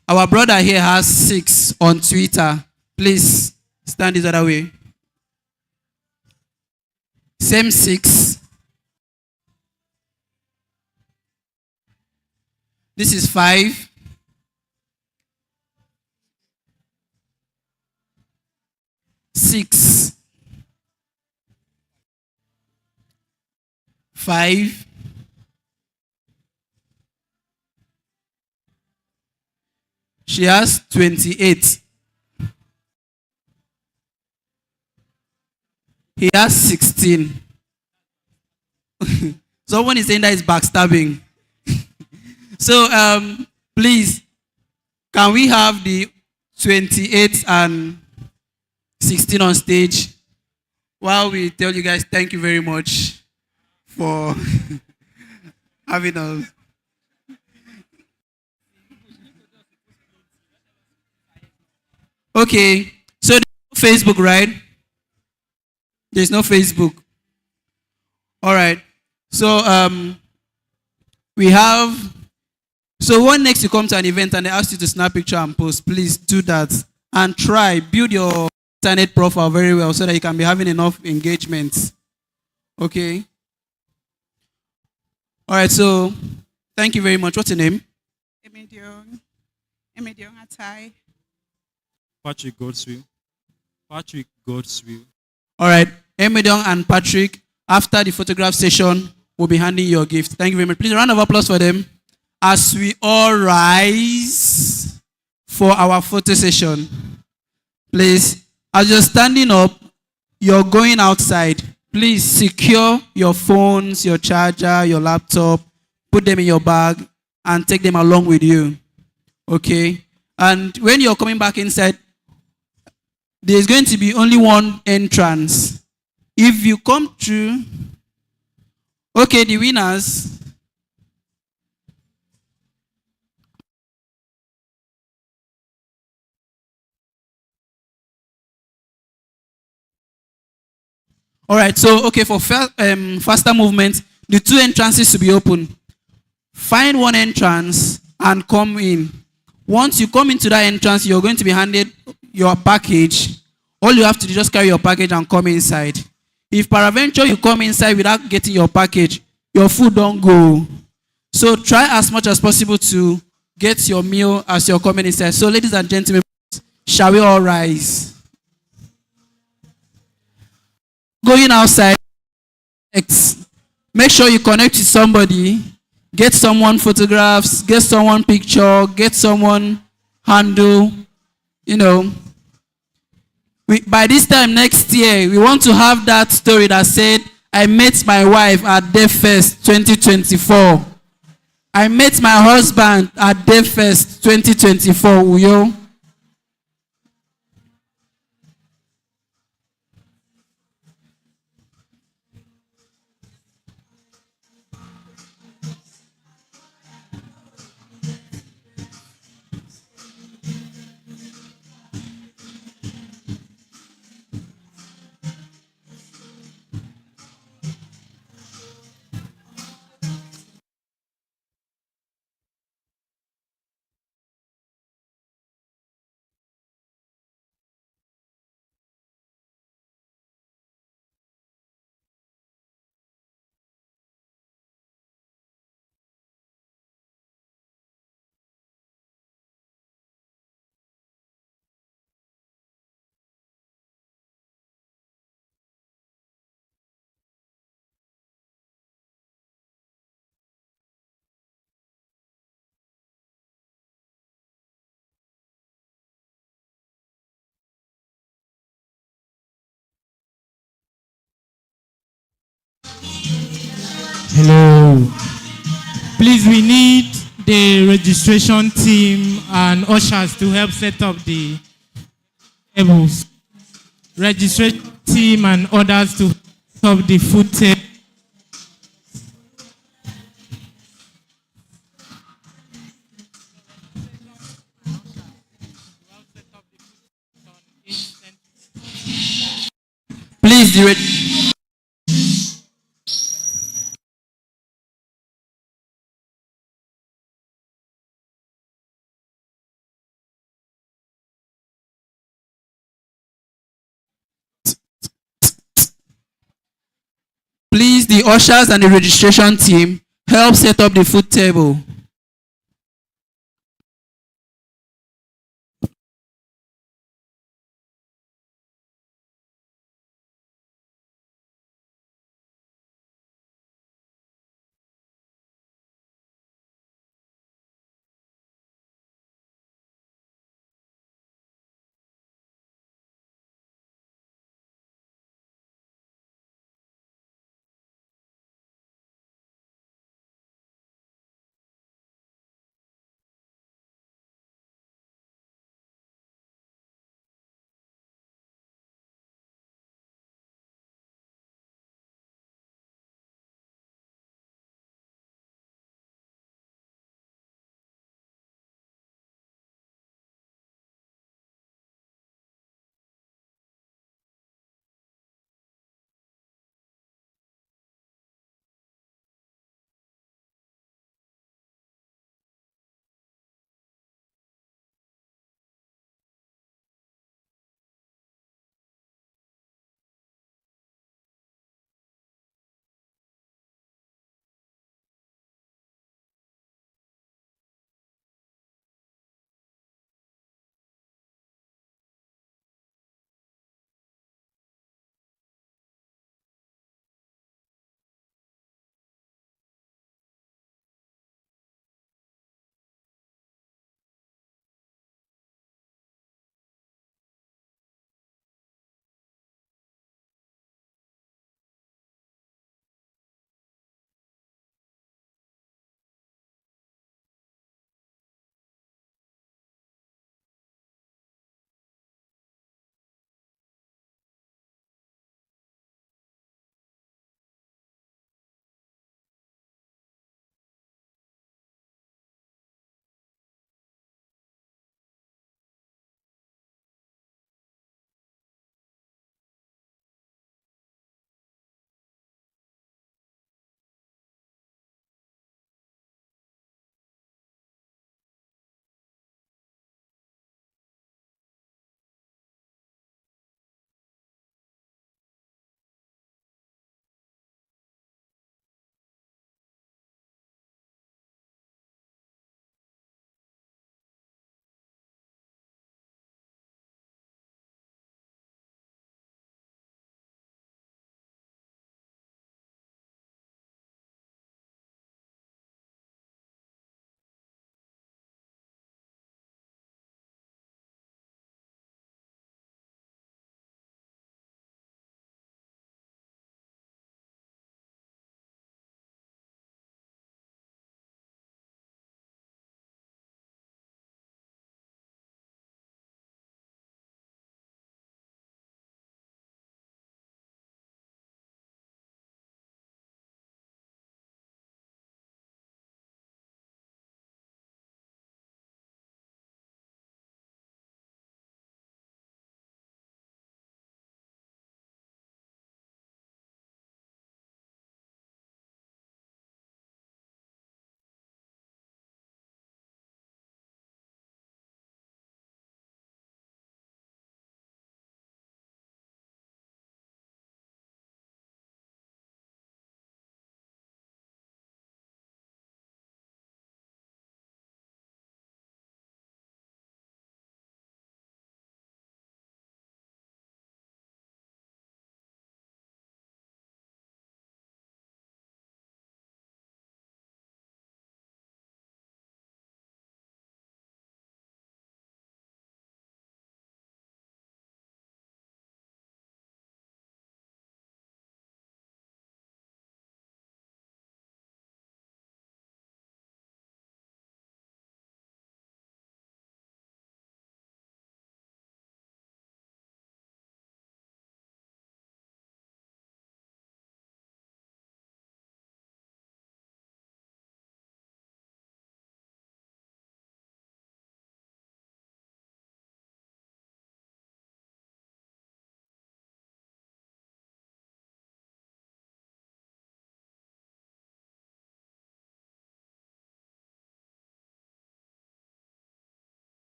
Our brother here has 6 on Twitter. Please stand this other way. Same 6. This is 5. 6. 5. She has 28. He has 16. Someone is saying that is backstabbing. So please, can we have the 28 and 16 on stage while we tell you guys thank you very much for having us. Okay, so there's no Facebook, right? There's no Facebook. All right. So we have. So when next you come to an event and they ask you to snap picture and post, please do that and try build your internet profile very well so that you can be having enough engagement. Okay. All right. So thank you very much. What's your name? Emediong Atai. Patrick Godswill. Patrick Godswill. All right. Emedon and Patrick, after the photograph session, will be handing you your gift. Thank you very much. Please, a round of applause for them as we all rise for our photo session. Please, as you're standing up, you're going outside. Please secure your phones, your charger, your laptop, put them in your bag, and take them along with you. Okay? And when you're coming back inside, there's going to be only one entrance. If you come through, okay, the winners. All right, so okay, for faster movement, the two entrances to be open. Find one entrance and come in. Once you come into that entrance, you're going to be handed your package. All you have to do is just carry your package and come inside. If peradventure you come inside without getting your package, your food don't go. So try as much as possible to get your meal as you're coming inside. So ladies and gentlemen, shall we all rise? Going outside, make sure you connect with somebody, get someone photographs, get someone picture, get someone handle, you know. By this time next year, we want to have that story that said, I met my wife at DevFest 2024. I met my husband at DevFest 2024, Uyo. Hello. Please, we need the registration team and ushers to help set up the tables. Registration team and others to set up the food table. Please, please, the ushers and the registration team help set up the food table.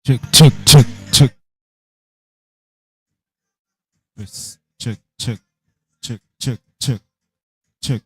Check, check, check, check. Yes, check, check, check, check, check, check.